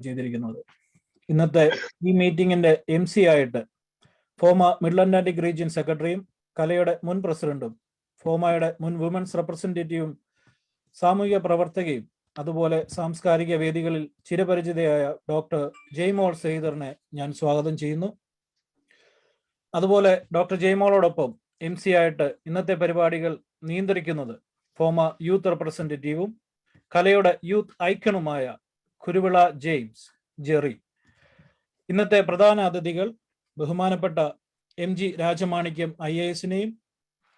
ചെയ്തിരിക്കുന്നത്. ഇന്നത്തെ ഈ മീറ്റിംഗിന്റെ MC ആയിട്ട് ഫോമ മിഡിൽ അറ്റ്ലാന്റിക് റീജിയൻ സെക്രട്ടറിയും കലയുടെ മുൻ പ്രസിഡന്റും ഫോമയുടെ മുൻ വുമൻസ് റെപ്രസെന്റേറ്റീവും സാമൂഹിക പ്രവർത്തകയും അതുപോലെ സാംസ്കാരിക വേദികളിൽ ചിരപരിചിതയായ ഡോക്ടർ ജയ്മോൾ ശ്രീധറിനെ ഞാൻ സ്വാഗതം ചെയ്യുന്നു. അതുപോലെ ഡോക്ടർ ജയ്മോളോടൊപ്പം MC ആയിട്ട് ഇന്നത്തെ പരിപാടികൾ നിയന്ത്രിക്കുന്നത് ഫോമ യൂത്ത് റെപ്രസെന്റേറ്റീവും കലയുടെ യൂത്ത് ഐക്കണുമായ കുരുവിള ജെയിംസ് ജെറി. ഇന്നത്തെ പ്രധാന അതിഥികൾ ബഹുമാനപ്പെട്ട MG രാജമാണിക്യം IASനെയും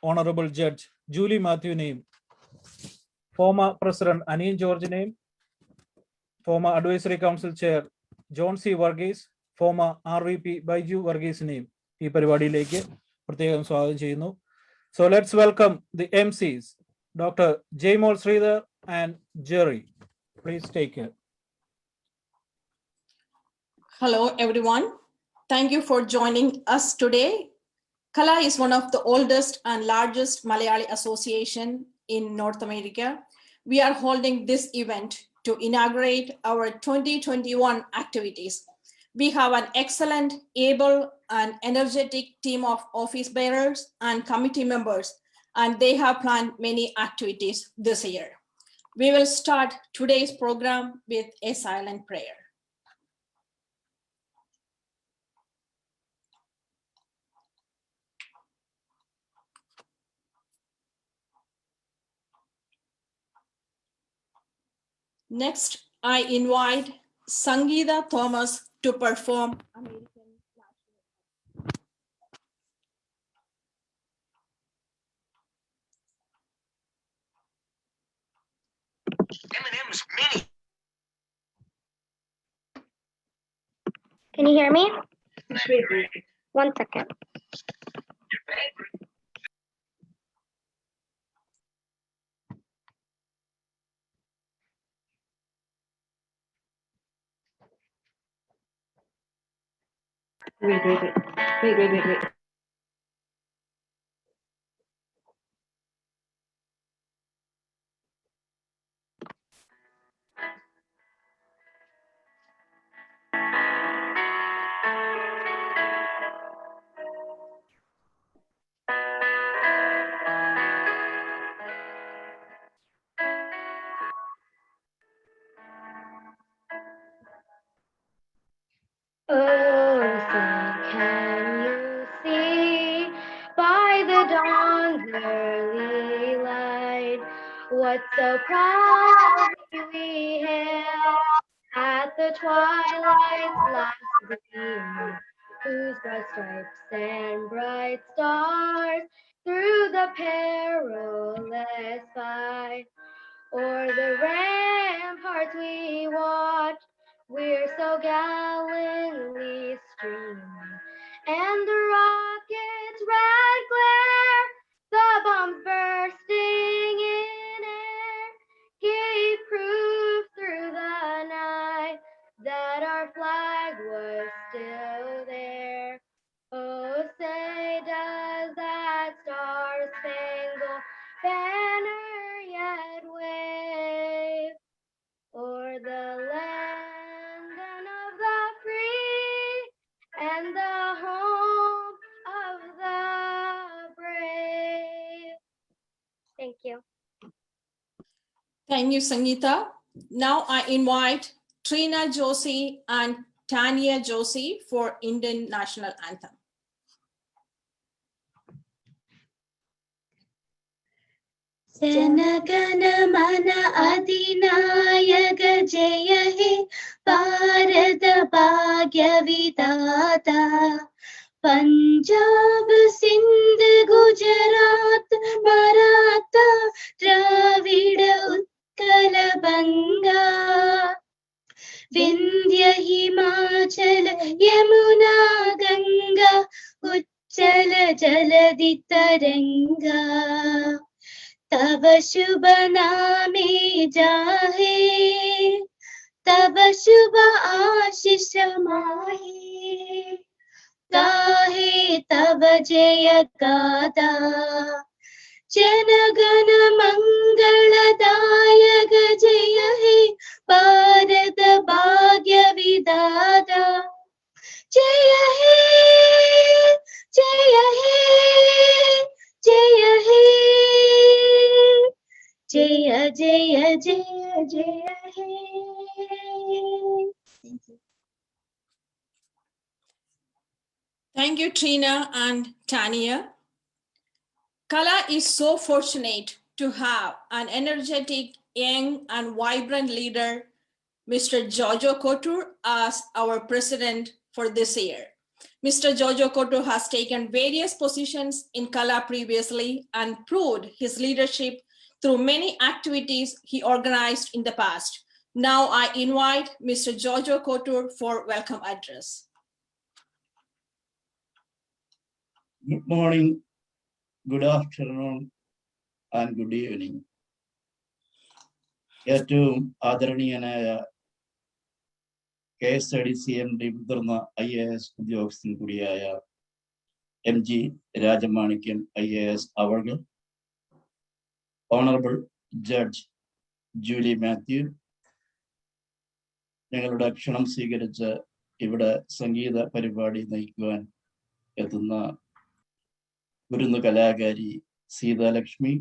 ഓണറബിൾ ജഡ്ജ് ജൂലി മാത്യുവിനെയും ഫോമ പ്രസിഡന്റ് അനിയൻ ജോർജിനെയും FOMAA advisory council chair John C Varghese, FOMAA RVP Baiju വർഗീസിനെയും ഈ പരിപാടിയിലേക്ക് പ്രത്യേകം സ്വാഗതം ചെയ്യുന്നു. So let's welcome the MCs, Dr. Jaymol Sridhar and Jerry. Please take care. Hello everyone. Thank you for joining us today. KALAA is one of the oldest and largest Malayali association in North America. We are holding this event to inaugurate our 2021 activities. We have an excellent, able and energetic team of office bearers and committee members, and they have planned many activities this year. We will start today's program with a silent prayer. Next, I invite Sangeeta Thomas to perform American National. M&M's mini. Can you hear me? One second. Your favorite. Wait. Oh, son, can you see by the dawn's early light what so proudly we hailed at the twilight's last gleam, whose broad stripes and bright stars through the perilous fight o'er the ramparts we watched, we're so gallantly streaming, and the rocket's red glare, the bombs bursting in air, gave proof through the night that our flag was still there. Oh, say does that star-spangled banner yet wave o'er the land of the free and the home of the brave? Thank you. Thank you, Sangeeta. Now I invite Trina Josie and Tanya Josie for Indian National Anthem. जनगण मन अधिनायक जय हे भारत भाग्य विधाता पंजाब सिंध गुजरात मराठा द्रविड़ उत्कल बंगा विंध्य हिमाचल यमुना गंगा उच्चल जलधि तरंगा तब शुभ नामे जाहे तब शुभ आशीष माहे गाहे तब जय गाथा जनगण मंगलदायक जय हे भारत അമൃത ഭാഗ്യ വിദാത. ജയ ഹേ ജയ ഹേ ജയ ഹേ ജയ ജയ ജയ ജയ ഹേ. Thank you, Trina and Tania. KALAA is so fortunate to have an energetic, young, and vibrant leader, Mr. Jojo Kotur, as our president for this year. Mr. Jojo Kotur has taken various positions in KALAA previously and proved his leadership through many activities he organized in the past. Now I invite Mr. Jojo Kotur for welcome address. Good morning, good afternoon, and good evening. ഏറ്റവും ആദരണീയനായ KSRDCMD മുതിർന്ന IAS ഉദ്യോഗസ്ഥൻ കൂടിയായ MG Rajamanickam IAS അവർകൾ, honourable judge Julie Mathew, ഞങ്ങളുടെ ക്ഷണം സ്വീകരിച്ച് ഇവിടെ സംഗീത പരിപാടി നയിക്കുവാൻ എത്തുന്ന ഗുരുന്നു കലാകാരി സീതാലക്ഷ്മി,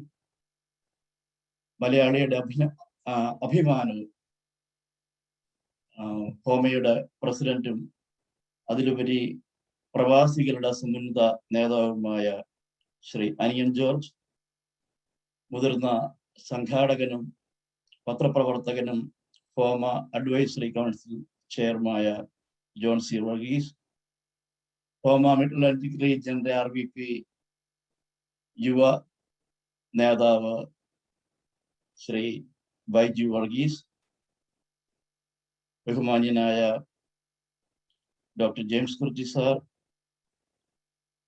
മലയാളിയുടെ അഭിമാനവും ഹോമയുടെ പ്രസിഡന്റും അതിലുപരി പ്രവാസികളുടെ സമുന്നത നേതാവുമായ ശ്രീ അനിയൻ ജോർജ്, മുതിർന്ന സംഘാടകനും പത്രപ്രവർത്തകനും ഹോമ അഡ്വൈസറി കൗൺസിൽ ചെയർമായ John C Varghese, FOMAA Mid Atlantic റീജിയന്റെ RVP യുവ നേതാവ് ശ്രീ ബൈജു വർഗീസ്, ബഹുമാന്യനായ doctor James Kurji sir,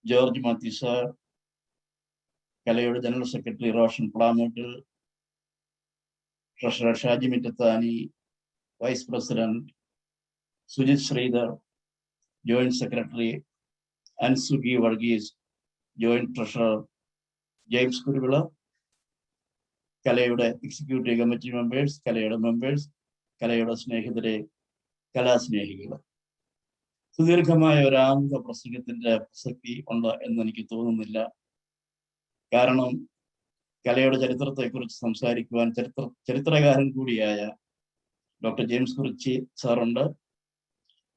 George Mathew sir, കലയുടെ general secretary Roshan Plamoottil, treasurer Shaji Mittathani, vice president Sujith Sreedhar, joint secretary Ansugi Varghese, joint treasurer James Kuruvila, കലയുടെ എക്സിക്യൂട്ടീവ് കമ്മിറ്റി മെമ്പേഴ്സ്, കലയുടെ മെമ്പേഴ്സ്, കലയുടെ സ്നേഹിതരെ, കലാസ്നേഹികൾ. സുദീർഘമായ ഒരു ആമുഖ പ്രസംഗത്തിന്റെ പ്രസക്തി ഉണ്ട് എന്ന് എനിക്ക് തോന്നുന്നില്ല. കാരണം കലയുടെ ചരിത്രത്തെക്കുറിച്ച് സംസാരിക്കുവാൻ ചരിത്രകാരൻ കൂടിയായ ഡോക്ടർ ജെയിംസ് കുറിച്ചി സാറുണ്ട്.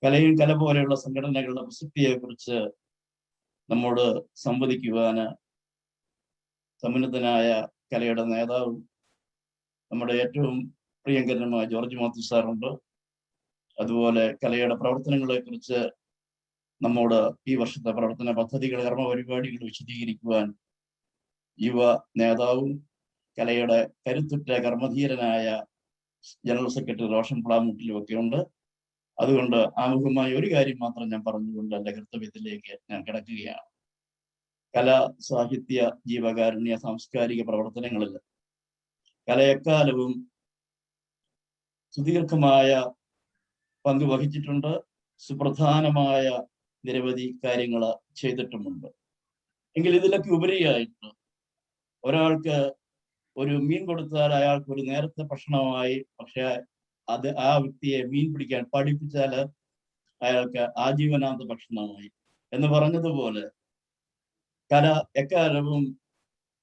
കലയും കല പോലെയുള്ള സംഘടനകളുടെ പ്രസക്തിയെക്കുറിച്ച് നമ്മോട് സംവദിക്കുവാന് സമുന്നതനായ കലയുടെ നേതാവും നമ്മുടെ ഏറ്റവും പ്രിയങ്കരനുമായ ജോർജ് മാത്യു സാറുണ്ട്. അതുപോലെ കലയുടെ പ്രവർത്തനങ്ങളെ കുറിച്ച് നമ്മോട് ഈ വർഷത്തെ പ്രവർത്തന പദ്ധതികൾ, കർമ്മപരിപാടികൾ വിശദീകരിക്കുവാൻ യുവ നേതാവും കലയുടെ കരുത്തുറ്റ കർമ്മധീരനായ ജനറൽ സെക്രട്ടറി റോഷൻ പ്ലാമൂട്ടിലും ഒക്കെ ഉണ്ട്. അതുകൊണ്ട് ആമുഖമായ ഒരു കാര്യം മാത്രം ഞാൻ പറഞ്ഞുകൊണ്ട് എൻ്റെ കർത്തവ്യത്തിലേക്ക് ഞാൻ കിടക്കുകയാണ്. കല, സാഹിത്യ, ജീവകാരുണ്യ, സാംസ്കാരിക പ്രവർത്തനങ്ങളിൽ കല എക്കാലവും സുദീർഘമായ പങ്ക് വഹിച്ചിട്ടുണ്ട്. സുപ്രധാനമായ നിരവധി കാര്യങ്ങൾ ചെയ്തിട്ടുമുണ്ട്. എങ്കിൽ ഇതിലൊക്കെ ഉപരിയായിട്ട് ഒരാൾക്ക് ഒരു മീൻ കൊടുത്താൽ അയാൾക്ക് ഒരു നേരത്തെ ഭക്ഷണമായി, പക്ഷെ അത് ആ വ്യക്തിയെ മീൻ പിടിക്കാൻ പഠിപ്പിച്ചാൽ അയാൾക്ക് ആജീവനാന്ത ഭക്ഷണമായി എന്ന് പറഞ്ഞതുപോലെ കല എക്കാലവും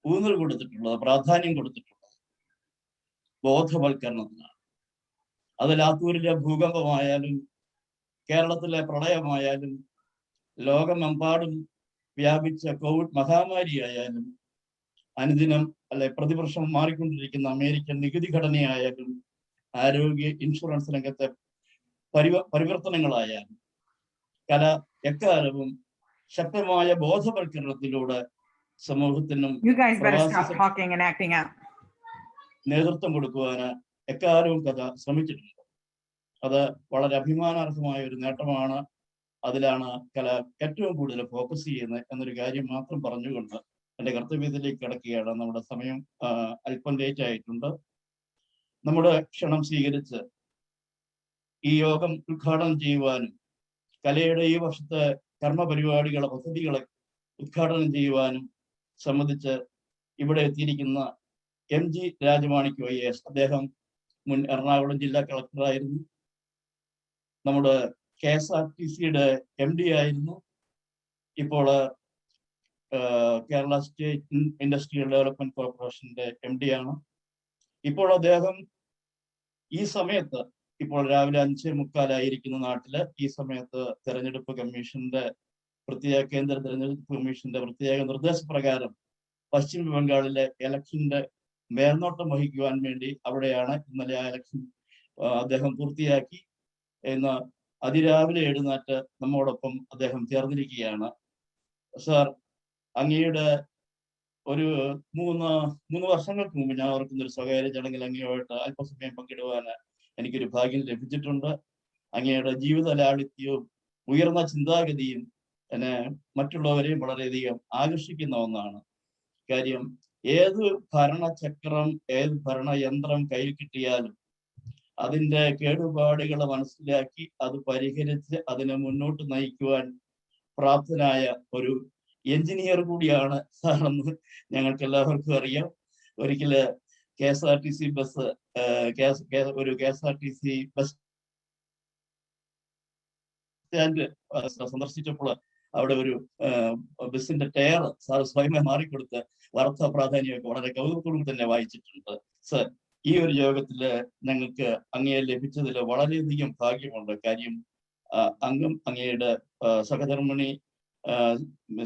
ഊന്നൽ കൊടുത്തിട്ടുള്ളത്, പ്രാധാന്യം കൊടുത്തിട്ടുള്ളത് ബോധവൽക്കരണത്തിനാണ്. അത് ലാത്തൂരിലെ ഭൂകമ്പമായാലും കേരളത്തിലെ പ്രളയമായാലും ലോകമെമ്പാടും വ്യാപിച്ച കോവിഡ് മഹാമാരിയായാലും അനുദിനം പ്രതിവർഷം മാറിക്കൊണ്ടിരിക്കുന്ന അമേരിക്കൻ നികുതി ഘടനയായാലും ആരോഗ്യ ഇൻഷുറൻസ് രംഗത്തെ പരിവർത്തനങ്ങളായാലും കല എക്കാലവും ശക്തമായ ബോധവൽക്കരണത്തിലൂടെ സമൂഹത്തിനും നേതൃത്വം കൊടുക്കുവാന് എക്കാലവും കഥ ശ്രമിച്ചിട്ടുണ്ട്. അത് വളരെ അഭിമാനാർഹമായ ഒരു നേട്ടമാണ്. അതിലാണ് കല ഏറ്റവും കൂടുതൽ ഫോക്കസ് ചെയ്യുന്നത് എന്നൊരു കാര്യം മാത്രം പറഞ്ഞുകൊണ്ട് എൻ്റെ കർത്തവ്യത്തിലേക്ക് കിടക്കുകയാണ്. നമ്മുടെ സമയം അല്പം ലേറ്റ് ആയിട്ടുണ്ട്. നമ്മുടെ ക്ഷണം സ്വീകരിച്ച് ഈ യോഗം ഉദ്ഘാടനം ചെയ്യുവാനും കലയുടെ ഈ വർഷത്തെ കർമ്മ പരിപാടികളെ, പദ്ധതികളെ ഉദ്ഘാടനം ചെയ്യുവാനും സംബന്ധിച്ച് ഇവിടെ എത്തിയിരിക്കുന്ന MG രാജമാണിക്യം IAS, അദ്ദേഹം മുൻ എറണാകുളം ജില്ലാ കളക്ടറായിരുന്നു. നമ്മുടെ KSRTCയുടെ MD ആയിരുന്നു. ഇപ്പോൾ കേരള സ്റ്റേറ്റ് ഇൻഡസ്ട്രിയൽ ഡെവലപ്മെന്റ് കോർപ്പറേഷന്റെ MD ആണ്. ഇപ്പോൾ അദ്ദേഹം ഈ സമയത്ത്, ഇപ്പോൾ രാവിലെ 5:45 നാട്ടില്, ഈ സമയത്ത് തെരഞ്ഞെടുപ്പ് കമ്മീഷന്റെ കേന്ദ്ര തെരഞ്ഞെടുപ്പ് കമ്മീഷന്റെ പ്രത്യേക നിർദ്ദേശപ്രകാരം പശ്ചിമ ബംഗാളിലെ ഇലക്ഷന്റെ മേൽനോട്ടം വഹിക്കുവാൻ വേണ്ടി അവിടെയാണ്. ഇന്നലെ ആ ഇലക്ഷൻ അദ്ദേഹം പൂർത്തിയാക്കി. ഇന്ന് അതിരാവിലെ എഴുന്നേറ്റ് നമ്മോടൊപ്പം അദ്ദേഹം ചേർന്നിരിക്കുകയാണ്. സാർ, അങ്ങയുടെ ഒരു മൂന്ന് വർഷങ്ങൾക്ക് മുമ്പ് ഞാൻ ഓർക്കുന്ന ഒരു സ്വകാര്യ ചടങ്ങിൽ അങ്ങയുമായിട്ട് അല്പസമയം പങ്കിടുവാൻ എനിക്കൊരു ഭാഗ്യം ലഭിച്ചിട്ടുണ്ട്. അങ്ങയുടെ ജീവിത ലാളിത്യവും ഉയർന്ന ചിന്താഗതിയും എന്നെ മറ്റുള്ളവരെയും വളരെയധികം ആകർഷിക്കുന്ന ഒന്നാണ്. കാര്യം, ഏത് ഭരണചക്രം, ഏത് ഭരണയന്ത്രം കയ്യിൽ കിട്ടിയാലും അതിൻ്റെ കേടുപാടുകൾ മനസ്സിലാക്കി അത് പരിഹരിച്ച് അതിനെ മുന്നോട്ട് നയിക്കുവാൻ പ്രാപ്തനായ ഒരു എഞ്ചിനീയർ കൂടിയാണ് സാറെന്ന് ഞങ്ങൾക്ക് എല്ലാവർക്കും അറിയാം. ഒരിക്കല് KSRTC ബസ് സ്റ്റാൻഡ് സന്ദർശിച്ചപ്പോൾ അവിടെ ഒരു ബസിന്റെ ടയർ സാർ സ്വയമേ മാറിക്കൊടുത്ത് വാർത്താ പ്രാധാന്യമൊക്കെ വളരെ കൗതുകത്തോടും തന്നെ വായിച്ചിട്ടുണ്ട്. സർ, ഈ ഒരു യോഗത്തില് ഞങ്ങൾക്ക് അങ്ങയെ ലഭിച്ചതിൽ വളരെയധികം ഭാഗ്യമുണ്ട്. കാര്യം, അങ്ങയുടെ സഹധർമ്മിണി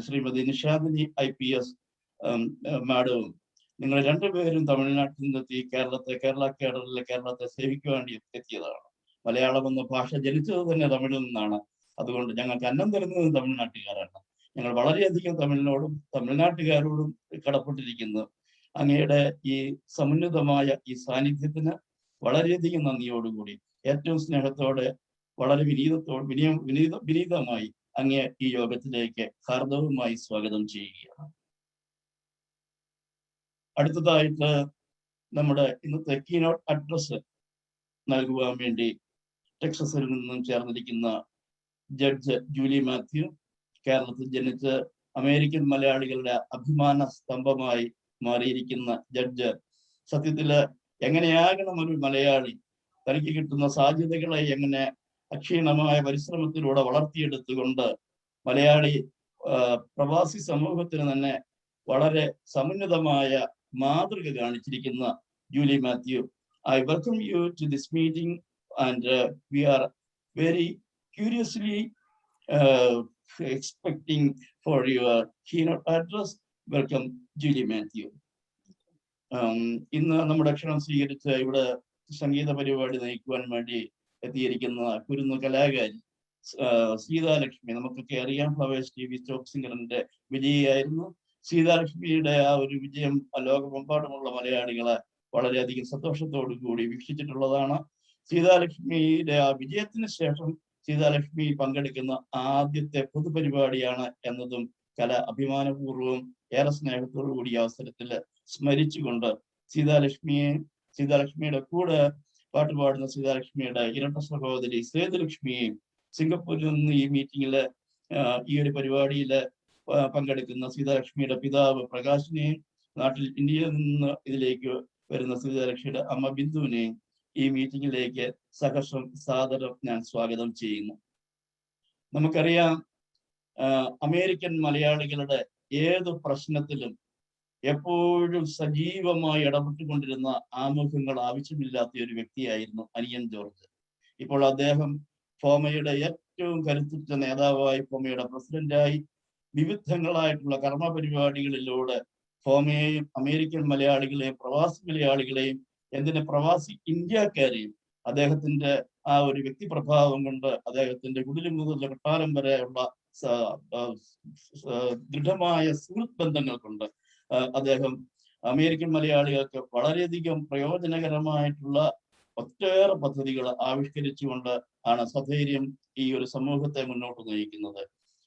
ശ്രീമതി നിഷാദിനി IPS മാഡവും നിങ്ങൾ രണ്ടുപേരും തമിഴ്നാട്ടിൽ നിന്നെത്തി കേരള കേരളത്തെ സേവിക്കുവാൻ എത്തിയതാണ്. മലയാളം എന്ന ഭാഷ ജനിച്ചത് തന്നെ തമിഴിൽ നിന്നാണ്. അതുകൊണ്ട് ഞങ്ങൾക്ക് അന്നം തരുന്നത് തമിഴ്നാട്ടുകാരാണ്. ഞങ്ങൾ വളരെയധികം തമിഴിനോടും തമിഴ്നാട്ടുകാരോടും കടപ്പെട്ടിരിക്കുന്നു. അങ്ങയുടെ ഈ സമുന്നതമായ ഈ സാന്നിധ്യത്തിന് വളരെയധികം നന്ദിയോടുകൂടി, ഏറ്റവും സ്നേഹത്തോടെ, വളരെ വിനീതമായി അങ്ങേ ഈ യോഗത്തിലേക്ക് ഹാർദവുമായി സ്വാഗതം ചെയ്യുകയാണ്. അടുത്തതായിട്ട് നമ്മുടെ ഇന്നത്തെ കീനോട്ട് അഡ്രസ് നൽകുവാൻ വേണ്ടി ടെക്സസിൽ നിന്നും ചേർന്നിരിക്കുന്ന ജഡ്ജ് ജൂലി മാത്യു, കേരളത്തിൽ ജനിച്ച് അമേരിക്കൻ മലയാളികളുടെ അഭിമാന സ്തംഭമായി മാറിയിരിക്കുന്ന ജഡ്ജ്. സത്യത്തില് എങ്ങനെയാകണം ഒരു മലയാളി, തനിക്ക് കിട്ടുന്ന സാധ്യതകളെ എങ്ങനെ അക്ഷീണമായ പരിശ്രമത്തിലൂടെ വളർത്തിയെടുത്തുകൊണ്ട് മലയാളി പ്രവാസി സമൂഹത്തിന് തന്നെ വളരെ സമുന്നതമായ മാതൃക കാണിച്ചിരിക്കുന്ന Julie Mathew, I welcome you to this meeting and we are very curiously expecting for your keynote address. Welcome, Julie Matthew. ഇന്ന് നമ്മുടെ ക്ഷണം സ്വീകരിച്ച് ഇവിടെ സംഗീത പരിപാടി നയിക്കുവാൻ വേണ്ടി എത്തിയിരിക്കുന്ന കുരുന്നു കലാകാരി സീതാലക്ഷ്മി. നമുക്കൊക്കെ അറിയാം, ഫ്ലവേഴ്സ് TV സ്റ്റോപ്പ് സിംഗറിന്റെ വിജയിയായിരുന്നു. സീതാലക്ഷ്മിയുടെ ആ ഒരു വിജയം ലോകമെമ്പാടുമുള്ള മലയാളികളെ വളരെയധികം സന്തോഷത്തോടു കൂടി വീക്ഷിച്ചിട്ടുള്ളതാണ്. സീതാലക്ഷ്മിയുടെ ആ വിജയത്തിന് ശേഷം സീതാലക്ഷ്മി പങ്കെടുക്കുന്ന ആദ്യത്തെ പൊതുപരിപാടിയാണ് എന്നതും കല അഭിമാനപൂർവ്വം ഏറെ സ്നേഹത്തോടു കൂടി അവസരത്തിൽ സ്മരിച്ചുകൊണ്ട് സീതാലക്ഷ്മിയുടെ കൂടെ പാട്ടുപാടുന്ന സീതാലക്ഷ്മിയുടെ ഇരട്ട സഹോദരി സേതുലക്ഷ്മിയെയും സിംഗപ്പൂരിൽ നിന്ന് ഈ മീറ്റിംഗില് ഈ ഒരു പരിപാടിയില് പങ്കെടുക്കുന്ന സീതാലക്ഷ്മിയുടെ പിതാവ് പ്രകാശിനെയും നാട്ടിൽ ഇന്ത്യയിൽ നിന്ന് ഇതിലേക്ക് വരുന്ന സീതാലക്ഷ്മിയുടെ അമ്മ ബിന്ദുവിനെയും ഈ മീറ്റിംഗിലേക്ക് സഹർഷം സാദരം ഞാൻ സ്വാഗതം ചെയ്യുന്നു. നമുക്കറിയാം, അമേരിക്കൻ മലയാളികളുടെ ഏത് പ്രശ്നത്തിലും എപ്പോഴും സജീവമായി ഇടപെട്ടുകൊണ്ടിരുന്ന ആമുഖങ്ങൾ ആവശ്യമില്ലാത്ത ഒരു വ്യക്തിയായിരുന്നു അനിയൻ ജോർജ്. ഇപ്പോൾ അദ്ദേഹം ഫോമയുടെ ഏറ്റവും കരുത്തുറ്റ നേതാവായി, ഫോമയുടെ പ്രസിഡന്റായി വിവിധങ്ങളായിട്ടുള്ള കർമ്മ പരിപാടികളിലൂടെ ഫോമയെയും അമേരിക്കൻ മലയാളികളെയും പ്രവാസി മലയാളികളെയും എന്തിന് പ്രവാസി ഇന്ത്യക്കാരെയും അദ്ദേഹത്തിന്റെ ആ ഒരു വ്യക്തിപ്രഭാവം കൊണ്ട്, അദ്ദേഹത്തിന്റെ കുടിലും മുതലുള്ള കൊട്ടാരം വരെയുള്ള ദൃഢമായ സുഹൃത്ത് ബന്ധങ്ങൾ കൊണ്ട് അദ്ദേഹം അമേരിക്കൻ മലയാളികൾക്ക് വളരെയധികം പ്രയോജനകരമായിട്ടുള്ള ഒട്ടേറെ പദ്ധതികൾ ആവിഷ്കരിച്ചുകൊണ്ട് ആണ് സധൈര്യം ഈ ഒരു സമൂഹത്തെ മുന്നോട്ട് നയിക്കുന്നത്.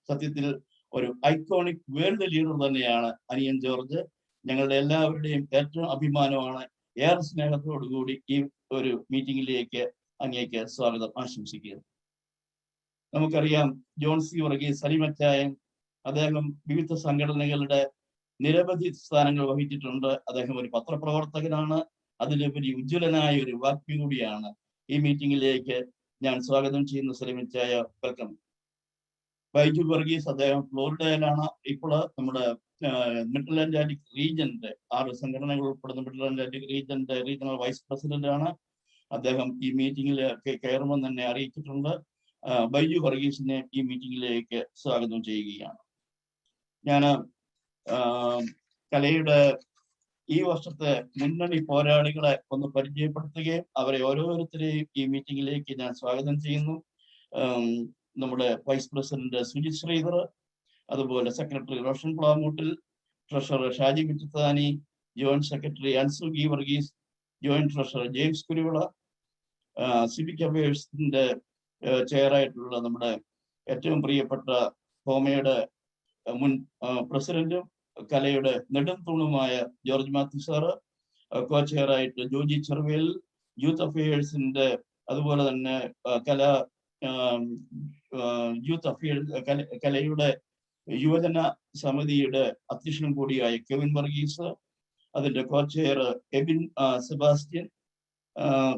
സത്യത്തിൽ ഒരു ഐക്കോണിക് വേൾഡ് ലീഡർ തന്നെയാണ് അനിയൻ ജോർജ്. ഞങ്ങളുടെ എല്ലാവരുടെയും ഏറ്റവും അഭിമാനമാണ്. ഏറെ സ്നേഹത്തോടു കൂടി ഈ ഒരു മീറ്റിംഗിലേക്ക് അങ്ങേക്ക് സ്വാഗതം ആശംസിക്കുന്നു. നമുക്കറിയാം, ജോൺ സി വർഗീസ്, സലിമച്ചായൻ, അദ്ദേഹം വിവിധ സംഘടനകളുടെ നിരവധി സ്ഥാനങ്ങൾ വഹിച്ചിട്ടുണ്ട്. അദ്ദേഹം ഒരു പത്രപ്രവർത്തകനാണ്. അതിലുപരി ഉജ്ജ്വലനായ ഒരു വാഗ്മി കൂടിയാണ്. ഈ മീറ്റിംഗിലേക്ക് ഞാൻ സ്വാഗതം ചെയ്യുന്നു. ശ്രമിച്ചായ വെൽക്കം. ബൈജു വർഗീസ്, അദ്ദേഹം ഫ്ലോറിഡയിലാണ്. ഇപ്പോൾ നമ്മുടെ മിഡിൽ അറ്റ്ലാന്റിക് റീജിയന്റെ 6 സംഘടനകൾ ഉൾപ്പെടുന്ന മിഡിൽ അറ്റ്ലാന്റിക് റീജിയന്റെ റീജിയണൽ വൈസ് പ്രസിഡന്റ് ആണ്. അദ്ദേഹം ഈ മീറ്റിംഗിലേക്ക് കയറുമെന്ന് തന്നെ അറിയിച്ചിട്ടുണ്ട്. ബൈജു വർഗീസിനെ ഈ മീറ്റിംഗിലേക്ക് സ്വാഗതം ചെയ്യുകയാണ്. ഞാൻ കലയുടെ ഈ വർഷത്തെ മുന്നണി പോരാളികളെ ഒന്ന് പരിചയപ്പെടുത്തുകയും അവരെ ഓരോരുത്തരെയും ഈ മീറ്റിംഗിലേക്ക് ഞാൻ സ്വാഗതം ചെയ്യുന്നു. നമ്മുടെ വൈസ് പ്രസിഡന്റ് സുജിത് ശ്രീധർ, അതുപോലെ secretary Roshan Plamoottil, treasurer Shaji Kuttithani, joint secretary Anzu ഗി Varghese, joint treasurer James Kuruvila, civic അഫയേഴ്സിന്റെ ചെയറായിട്ടുള്ള നമ്മുടെ ഏറ്റവും പ്രിയപ്പെട്ട ഫോമയുടെ മുൻ പ്രസിഡന്റും കലയുടെ നെടുംതൂണുമായ ജോർജ് മാത്യു സാറ്, കോ ചെയറായിട്ട് ജോജി ചെറുവേൽ, യൂത്ത് അഫയേഴ്സിന്റെ അതുപോലെ തന്നെ യൂത്ത് അഫയേഴ്സ് കലയുടെ യുവജന സമിതിയുടെ അധ്യക്ഷൻ കൂടിയായ കെവിൻ വർഗീസ്, അതിന്റെ കോ ചെയർ എബിൻ സെബാസ്റ്റ്യൻ,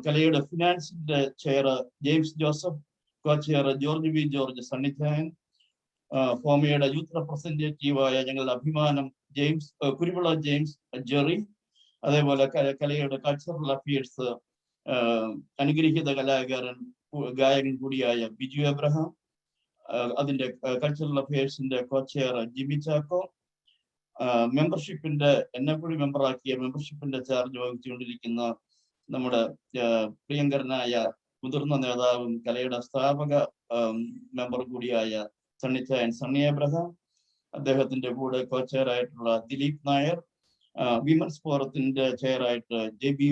കലയുടെ ഫിനാൻസിന്റെ chair James Joseph, co chair George V George സണ്ണിച്ചായൻ, ഫോമയുടെ യൂത്ത് റെപ്രസെന്റേറ്റീവായ ഞങ്ങളുടെ അഭിമാനം കുരുവിള ജെയിംസ് ജെറി, അതേപോലെ കലയുടെ കൾച്ചറൽ അഫയേഴ്സ് അനുഗ്രഹീത കലാകാരൻ ഗായകൻ കൂടിയായ ബിജു എബ്രഹാം, അതിന്റെ കൾച്ചറൽ അഫയേഴ്സിന്റെ കോ ചെയർ ജിബി ചാക്കോ, മെമ്പർഷിപ്പിന്റെ എന്നെ കൂടി മെമ്പറാക്കിയ മെമ്പർഷിപ്പിന്റെ ചാർജ് വഹിച്ചുകൊണ്ടിരിക്കുന്ന നമ്മുടെ പ്രിയങ്കരനായ മുതിർന്ന നേതാവും കലയുടെ സ്ഥാപക മെമ്പർ കൂടിയായ സണ്ണിച്ചായൻ സണ്ണി എബ്രഹാം, അദ്ദേഹത്തിന്റെ കൂടെ കോ ചെയറായിട്ടുള്ള ദിലീപ് നായർ, വിമൻസ് ഫോറത്തിന്റെ ചെയറായിട്ട് ജെബി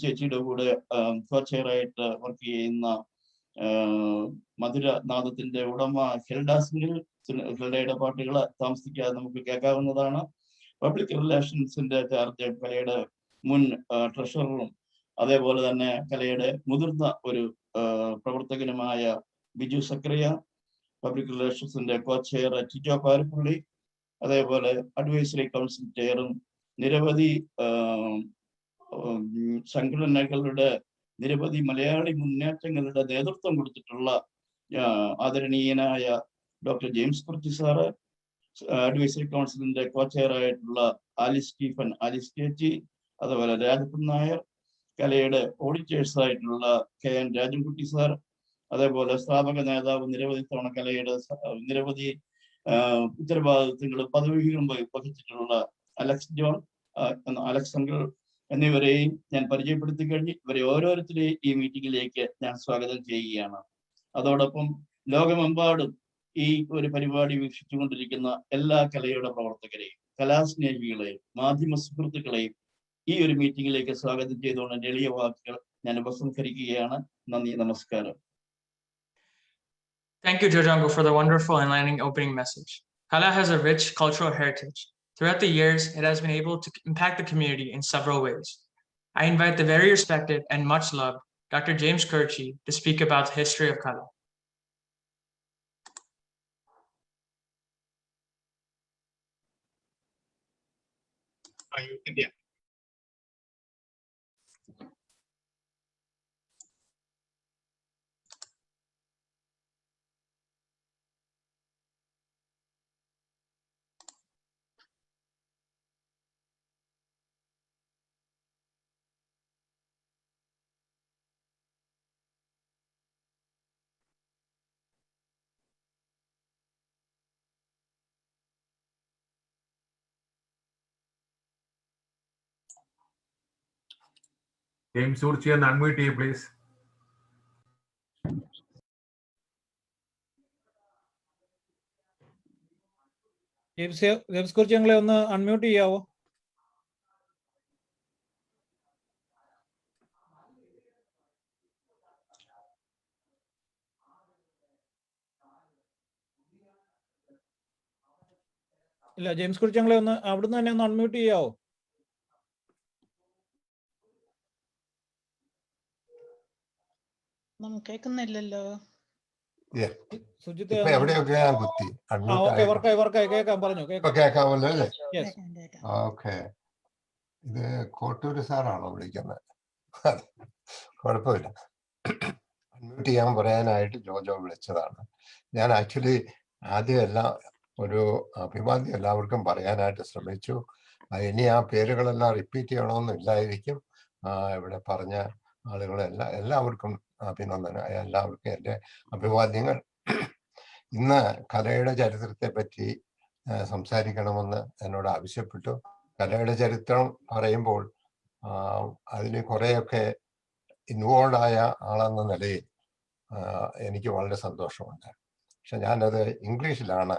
ചേച്ചിയുടെ കൂടെ കോ ചെയറായിട്ട് വർക്ക് ചെയ്യുന്ന മധുരനാഥത്തിന്റെ ഉടമ ഹെൽഡയുടെ പാട്ടുകൾ താമസിക്കാതെ നമുക്ക് കേൾക്കാവുന്നതാണ്. പബ്ലിക് റിലേഷൻസിന്റെ ചാർജ് കലയുടെ മുൻ ട്രഷററും അതേപോലെ തന്നെ കലയുടെ മുതിർന്ന ഒരു പ്രവർത്തകനുമായ ബിജു സക്രിയ, പബ്ലിക് റിലേഷൻസിന്റെ കോ ചെയർ ടിജോ പാരപ്പള്ളി, അതേപോലെ അഡ്വൈസറി കൗൺസിൽ ചെയറും നിരവധി സംഘടനകളുടെ നിരവധി മലയാളി മുന്നേറ്റങ്ങളുടെ നേതൃത്വം കൊടുത്തിട്ടുള്ള ആദരണീയനായ doctor James kurti sir, advisory കൗൺസിലിന്റെ കോ ചെയറായിട്ടുള്ള ആലിസ് ചേച്ചി, അതുപോലെ രാജപ്പൻ നായർ, കലയുടെ ഓഡിറ്റേഴ്സ് ആയിട്ടുള്ള KN രാജൻകുട്ടി സാർ, അതേപോലെ സ്ഥാപക നേതാവ് നിരവധി തവണ കലയുടെ നിരവധി ഉത്തരവാദിത്വങ്ങളും പദവികളും വഹിച്ചിട്ടുള്ള അലക്സ് അങ്കിൾ എന്നിവരെയും ഞാൻ പരിചയപ്പെടുത്തി കഴിഞ്ഞ് ഇവരെ ഓരോരുത്തരെയും ഈ മീറ്റിംഗിലേക്ക് ഞാൻ സ്വാഗതം ചെയ്യുകയാണ്. അതോടൊപ്പം ലോകമെമ്പാടും ഈ ഒരു പരിപാടി വീക്ഷിച്ചുകൊണ്ടിരിക്കുന്ന എല്ലാ കലയുടെ പ്രവർത്തകരെയും കലാസ്നേഹികളെയും മാധ്യമ സുഹൃത്തുക്കളെയും ഈ ഒരു മീറ്റിംഗിലേക്ക് സ്വാഗതം ചെയ്തുകൊണ്ട് എളിയ വാക്കുകൾ ഞാൻ ഉപസംഹരിക്കുകയാണ്. നന്ദി, നമസ്കാരം. Thank you, Jojango, for the wonderful enlightening opening message. KALAA has a rich cultural heritage. Throughout the years, it has been able to impact the community in several ways. I invite the very respected and much loved Dr. James Kirchi to speak about the history of KALAA. India. James Urchi and unmute you, please. James കുറിച്ച് ഞങ്ങളെ ഒന്ന് unmute ചെയ്യാവോ? ഇല്ല, James കുറിച്ച് ഞങ്ങളെ ഒന്ന് അവിടുന്ന് തന്നെ ഒന്ന് അൺമ്യൂട്ട് ചെയ്യാവോ? കേൾക്കുന്നില്ലല്ലോ. സുജിത്ത് എവിടെയൊക്കെ ഞാൻ കുത്തി കേൾക്കാം, പറഞ്ഞു കേൾക്കാമല്ലോ അല്ലേ? ഓക്കെ. ഇത് കോട്ടൂര് സാറാണോ വിളിക്കുന്നത്? കുഴപ്പമില്ല. അൺമ്യൂട്ട് ചെയ്യാൻ പറയാനായിട്ട് ജോജോ വിളിച്ചതാണ്. ഞാൻ ആക്ച്വലി ആദ്യം എല്ലാം ഒരു അഭിവാദ്യം എല്ലാവർക്കും പറയാനായിട്ട് ശ്രമിച്ചു. ഇനി ആ പേരുകളെല്ലാം റിപ്പീറ്റ് ചെയ്യണമെന്നില്ലായിരിക്കും. ഇവിടെ പറഞ്ഞ എല്ലാവർക്കും അഭിനന്ദനം, എല്ലാവർക്കും എൻ്റെ അഭിവാദ്യങ്ങൾ. ഇന്ന് കലയുടെ ചരിത്രത്തെ പറ്റി സംസാരിക്കണമെന്ന് എന്നോട് ആവശ്യപ്പെട്ടു. കലയുടെ ചരിത്രം പറയുമ്പോൾ അതിന് കുറേയൊക്കെ ഇൻവോൾവ് ആയ ആളെന്ന നിലയിൽ എനിക്ക് വളരെ സന്തോഷമുണ്ട്. പക്ഷെ ഞാനത് ഇംഗ്ലീഷിലാണ്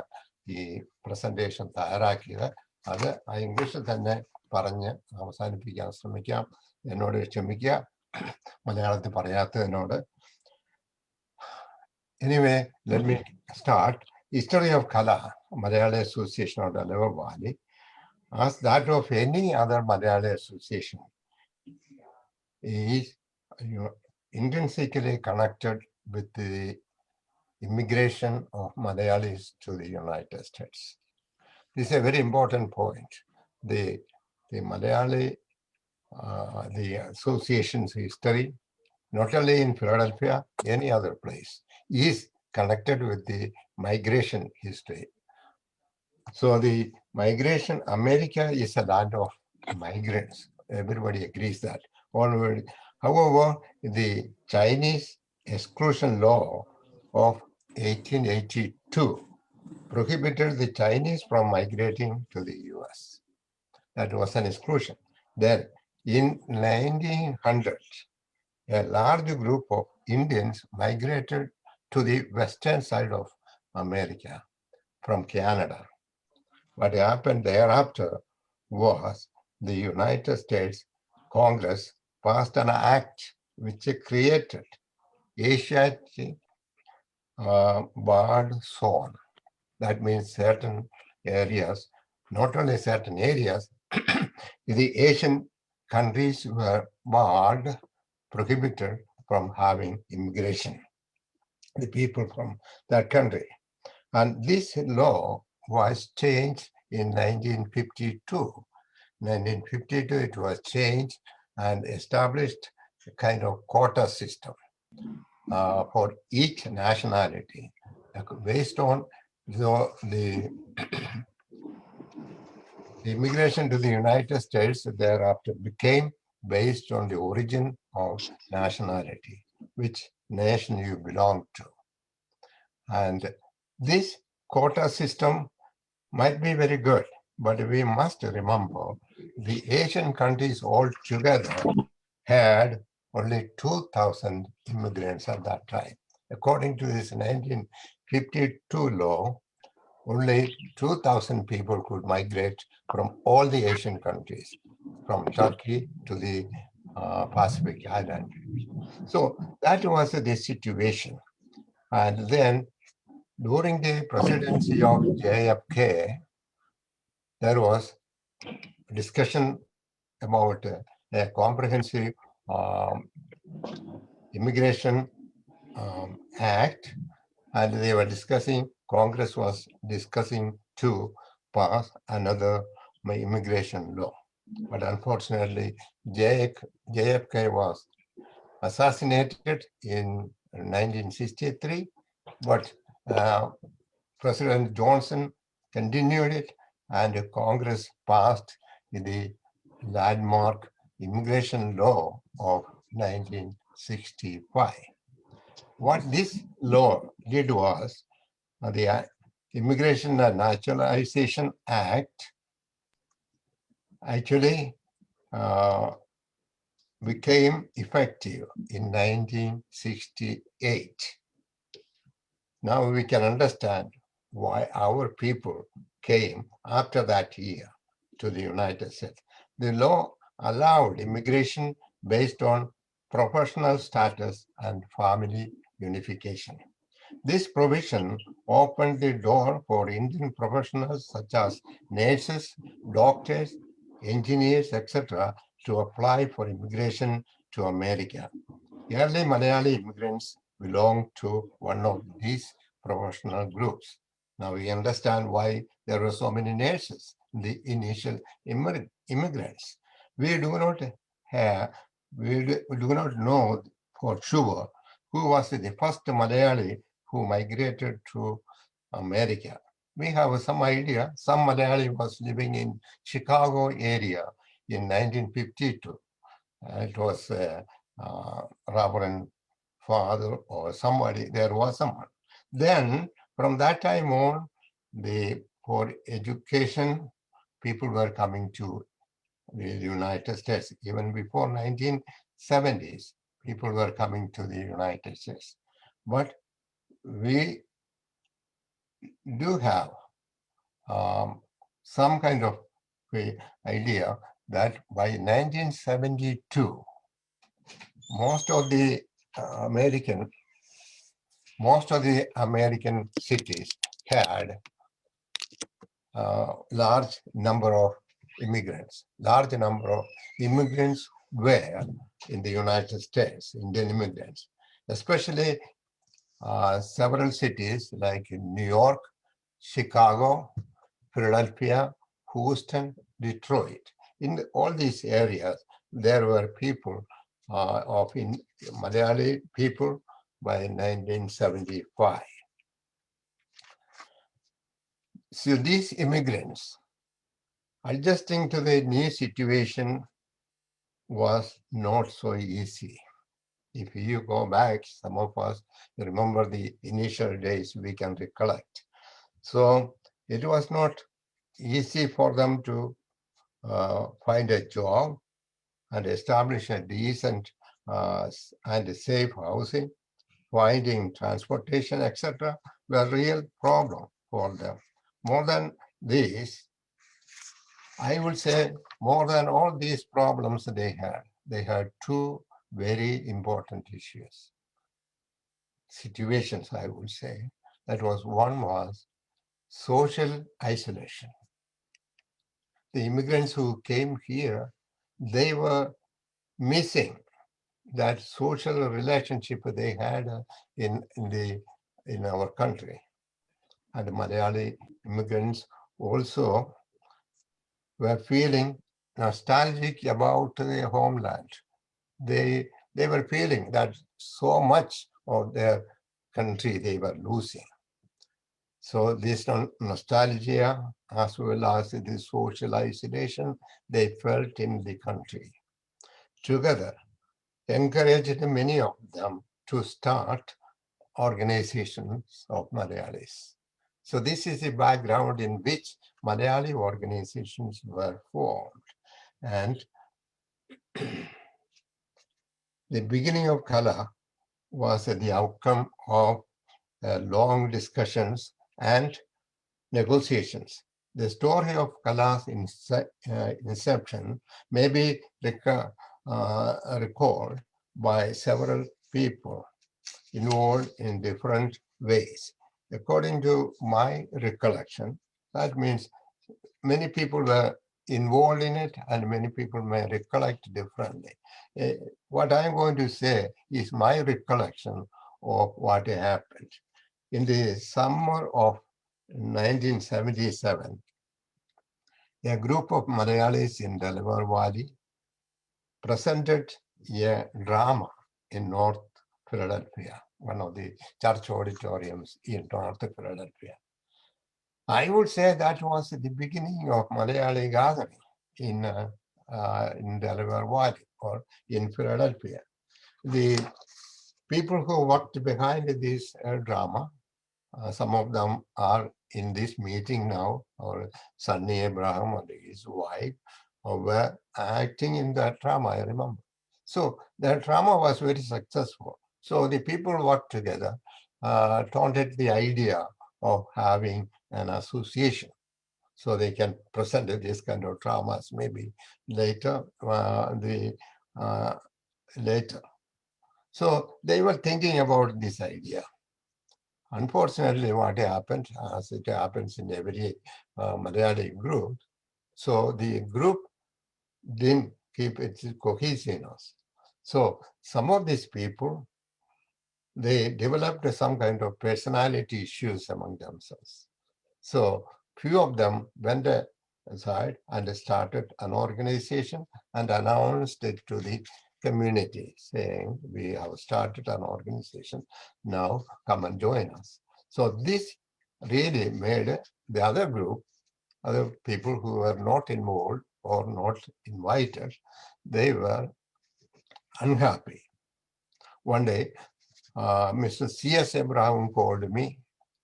ഈ പ്രസന്റേഷൻ തയ്യാറാക്കിയത്. അത് ആ ഇംഗ്ലീഷിൽ തന്നെ പറഞ്ഞ് അവസാനിപ്പിക്കാൻ ശ്രമിക്കാം. എന്നോട് ക്ഷമിക്കുക മലയാളത്തിൽ പറയാത്തതിനോട്. Anyway, let me start. History of KALAA, Malayali Association of the Lower Valley, as that of any other Malayali association, is intrinsically connected with the immigration of Malayalis to the United States. This is a very important point. The Malayali, the association's history, not only in Philadelphia, any other place, is connected with the migration history. So the migration, America is a land of migrants. Everybody agrees that. However, the Chinese exclusion law of 1882 prohibited the Chinese from migrating to the US. That was an exclusion. Then in 1900, a large group of Indians migrated to the western side of America from Canada. What happened thereafter was the United States Congress passed an act which created Asiatic barred zone. That means certain areas, not only certain areas, the Asian countries were barred, prohibited from having immigration, the people from that country. And this law was changed in 1952. 1952, it was changed and established a kind of quota system for each nationality based on the immigration to the United States thereafter became based on the origin of nationality, which nation you belong to. And this quota system might be very good, but we must remember the Asian countries altogether had only 2,000 immigrants at that time. According to this 1952 law, only 2,000 people could migrate from all the Asian countries, from Turkey to the Pacific Island. So that was the situation. And then during the presidency of JFK, there was discussion about a comprehensive immigration act, and they were discussing, Congress was discussing to pass another immigration law. But unfortunately, JFK was assassinated in 1963, but President Johnson continued it, and Congress passed the landmark immigration law of 1965. What this law did was the Immigration and Naturalization Act actually became effective in 1968. Now we can understand why our people came after that year to the United States. The law allowed immigration based on professional status and family unification. This provision opened the door for Indian professionals such as nurses, doctors, engineers, etc. to apply for immigration to America. Early Malayali immigrants belonged to one of these professional groups. Now we understand why there were so many nurses, the initial immigrants. We do not know for sure who was the first Malayali who migrated to America. We have some idea. Some Malayali was living in Chicago area in 1952. It was Reverend Father or somebody. There was someone. Then from that time on, for education, people were coming to the United States. Even before 1970s, people were coming to the United States. But we do have some kind of idea that by 1972, most of the American cities had large number of immigrants. Large number of immigrants were in the United States, Indian immigrants, especially several cities like New York, Chicago, Philadelphia, Houston, Detroit. In all these areas, there were people of Malayali people by 1975. So these immigrants adjusting to the new situation was not so easy. If you go back, some of us remember the initial days, we can recollect. So it was not easy for them to find a job and establish a decent and safe housing, finding transportation, etc., were real problem for them. More than this, I would say more than all these problems they had two very important issues, situations, I would say. That was one was social isolation. The immigrants who came here, they were missing that social relationship they had in our country. And Malayali immigrants also were feeling nostalgic about their homeland. They were feeling that so much of their country they were losing. So this nostalgia, as well as the social isolation, they felt in the country. Together, encouraged many of them to start organizations of Malayalis. So this is the background in which Malayali organizations were formed. And the beginning of KALAA was the outcome of long discussions and negotiations. The story of KALAA's inception may be recalled by several people involved in different ways. According to my recollection, that means many people were involved in it and many people may recollect differently. What I'm going to say is my recollection of what happened. In the summer of 1977, a group of Malayalis in Delaware Valley presented a drama in North Philadelphia, one of the church auditoriums in North Philadelphia. I would say that was the beginning of Malayali gathering in Delaware Valley or in Philadelphia. The people who worked behind this drama, some of them are in this meeting now, or Sunny Abraham and his wife were acting in that drama, I remember. So that drama was very successful. So the people worked together, taunted the idea of having an association so they can present this kind of dramas maybe later. Later. So they were thinking about this idea. Unfortunately, what happened, as it happens in every Malayali group, so the group didn't keep its cohesiveness. So some of these people, they developed some kind of personality issues among themselves. So few of them went aside and started an organization and announced it to the community saying, we have started an organization, now come and join us. So this really made the other group, other people who were not involved or not invited, they were unhappy. One day, Mr. C.S. Abraham called me.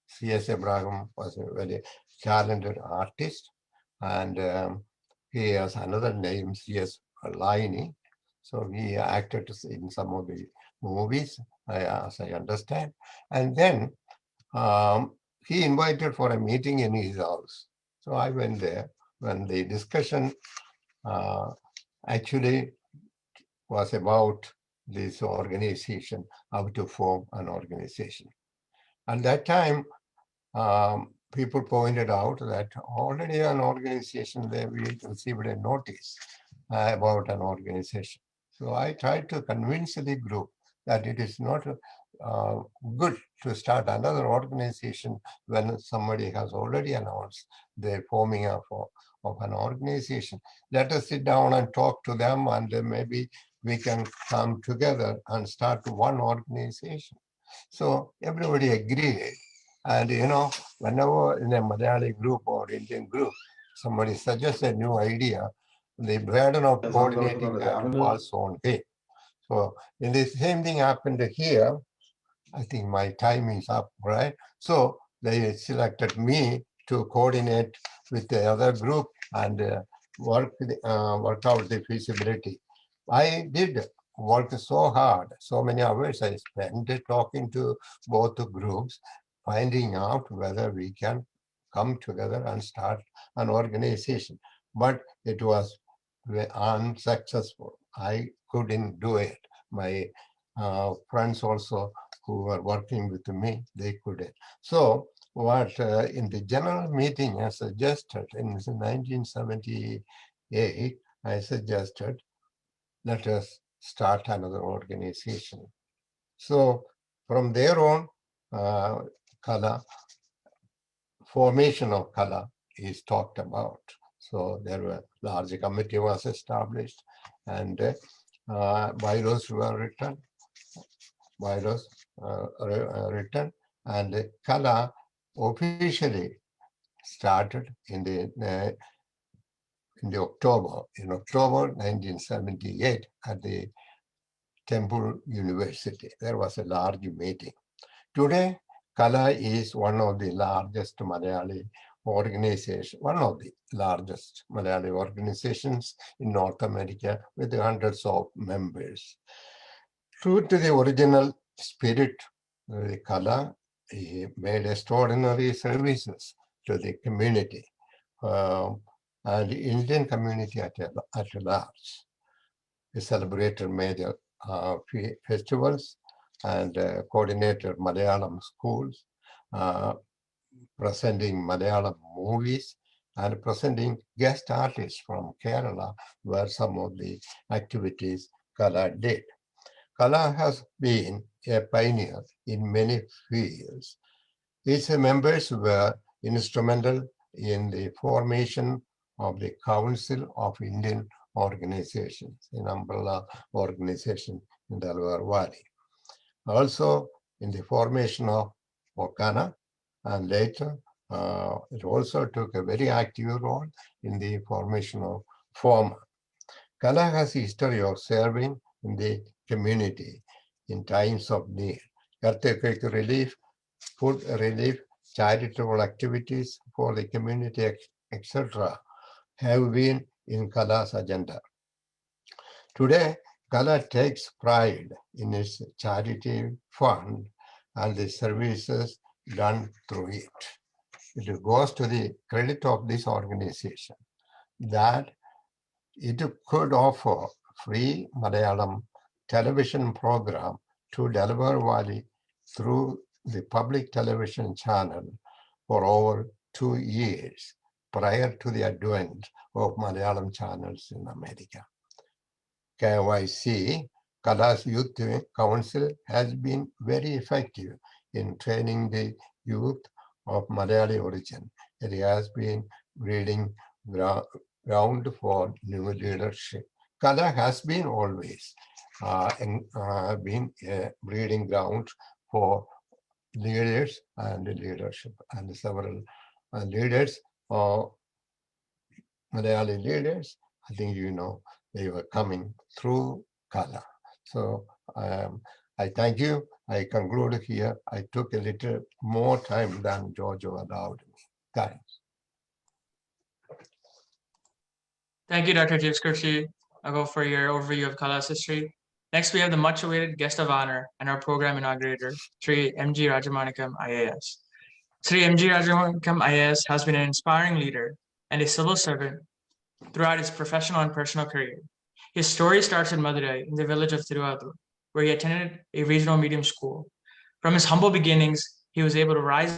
C.S. Abraham was a very talented artist, and he has another name, C.S. Laini. So he acted in some of the movies, as I understand. And then he invited for a meeting in his house. So I went there when the discussion actually was about this organization, how to form an organization. At that time, people pointed out that already an organization there, we received a notice about an organization. So I tried to convince the group that it is not good to start another organization when somebody has already announced the forming of an organization. Let us sit down and talk to them, and maybe we can come together and start one organization. So everybody agreed. And whenever in a Malayali group or Indian group, somebody suggests a new idea, the burden of coordinating that falls on him. So in the same thing happened here. I think my time is up, right? So they selected me to coordinate with the other group and work out the feasibility. I did work so hard, so many hours I spent talking to both the groups, finding out whether we can come together and start an organization. But it was unsuccessful. I couldn't do it. My friends also who were working with me, they couldn't. So what in the general meeting I suggested in 1978, I suggested, let us start another organization. So from there on, KALAA, formation of KALAA is talked about. So there were large committee was established, and bylaws were written. Bylaws written, and KALAA officially started in October 1978 at the Temple University. There was a large meeting. Today, KALAA is one of the largest Malayali organizations, one of the largest Malayali organizations in North America with hundreds of members. True to the original spirit, the KALAA made extraordinary services to the community and the Indian community at large. We celebrated major festivals and coordinated Malayalam schools, presenting Malayalam movies, and presenting guest artists from Kerala were some of the activities KALAA did. KALAA has been a pioneer in many fields. Its members were instrumental in the formation of the Council of Indian Organizations, an umbrella organization in the Delaware Valley. Also in the formation of Okana, and later it also took a very active role in the formation of FOMA. KALAA has a history of serving in the community in times of need. Earthquake relief, food relief, charitable activities for the community, etc., have been in KALAA's agenda. Today, KALAA takes pride in its charity fund and the services done through it. It goes to the credit of this organization that it could offer free Malayalam television program to Delaware Valley through the public television channel for over 2 years prior to the advent of Malayalam channels in America. KYC, KALAA's Youth Council, has been very effective in training the youth of Malayali origin. It has been breeding ground for new leadership. KALAA has been always been a breeding ground for leaders and leadership, and several leaders, Malayali leaders, I think you know, they were coming through KALAA. So I thank you. I conclude here. I took a little more time than Giorgio allowed me. Thanks. Thank you, Dr. James Kirshi, for your overview of KALAA's history. Next, we have the much-awaited guest of honor and our program inaugurator, Sri M.G. Rajamanikam, IAS. Sri M.G. Rajamanikam, IAS has been an inspiring leader and a civil servant throughout his professional and personal career. His story starts in Madurai, in the village of Tiruvallur, where he attended a regional medium school. From his humble beginnings, he was able to rise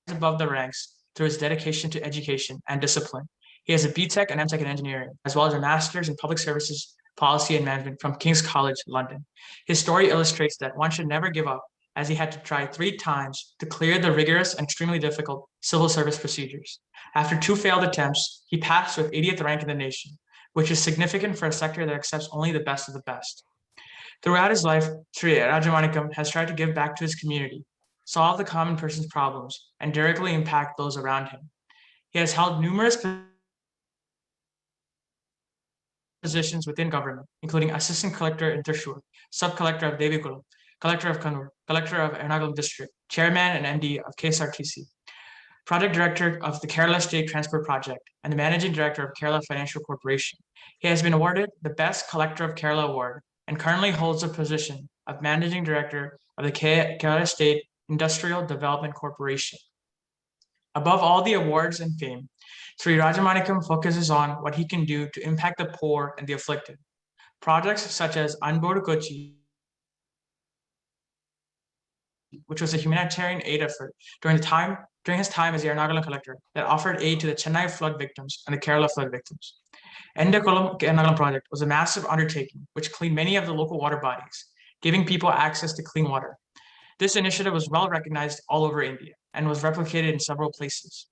above the ranks through his dedication to education and discipline. He has a BTech and MTech in engineering, as well as a master's in public services, policy and management from King's College, London. His story illustrates that one should never give up, as he had to try 3 times to clear the rigorous and extremely difficult civil service procedures. After 2 failed attempts, he passed with 80th rank in the nation, which is significant for a sector that accepts only the best of the best. Throughout his life, Sri Rajamanikam has tried to give back to his community, solve the common person's problems, and directly impact those around him. He has held numerous positions within government, including Assistant Collector in Thrissur, Sub-Collector of Devikulam, Collector of Kannur, Collector of Ernakulam District, Chairman and MD of KSRTC, Project Director of the Kerala State Transport Project, and the Managing Director of Kerala Financial Corporation. He has been awarded the Best Collector of Kerala Award and currently holds the position of Managing Director of the Kerala State Industrial Development Corporation. Above all the awards and fame, Sri Rajamanikam focuses on what he can do to impact the poor and the afflicted. Projects such as Anbodu Kochi, which was a humanitarian aid effort during his time as the Ernakulam collector that offered aid to the Chennai flood victims and the Kerala flood victims. Endakulam Ernakulam project was a massive undertaking which cleaned many of the local water bodies, giving people access to clean water. This initiative was well recognized all over India and was replicated in several places.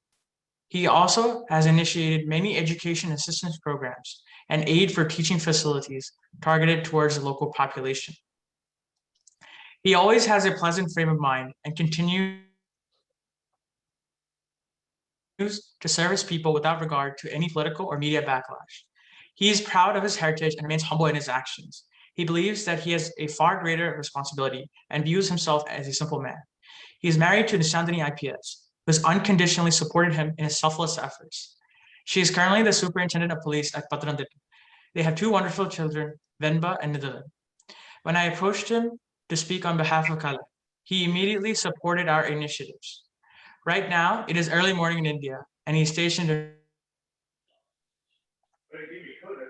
He also has initiated many education assistance programs and aid for teaching facilities targeted towards the local population. He always has a pleasant frame of mind and continues to service people without regard to any political or media backlash. He is proud of his heritage and remains humble in his actions. He believes that he has a far greater responsibility and views himself as a simple man. He is married to Nishandini IPS, who has unconditionally supported him in his selfless efforts. She is currently the Superintendent of Police at Pathanamthitta. They have 2 wonderful children, Venba and Nidhalan. When I approached him to speak on behalf of KALAA, he immediately supported our initiatives. Right now, it is early morning in India, and he is stationed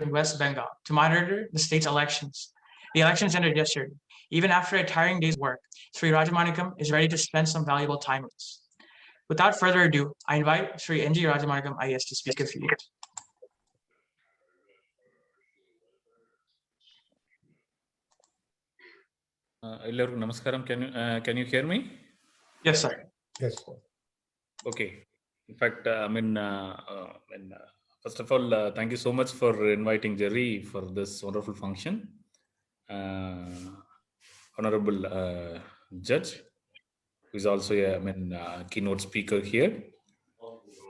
in West Bengal to monitor the state's elections. The elections ended yesterday. Even after a tiring day's work, Sri Rajamanikam is ready to spend some valuable time with us. Without further ado, I invite Sri N.G. Rajamanikam IAS to speak a few words. എല്ലാവർക്കും നമസ്കാരം. Can you hear me? Yes, sir. Yes, sir. Okay. In fact, first of all, thank you so much for inviting Jerry for this wonderful function. Honorable Judge, who is also a keynote speaker here,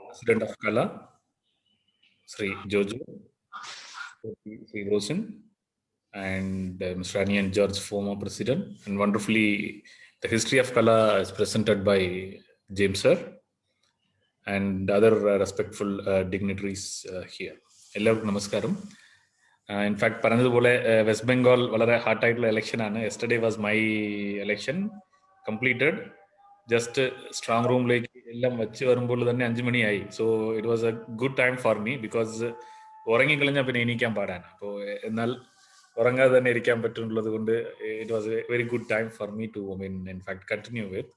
President of KALAA, Sri Jojo, Sri Rosen, and Mr. Anian George, former president, and wonderfully the history of KALAA is presented by James sir and other respectful dignitaries here. എല്ലാവർക്കും നമസ്കാരം. In fact പറഞ്ഞതുപോലെ വെസ്റ്റ് ബംഗാൾ വളരെ ഹാർട്ടായിട്ടുള്ള ഇലക്ഷനാണ്. Yesterday was my election completed. Just strong റൂമിലേക്ക് എല്ലാം വെച്ച് വരുമ്പോൾ തന്നെ 5 മണിയായി. So it was a good time for me because ഉറങ്ങിക്കളഞ്ഞാൽ പിന്നെ എണീക്കാൻ പാടാണ്. അപ്പോൾ എന്നാൽ ഉറങ്ങാതെ തന്നെ ഇരിക്കാൻ പറ്റുള്ളത് കൊണ്ട് it was a very good time for me to in fact continue with.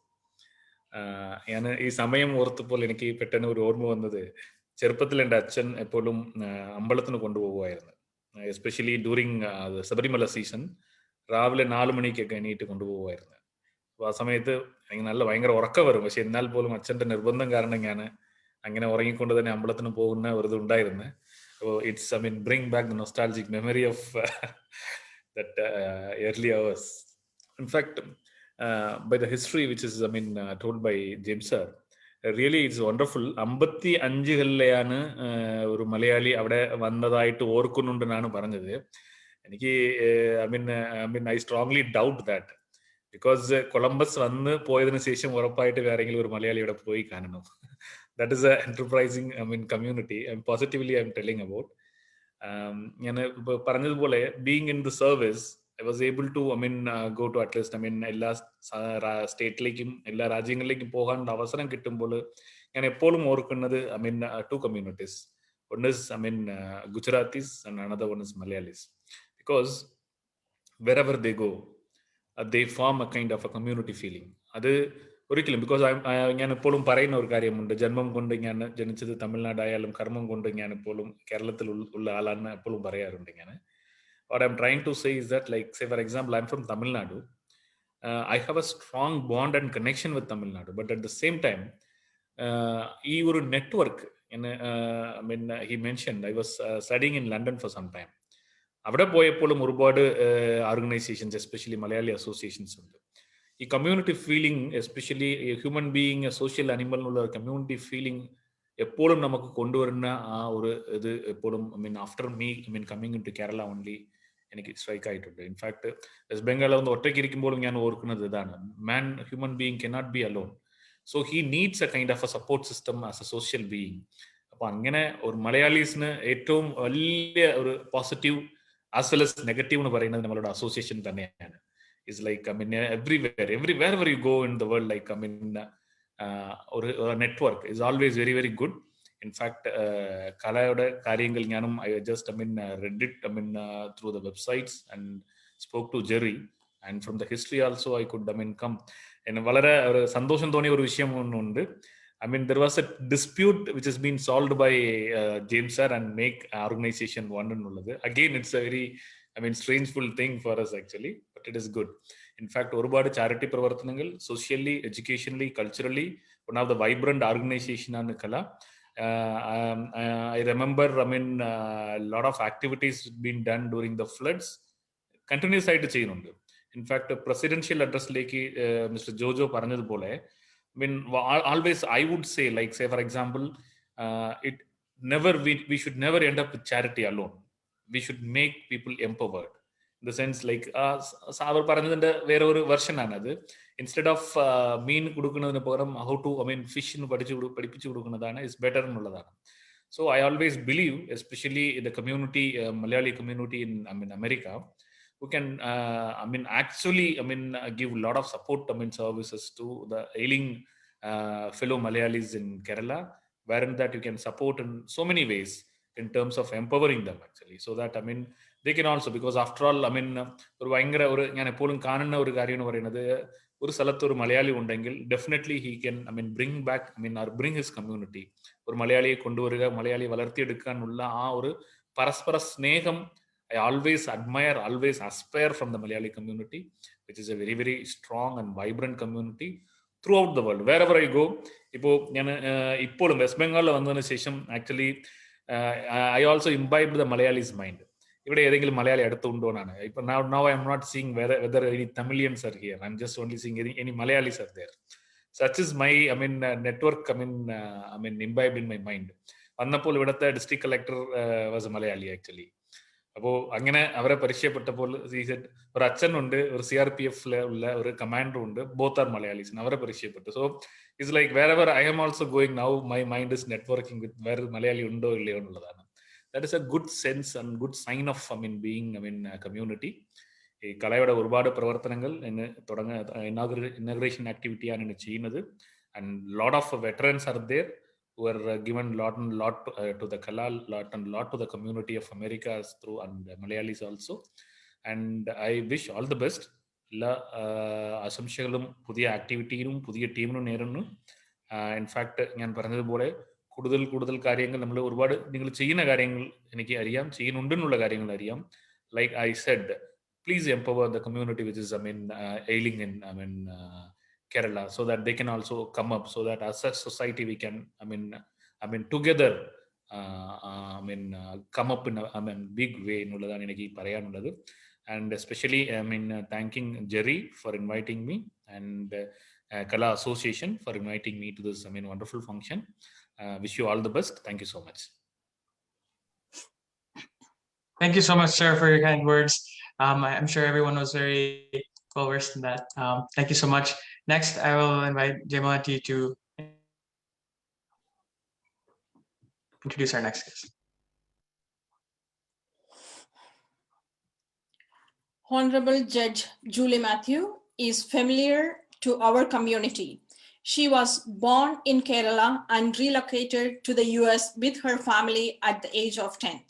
ഞാൻ ഈ സമയം ഓർത്തപ്പോൾ എനിക്ക് പെട്ടെന്ന് ഒരു ഓർമ്മ വന്നത്, ചെറുപ്പത്തിൽ എൻ്റെ അച്ഛൻ എപ്പോഴും അമ്പലത്തിന് കൊണ്ടുപോകുമായിരുന്നു. എസ്പെഷ്യലി ഡ്യൂറിങ് ശബരിമല സീസൺ രാവിലെ 4 മണിക്കൊക്കെ എണീറ്റ് കൊണ്ടുപോകുമായിരുന്നു. അപ്പോൾ ആ സമയത്ത് എനിക്ക് ഭയങ്കര ഉറക്കം വരും. പക്ഷെ എന്നാൽ പോലും അച്ഛൻ്റെ നിർബന്ധം കാരണം ഞാൻ അങ്ങനെ ഉറങ്ങിക്കൊണ്ട് തന്നെ അമ്പലത്തിന് പോകുന്ന ഒരു ഇത് ഉണ്ടായിരുന്നു. it's, I mean, bring back the nostalgic memory of that early hours. In fact, by the history which is, I mean, told by James sir, really it's wonderful. 55-കളിലെയാണ് ഒരു മലയാളി അവിടെ വന്നതായിട്ട് ഓർക്കുന്നുണ്ടെന്നാണ് പറഞ്ഞത്. എനിക്ക് I strongly doubt that, because Columbus വന്ന് പോയതിനു ശേഷം ഉറപ്പായിട്ട് വേറെങ്കിലും ഒരു മലയാളി ഇവിടെ പോയി കാണണം. That is a enterprising, I mean, community. I'm telling about. ഞാൻ പറഞ്ഞതുപോലെ being in the service, I was able to, I mean, go to at least, I mean, എല്ലാ സ്റ്റേറ്റിലേക്കും എല്ലാ രാജ്യങ്ങളിലേക്കും പോകാനുള്ള അവസരം കിട്ടുമ്പോൾ ഞാൻ എപ്പോഴും ഓർക്കുന്നത്, I mean, two communities. One is, I mean, Gujaratis, and another one is Malayalis. Because wherever they go, they form a kind of a community feeling. അത് ഒരിക്കലും, ബിക്കോസ് ഞാൻ എപ്പോഴും പറയുന്ന ഒരു കാര്യമുണ്ട്, ജന്മം കൊണ്ട് ഞാൻ ജനിച്ചത് തമിഴ്നാടായാലും കർമ്മം കൊണ്ട് ഞാൻ എപ്പോഴും കേരളത്തിൽ ഉള്ള ആളാണെന്ന് എപ്പോഴും പറയാറുണ്ട് ഞാൻ. What I'm trying to say is that, like, say for example, I'm from Tamil Nadu. I have a strong bond and connection with Tamil Nadu, but at the same time, ഈ ഒരു network, I mean, he mentioned I was studying in London for some time. അവിടെ പോയപ്പോഴും ഒരുപാട് organisations, especially Malayali associations ഉണ്ട്. ഈ community feeling, especially human being, social animal എന്നുള്ള community feeling എപ്പോഴും നമുക്ക് കൊണ്ടുവരുന്ന ആ ഒരു ഇത് എപ്പോഴും, I mean, after me, I mean, coming into Kerala only, എനിക്ക് സ്ട്രൈക്ക് ആയിട്ടുണ്ട്. ഇൻഫാക്ട് വെസ്റ്റ് ബംഗാൾ ഒന്ന് ഒറ്റയ്ക്ക് ഇരിക്കുമ്പോഴും ഞാൻ ഓർക്കുന്നത് ഇതാണ്, man, human being cannot be alone. So he needs a kind of a support system as a social being. അപ്പൊ അങ്ങനെ ഒരു മലയാളീസിന് ഏറ്റവും വലിയ ഒരു positive as well as negative എന്ന് പറയുന്നത് നമ്മളുടെ അസോസിയേഷൻ തന്നെയാണ്. Is like, I mean, wherever you go in the world, like, I mean, or a network is always very, very good. In fact, Kala'യുടെ കാര്യങ്ങൾ ഞാനും I just, I mean, read it, I mean, through the websites and spoke to Jerry, and from the history also I could, I mean, come. And വളരെ ഒരു സന്തോഷം തോന്നിയ ഒരു വിഷയം ഒന്നുണ്ട്. I mean, there was a dispute which has been solved by James sir and make organization one എന്നുള്ളത്. Again, it's a very, I mean, strangeful thing for us actually, but it is good. In fact, ഒരുപാട് charity പ്രവർത്തനങ്ങൾ socially, educationally, culturally, one of the vibrant organization ആണ് കല. I remember, I mean, a lot of activities being done during the floods, continuous ആയിട്ട് ചെയ്യുന്നുണ്ട്. In fact presidential അഡ്രസ്സിലേക്ക് mister Jojo പറഞ്ഞതുപോലെ, I mean, always I would say, like, say for example, we should never end up with charity alone. We should make people empowered. In the sense, like, അവർ പറഞ്ഞതിന്റെ വേറെ ഒരു version ആണത്. Instead of mean കൊടുക്കുന്നതിന് പകരം how to, I mean, ഫിഷിന് പഠിപ്പിച്ചു കൊടുക്കുന്നതാണ് is better എന്നുള്ളതാണ്. So I always believe, especially in the community, Malayali community in, I mean, America, who can, I mean, actually, I mean, give a lot of support, I mean, services to the ailing fellow Malayalis in Kerala, wherein that you can support in so many ways in terms of empowering them actually, so that, I mean, they can also, because after all, I mean, ഒരു ഭയങ്കര ഒരു ഞാൻ എപ്പോഴും കാണുന്ന ഒരു കാര്യം എന്ന് പറയുന്നത്, ഒരു സ്ഥലത്ത് ഒരു മലയാളി ഉണ്ടെങ്കിൽ definitely he can, I mean, bring back, I mean, or bring his community. ഒരു മലയാളിയെ കൊണ്ടുവരിക, മലയാളി വളർത്തിയെടുക്കാനുള്ള ആ ഒരു പരസ്പര സ്നേഹം I always admire, always aspire from the Malayali community, which is a very, very strong and vibrant community throughout the world, wherever I go. ഇപ്പോൾ ഞാൻ ഇപ്പോഴും വെസ്റ്റ് ബംഗാളിൽ വന്നതിന് ശേഷം actually I also imbibed the Malayalis mind. ഇവിടെ ഏതെങ്കിലും മലയാളി അടുത്തുണ്ടോ എന്നാണ്. ഇപ്പൊ now I am not seeing whether any Tamilians are here. I'm just only seeing any Malayalis are there. Such is my, I mean, network, I mean, imbibed in my mind. വന്നപ്പോൾ ഇവിടുത്തെ district collector was A Malayali actually. അപ്പോൾ അങ്ങനെ അവരെ പരിചയപ്പെട്ടപ്പോൾ ഒരു അച്ഛനുണ്ട്, ഒരു CRPF ഉള്ള ഒരു കമാൻഡർ ഉണ്ട്, ബോത്ത് ആർ മലയാളീസ്, അവരെ പരിചയപ്പെട്ടു. So it's like wherever I am also going now, my mind is networking with വേറെ മലയാളി ഉണ്ടോ ഇല്ലയോ എന്നുള്ളതാണ്. That is a good sense and good sign of, I mean, being, I mean, community. ഈ കലയുടെ ഒരുപാട് പ്രവർത്തനങ്ങൾ ഇനോഗ്രേഷൻ ആക്ടിവിറ്റിയാണ് ചെയ്യുന്നത്. And lot of veterans are there who are given lot to the KALAA, lot to the community of America through, and Malayalis also. And I wish all the best. എല്ലാ ആശംസകളും പുതിയ ആക്ടിവിറ്റിയിലും പുതിയ ടീമിനും നേരുന്നു. ഇൻഫാക്ട് ഞാൻ പറഞ്ഞതുപോലെ കൂടുതൽ കാര്യങ്ങൾ നമ്മൾ ഒരുപാട് നിങ്ങൾ ചെയ്യുന്ന കാര്യങ്ങൾ എനിക്ക് അറിയാം, ചെയ്യുന്നുണ്ടെന്നുള്ള കാര്യങ്ങൾ അറിയാം. Like I said, please empower the community which is, I mean, ailing in, I mean, Kerala, so that they can also come up, so that as a society we can, I mean, together come up in a big way എന്നുള്ളതാണ് എനിക്ക് പറയാനുള്ളത്. And especially thanking Jerry for inviting me, and KALAA Association for inviting me to this wonderful function. Wish you all the best. Thank you so much. Thank you so much, sir, for your kind words. I'm sure everyone was very well versed in that. Thank you so much. Next, I will invite Jamalati to introduce our next guest. Honorable Judge Julie Matthew is familiar to our community. She was born in Kerala and relocated to the US with her family at the age of 10.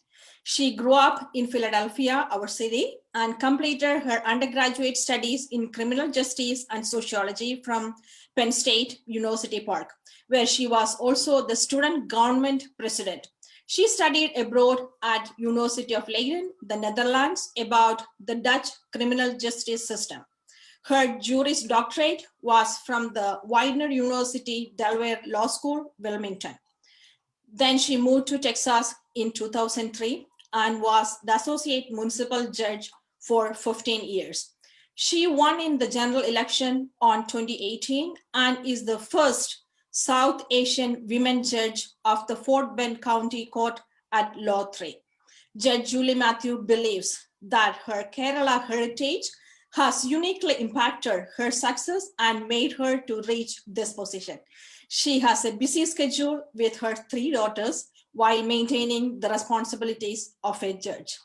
She grew up in Philadelphia, our city, and completed her undergraduate studies in criminal justice and sociology from Penn State University Park, where she was also the student government president. She studied abroad at University of Leiden, the Netherlands, about the Dutch criminal justice system. Her Juris Doctorate was from the Widener University Delaware Law School, Wilmington. Then she moved to Texas in 2003 and was the Associate Municipal Judge for 15 years. She won in the general election on 2018 and is the first South Asian women judge of the Fort Bend County Court at Law 3. Judge Julie Matthew believes that her Kerala heritage has uniquely impacted her success and made her to reach this position. She has a busy schedule with her 3 daughters while maintaining the responsibilities of a judge.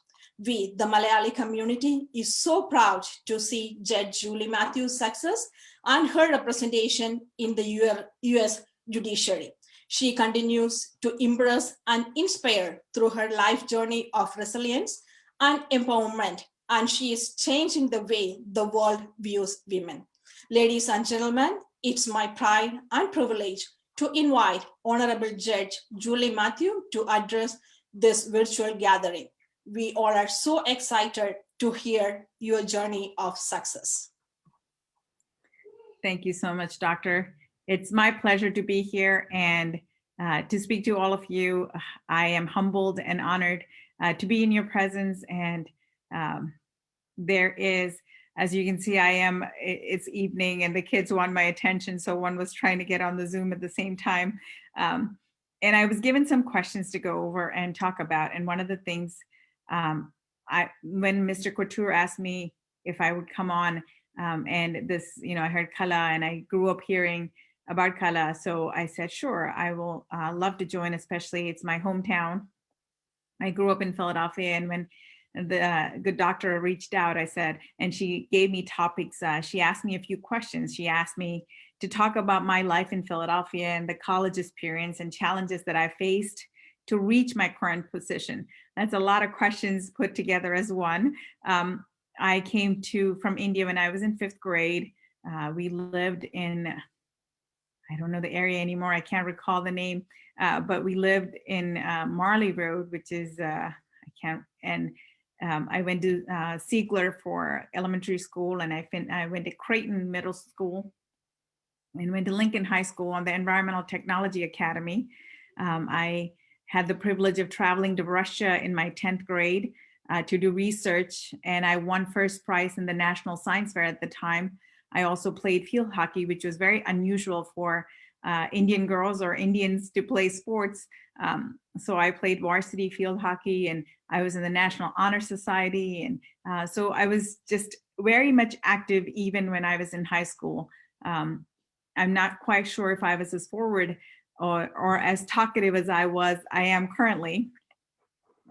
We, the Malayali community, is so proud to see Judge Julie Matthew's success and her representation in the US judiciary. She continues to impress and inspire through her life journey of resilience and empowerment, and she is changing the way the world views women. Ladies and gentlemen, it's my pride and privilege to invite Honorable Judge Julie Matthew to address this virtual gathering. We all are so excited to hear your journey of success. Thank you so much, Doctor. It's my pleasure to be here and to speak to all of you. I am humbled and honored to be in your presence. And there is, as you can see, it's evening and the kids want my attention. So one was trying to get on the Zoom at the same time. And I was given some questions to go over and talk about. And one of the things, when Mr. Couture asked me if I would come on, and this, I heard KALAA and I grew up hearing about KALAA. So I said, sure, I will love to join, especially it's my hometown. I grew up in Philadelphia, and when the good doctor reached out, I said, and she gave me topics. She asked me a few questions. She asked me to talk about my life in Philadelphia and the college experience and challenges that I faced to reach my current position. That's a lot of questions put together as one. I came from India when I was in 5th grade. We lived in, I don't know the area anymore. I can't recall the name, but we lived in Marley Road, which is, I went to Siegler for elementary school, and I went to Creighton Middle School and went to Lincoln High School on the Environmental Technology Academy. I had the privilege of traveling to Russia in my 10th grade to do research, and I won first prize in the National Science Fair at the time. I also played field hockey, which was very unusual for Indian girls or Indians to play sports. So I played varsity field hockey, and I was in the National Honor Society. And so I was just very much active even when I was in high school. I'm not quite sure if I was as forward or as talkative as I am currently.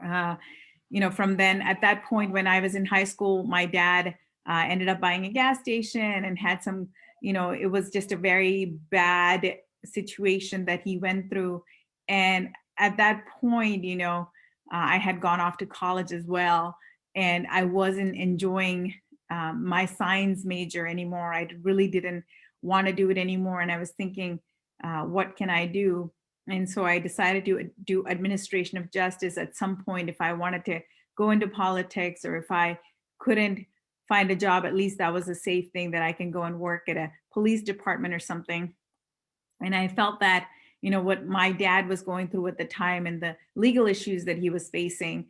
From then, at that point when I was in high school, my dad ended up buying a gas station and had some, it was just a very bad situation that he went through. And at that point, I had gone off to college as well, and I wasn't enjoying my science major anymore. I really didn't want to do it anymore. And I was thinking, what can I do? And so I decided to do administration of justice at some point. If I wanted to go into politics, or if I couldn't find a job, at least that was a safe thing that I can go and work at a police department or something. And I felt that what my dad was going through at the time and the legal issues that he was facing.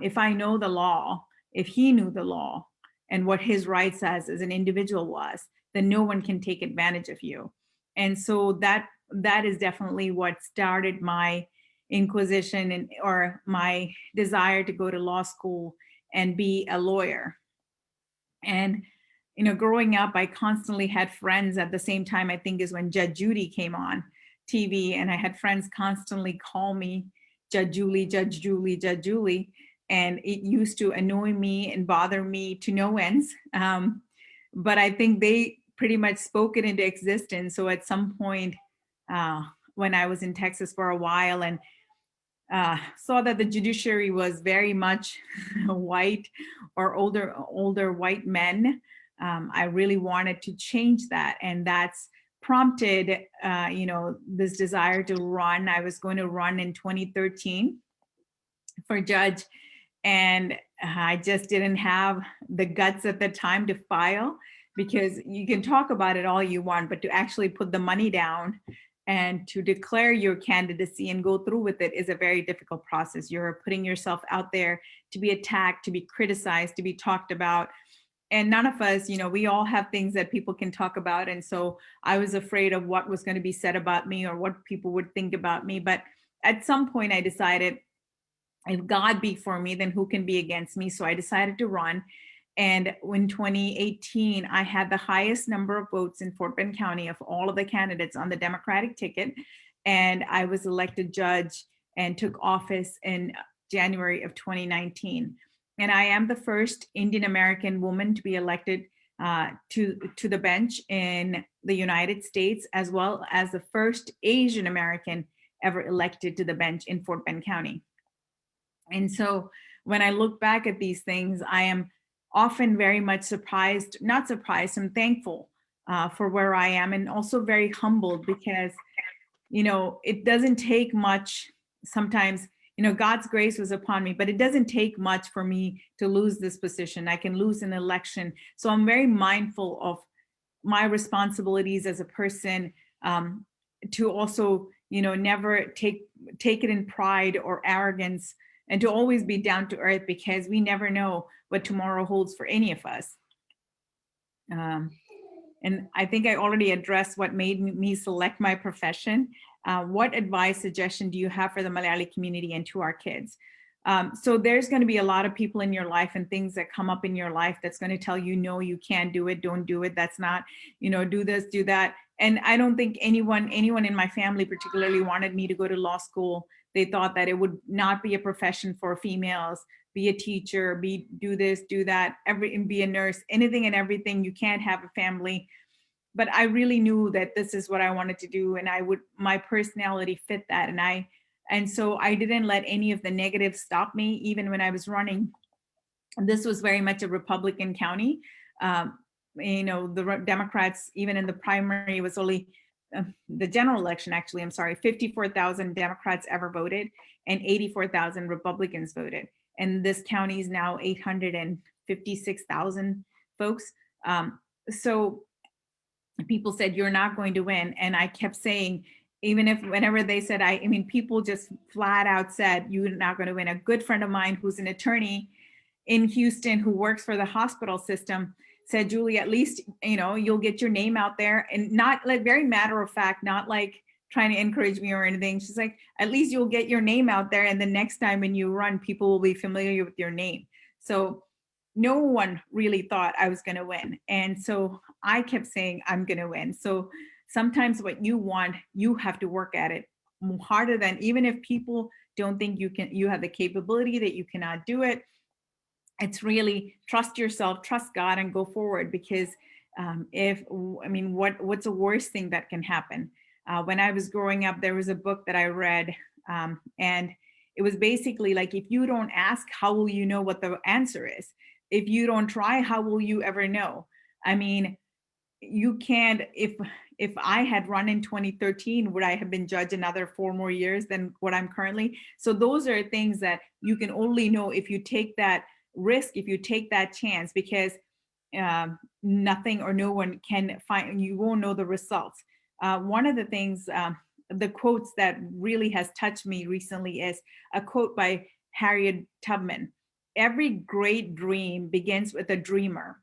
If I know the law, if he knew the law and what his rights as an individual was, then no one can take advantage of you. And so that is definitely what started my inquisition or my desire to go to law school and be a lawyer. And growing up, I constantly had friends at the same time, I think is when Judge Judy came on TV, and I had friends constantly call me Judge Julie, Judge Julie, Judge Julie. And it used to annoy me and bother me to no ends. But I think they pretty much spoke it into existence. So at some point, when I was in Texas for a while and saw that the judiciary was very much white or older white men, I really wanted to change that. And that's prompted, this desire to run. I was going to run in 2013 for judge. And I just didn't have the guts at the time to file, because you can talk about it all you want, but to actually put the money down and to declare your candidacy and go through with it is a very difficult process. You're putting yourself out there to be attacked, to be criticized, to be talked about. And none of us, we all have things that people can talk about. And so I was afraid of what was going to be said about me or what people would think about me. But at some point I decided, if God be for me, then who can be against me? So I decided to run. And in 2018, I had the highest number of votes in Fort Bend County of all of the candidates on the Democratic ticket. And I was elected judge and took office in January of 2019. And I am the first Indian American woman to be elected to the bench in the United States, as well as the first Asian American ever elected to the bench in Fort Bend County. And so when I look back at these things, I am often very much surprised, not surprised, I'm thankful for where I am, and also very humbled because, it doesn't take much sometimes, God's grace was upon me, but it doesn't take much for me to lose this position. I can lose an election. So I'm very mindful of my responsibilities as a person, to also, never take it in pride or arrogance, and to always be down to earth, because we never know what tomorrow holds for any of us. And I think I already addressed what made me select my profession. What advice, suggestion do you have for the Malayali community and to our kids? So there's going to be a lot of people in your life and things that come up in your life that's going to tell you, no, you can't do it, don't do it, that's not, do this, do that. And I don't think anyone in my family particularly wanted me to go to law school. They thought that it would not be a profession for females, be a teacher, do this, do that, be a nurse, anything and everything. You can't have a family. But I really knew that this is what I wanted to do, and my personality fit that. And so I didn't let any of the negatives stop me, even when I was running. This was very much a Republican county. The Democrats, even in the primary, was only the general election, actually, I'm sorry, 54,000 Democrats ever voted and 84,000 Republicans voted. And this county is now 856,000 folks. So people said, you're not going to win. And I kept saying, whenever they said, people just flat out said, you're not going to win. A good friend of mine who's an attorney in Houston who works for the hospital system said, Julie, at least, you'll get your name out there, and not like very matter of fact, not like trying to encourage me or anything. She's like, at least you'll get your name out there. And the next time when you run, people will be familiar with your name. So no one really thought I was going to win. And so I kept saying, I'm going to win. So sometimes what you want, you have to work at it harder than, even if people don't think you have the capability, that you cannot do it. It's really trust yourself, trust God, and go forward. Because what's the worst thing that can happen? When I was growing up, there was a book that I read, and it was basically like, if you don't ask, how will you know what the answer is? If you don't try, how will you ever know? You can't, if I had run in 2013, would I have been judged another 4 more years than what I'm currently? So those are things that you can only know if you take that risk, if you take that chance, because nothing or no one can find, you won't know the results. One of the things the quotes that really has touched me recently is a quote by Harriet Tubman. Every great dream begins with a dreamer.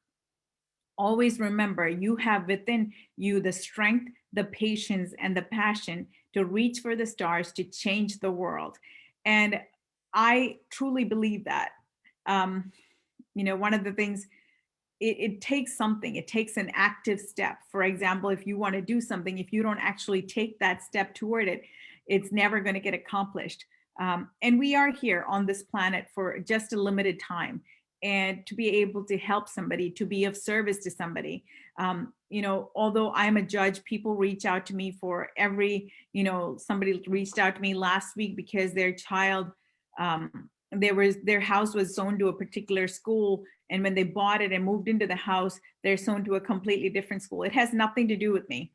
Always remember, you have within you the strength, the patience, and the passion to reach for the stars to change the world. And I truly believe that. One of the things, it takes something, it takes an active step. For example, if you want to do something, if you don't actually take that step toward it, it's never going to get accomplished. And we are here on this planet for just a limited time. And to be able to help somebody, to be of service to somebody. Although I'm a judge, people reach out to me for somebody reached out to me last week because their child, their house was zoned to a particular school. And when they bought it and moved into the house, they're zoned to a completely different school. It has nothing to do with me.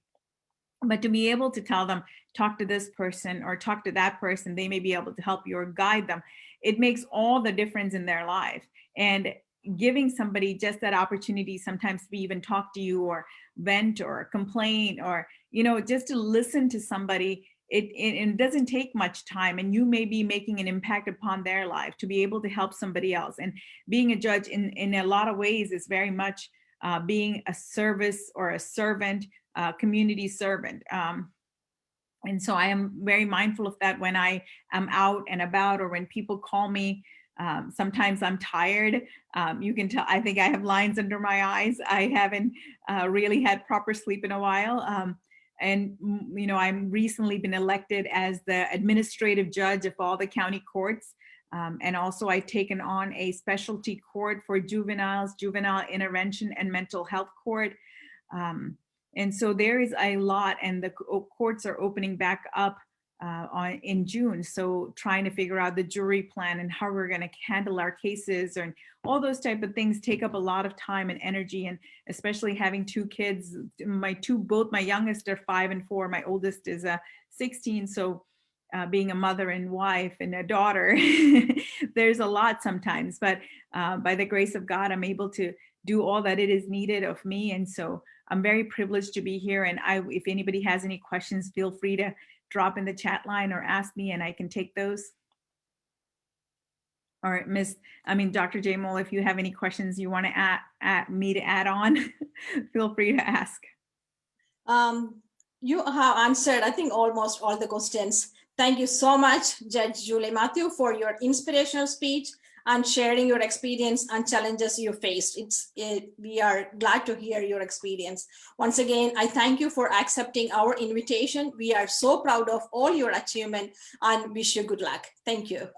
But to be able to tell them, talk to this person or talk to that person, they may be able to help you or guide them. It makes all the difference in their life. And giving somebody just that opportunity sometimes to even talk to you or vent or complain or, just to listen to somebody, it doesn't take much time, and you may be making an impact upon their life to be able to help somebody else. And being a judge in a lot of ways is very much being a service or a servant, community servant. And so I am very mindful of that when I am out and about or when people call me. Sometimes I'm tired. You can tell, I think I have lines under my eyes. I haven't really had proper sleep in a while. I'm recently been elected as the administrative judge of all the county courts. And also I've taken on a specialty court for juveniles, juvenile intervention and mental health court. And so there is a lot, and the courts are opening back up in June. So trying to figure out the jury plan and how we're going to handle our cases and all those type of things take up a lot of time and energy. And especially having two kids, both my youngest are 5 and 4. My oldest is 16. So being a mother and wife and a daughter, there's a lot sometimes, but by the grace of God, I'm able to do all that it is needed of me. And so I'm very privileged to be here. And if anybody has any questions, feel free to drop in the chat line or ask me and I can take those. All right, Dr. J. Mole, if you have any questions you want to add on, feel free to ask. You have answered, I think, almost all the questions. Thank you so much, Judge Julie Matthew, for your inspirational speech and sharing your experience and challenges you faced. We are glad to hear your experience. Once again, I thank you for accepting our invitation. We are so proud of all your achievement and wish you good luck. Thank you.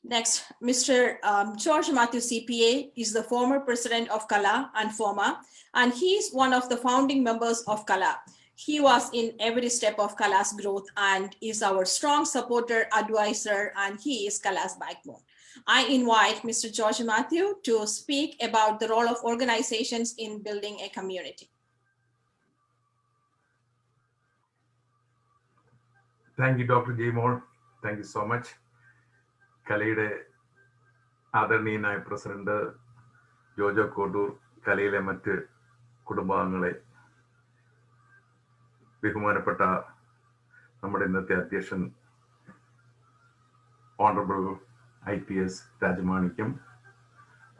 Next, Mr. George Matthew CPA is the former president of KALAA and FOMA, and he is one of the founding members of KALAA. He was in every step of KALAA's growth and is our strong supporter, advisor, and he is KALAA's backbone. I invite Mr. George Matthew to speak about the role of organizations in building a community. Thank you, Dr. J. Moore. Thank you so much. കലയുടെ ആദരണീയനായ president Jojo Kottoor, കലയിലെ മറ്റ് കുടുംബാംഗങ്ങളെ, ബഹുമാനപ്പെട്ട നമ്മുടെ ഇന്നത്തെ അധ്യക്ഷൻ honourable IPS Rajamanikyam,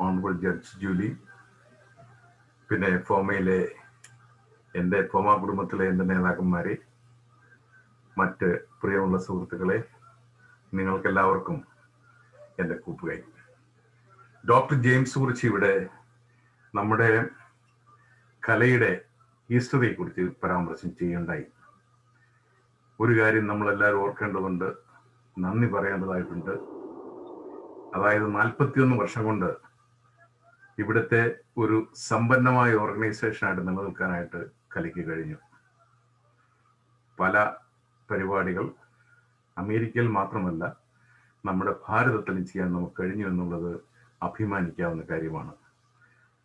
honourable judge Julie, പിന്നെ ഫോമയിലെ എൻ്റെ ഫോമ കുടുംബത്തിലെ എൻ്റെ നേതാക്കന്മാരെ, മറ്റ് പ്രിയമുള്ള സുഹൃത്തുക്കളെ, നിങ്ങൾക്കെല്ലാവർക്കും എൻ്റെ കൂട്ടുകൈ. ഡോക്ടർ ജെയിംസ് കുറിച്ച് ഇവിടെ നമ്മുടെ കലയുടെ ഹിസ്റ്ററിയെക്കുറിച്ച് പരാമർശം ചെയ്യുണ്ടായി. ഒരു കാര്യം നമ്മളെല്ലാവരും ഓർക്കേണ്ടതുണ്ട്, നന്ദി പറയേണ്ടതായിട്ടുണ്ട്. അതായത് 41 വർഷം കൊണ്ട് ഇവിടുത്തെ ഒരു സമ്പന്നമായ ഓർഗനൈസേഷനായിട്ട് നിലനിൽക്കാനായിട്ട് കലയ്ക്ക് കഴിഞ്ഞു. പല പരിപാടികൾ അമേരിക്കയിൽ മാത്രമല്ല നമ്മുടെ ഭാരതത്തിലും ചെയ്യാൻ നമുക്ക് കഴിഞ്ഞു എന്നുള്ളത് അഭിമാനിക്കാവുന്ന കാര്യമാണ്.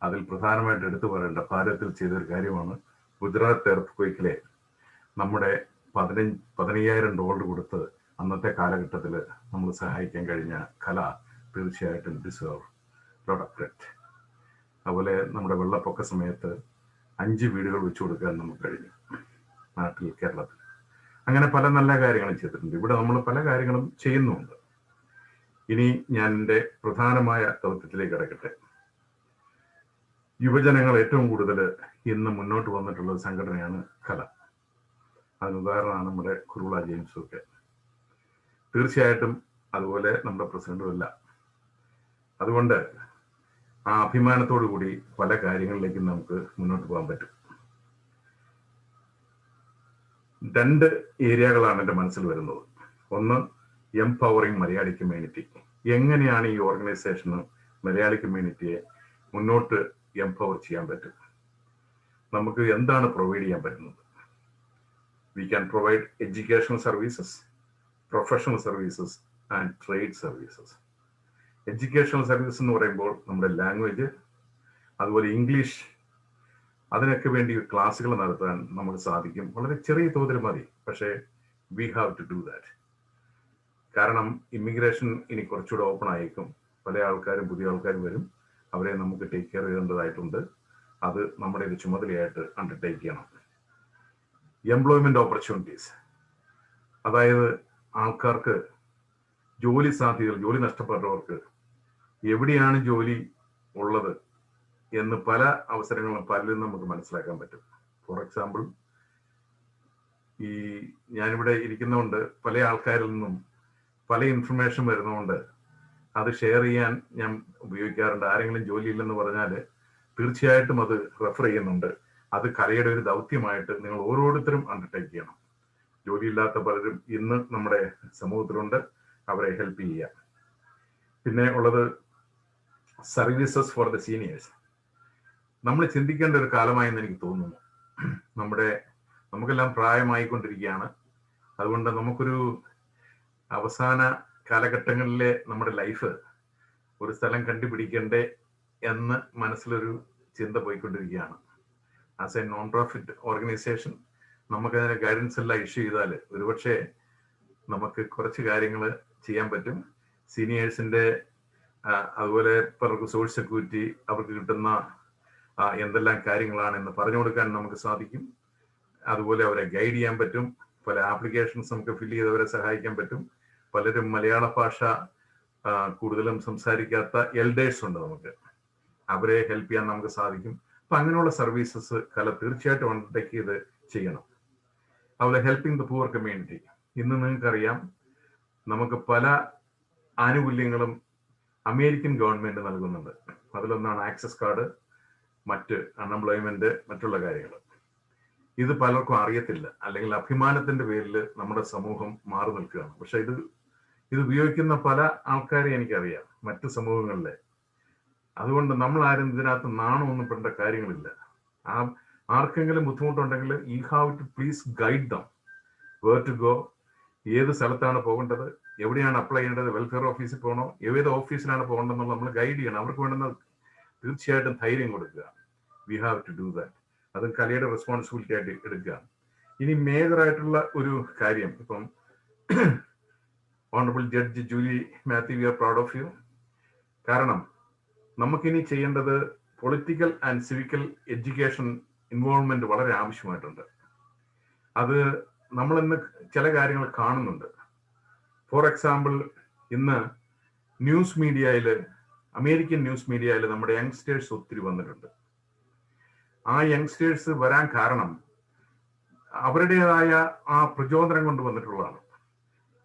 അതിൽ പ്രധാനമായിട്ട് എടുത്തു പറയേണ്ട ഭാരതത്തിൽ ചെയ്തൊരു കാര്യമാണ് ഗുജറാത്ത് എർത്ത് നമ്മുടെ $15,000 കൊടുത്ത് അന്നത്തെ കാലഘട്ടത്തിൽ നമ്മൾ സഹായിക്കാൻ കഴിഞ്ഞ കല തീർച്ചയായിട്ടും ഡിസേർവ് ലോട്ട് ഓഫ് ക്രെഡിറ്റ്. അതുപോലെ നമ്മുടെ വെള്ളപ്പൊക്ക സമയത്ത് 5 വീടുകൾ വെച്ചു കൊടുക്കാൻ നമുക്ക് കഴിഞ്ഞു. നാട്ടിൽ കേരളത്തിൽ. അങ്ങനെ പല നല്ല കാര്യങ്ങളും ചെയ്തിട്ടുണ്ട്. ഇവിടെ നമ്മൾ പല കാര്യങ്ങളും ചെയ്യുന്നുണ്ട്. ഇനി ഞാൻ എൻ്റെ പ്രധാനമായ ദൗത്യത്തിലേക്ക് കിടക്കട്ടെ. യുവജനങ്ങൾ ഏറ്റവും കൂടുതൽ ഇന്ന് മുന്നോട്ട് വന്നിട്ടുള്ള സംഘടനയാണ് കല. അതിന് ഉദാഹരണമാണ് നമ്മുടെ കുരുള ജെയിംസും ഒക്കെ. തീർച്ചയായിട്ടും അതുപോലെ നമ്മുടെ പ്രസിഡന്റും അല്ല. അതുകൊണ്ട് ആ അഭിമാനത്തോടു കൂടി പല കാര്യങ്ങളിലേക്കും നമുക്ക് മുന്നോട്ട് പോകാൻ പറ്റും. 2 ഏരിയകളാണ് എൻ്റെ മനസ്സിൽ വരുന്നത്. ഒന്ന്, എംപവറിങ് മലയാളി കമ്മ്യൂണിറ്റി. എങ്ങനെയാണ് ഈ ഓർഗനൈസേഷന് മലയാളി കമ്മ്യൂണിറ്റിയെ മുന്നോട്ട് എംപവർ ചെയ്യാൻ പറ്റും? നമുക്ക് എന്താണ് പ്രൊവൈഡ് ചെയ്യാൻ പറ്റുന്നത്? We can provide educational services, professional services and trade services. Educational services എന്ന് പറയുമ്പോൾ നമ്മുടെ ലാംഗ്വേജ്, അതുപോലെ ഇംഗ്ലീഷ്, അതിനൊക്കെ വേണ്ടി ക്ലാസ്സുകൾ നടത്താൻ നമുക്ക് സാധിക്കും. വളരെ ചെറിയ തോതിൽ മതി, പക്ഷേ we have to do that. കാരണം ഇമിഗ്രേഷൻ ഇനി കുറച്ചുകൂടെ ഓപ്പൺ ആയിരിക്കും. പല ആൾക്കാരും, പുതിയ ആൾക്കാരും വരും. അവരെ നമുക്ക് ടേക്ക് കെയർ ചെയ്യേണ്ടതായിട്ടുണ്ട്. അത് നമ്മുടെ ഒരു ചുമതലയായിട്ട് അണ്ടർടേക്ക് ചെയ്യണം. എംപ്ലോയ്മെന്റ് ഓപ്പർച്യൂണിറ്റീസ്, അതായത് ആൾക്കാർക്ക് ജോലി സാധ്യതകൾ, ജോലി നഷ്ടപ്പെട്ടവർക്ക് എവിടെയാണ് ജോലി ഉള്ളത് എന്ന് പല അവസരങ്ങളും പലരും നമുക്ക് മനസ്സിലാക്കാൻ പറ്റും. ഫോർ എക്സാമ്പിൾ, ഈ ഞാനിവിടെ ഇരിക്കുന്നതുകൊണ്ട് പല ആൾക്കാരിൽ നിന്നും പല ഇൻഫർമേഷൻ വരുന്നതുകൊണ്ട് അത് ഷെയർ ചെയ്യാൻ ഞാൻ ഉപയോഗിക്കാറുണ്ട്. ആരെങ്കിലും ജോലിയില്ലെന്ന് പറഞ്ഞാൽ തീർച്ചയായിട്ടും അത് റെഫർ ചെയ്യുന്നുണ്ട്. അത് കലയുടെ ഒരു ദൗത്യമായിട്ട് നിങ്ങൾ ഓരോരുത്തരും അണ്ടർടേക്ക് ചെയ്യണം. ജോലിയില്ലാത്ത പലരും ഇന്ന് നമ്മുടെ സമൂഹത്തിലുണ്ട്. അവരെ ഹെൽപ്പ് ചെയ്യുക. പിന്നെ ഉള്ളത് സർവീസസ് ഫോർ ദ സീനിയേഴ്സ്. നമ്മൾ ചിന്തിക്കേണ്ട ഒരു കാലമായെന്ന് എനിക്ക് തോന്നുന്നു. നമുക്കെല്ലാം പ്രായമായിക്കൊണ്ടിരിക്കുകയാണ്. അതുകൊണ്ട് നമുക്കൊരു അവസാന കാലഘട്ടങ്ങളിലെ നമ്മുടെ ലൈഫ് ഒരു സ്ഥലം കണ്ടുപിടിക്കണ്ടേ എന്ന് മനസ്സിലൊരു ചിന്ത പോയിക്കൊണ്ടിരിക്കുകയാണ്. As A non profit organisation നമുക്കതിനെ ഗൈഡൻസ് എല്ലാം ഇഷ്യൂ ചെയ്താൽ ഒരുപക്ഷെ നമുക്ക് കുറച്ച് കാര്യങ്ങൾ ചെയ്യാൻ പറ്റും. സീനിയേഴ്സിൻ്റെ അതുപോലെ പലർക്ക് സോഷ്യൽ സെക്യൂരിറ്റി, അവർക്ക് കിട്ടുന്ന എന്തെല്ലാം കാര്യങ്ങളാണെന്ന് പറഞ്ഞു കൊടുക്കാൻ നമുക്ക് സാധിക്കും. അതുപോലെ അവരെ ഗൈഡ് ചെയ്യാൻ പറ്റും. പല ആപ്ലിക്കേഷൻസ് നമുക്ക് ഫില്ല് ചെയ്തവരെ സഹായിക്കാൻ പറ്റും. പലരും മലയാള ഭാഷ കൂടുതലും സംസാരിക്കാത്ത എൽഡേഴ്സ് ഉണ്ട്, നമുക്ക് അവരെ ഹെൽപ്പ് ചെയ്യാൻ നമുക്ക് സാധിക്കും. അപ്പം അങ്ങനെയുള്ള സർവീസസ് കല തീർച്ചയായിട്ടും അണ്ടർടേക്ക് ചെയ്ത് ചെയ്യണം. അതുപോലെ ഹെൽപ്പിംഗ് ദ പൂവർ കമ്മ്യൂണിറ്റി. ഇന്ന് നിങ്ങൾക്കറിയാം, നമുക്ക് പല ആനുകൂല്യങ്ങളും അമേരിക്കൻ ഗവൺമെന്റ് നൽകുന്നുണ്ട്. അതിലൊന്നാണ് ആക്സസ് കാർഡ്, മറ്റ് അൺഎംപ്ലോയ്മെന്റ്, മറ്റുള്ള കാര്യങ്ങൾ. ഇത് പലർക്കും അറിയത്തില്ല, അല്ലെങ്കിൽ അഭിമാനത്തിന്റെ പേരിൽ നമ്മുടെ സമൂഹം മാറി നിൽക്കുകയാണ്. പക്ഷെ ഇത് ഉപയോഗിക്കുന്ന പല ആൾക്കാരെ എനിക്കറിയാം, മറ്റ് സമൂഹങ്ങളിലെ. അതുകൊണ്ട് നമ്മൾ ആരും ഇതിനകത്ത് നാണമൊന്നും പെടേണ്ട കാര്യങ്ങളില്ല. ആർക്കെങ്കിലും ബുദ്ധിമുട്ടുണ്ടെങ്കിൽ you have to please guide them where to go, ഏത് സ്ഥലത്താണ് പോകേണ്ടത്, എവിടെയാണ് അപ്ലൈ ചെയ്യേണ്ടത്, വെൽഫെയർ ഓഫീസിൽ പോകണോ, ഏത് ഓഫീസിലാണ് പോകേണ്ടതെന്നുള്ള നമ്മൾ ഗൈഡ് ചെയ്യണം. അവർക്ക് വേണ്ടുന്ന തീർച്ചയായിട്ടും ധൈര്യം കൊടുക്കുക. We have to do that. അത് കലയുടെ റെസ്പോൺസിബിലിറ്റി ആയിട്ട് എടുക്കുക. ഇനി മേജറായിട്ടുള്ള ഒരു കാര്യം, ഇപ്പം honourable judge Julie Mathew, we are proud of you. കാരണം നമുക്കിനി ചെയ്യേണ്ടത് political and civical education involvement വളരെ ആവശ്യമായിട്ടുണ്ട്. അത് നമ്മളിന്ന് ചില കാര്യങ്ങൾ കാണുന്നുണ്ട്. ഫോർ എക്സാമ്പിൾ, ഇന്ന് ന്യൂസ് മീഡിയയിൽ, അമേരിക്കൻ ന്യൂസ് മീഡിയയിൽ നമ്മുടെ യങ്സ്റ്റേഴ്സ് ഒത്തിരി വന്നിട്ടുണ്ട്. ആ യങ്സ്റ്റേഴ്സ് വരാൻ കാരണം അവരുടേതായ ആ പ്രചോദനം കൊണ്ട് വന്നിട്ടുള്ളതാണ്.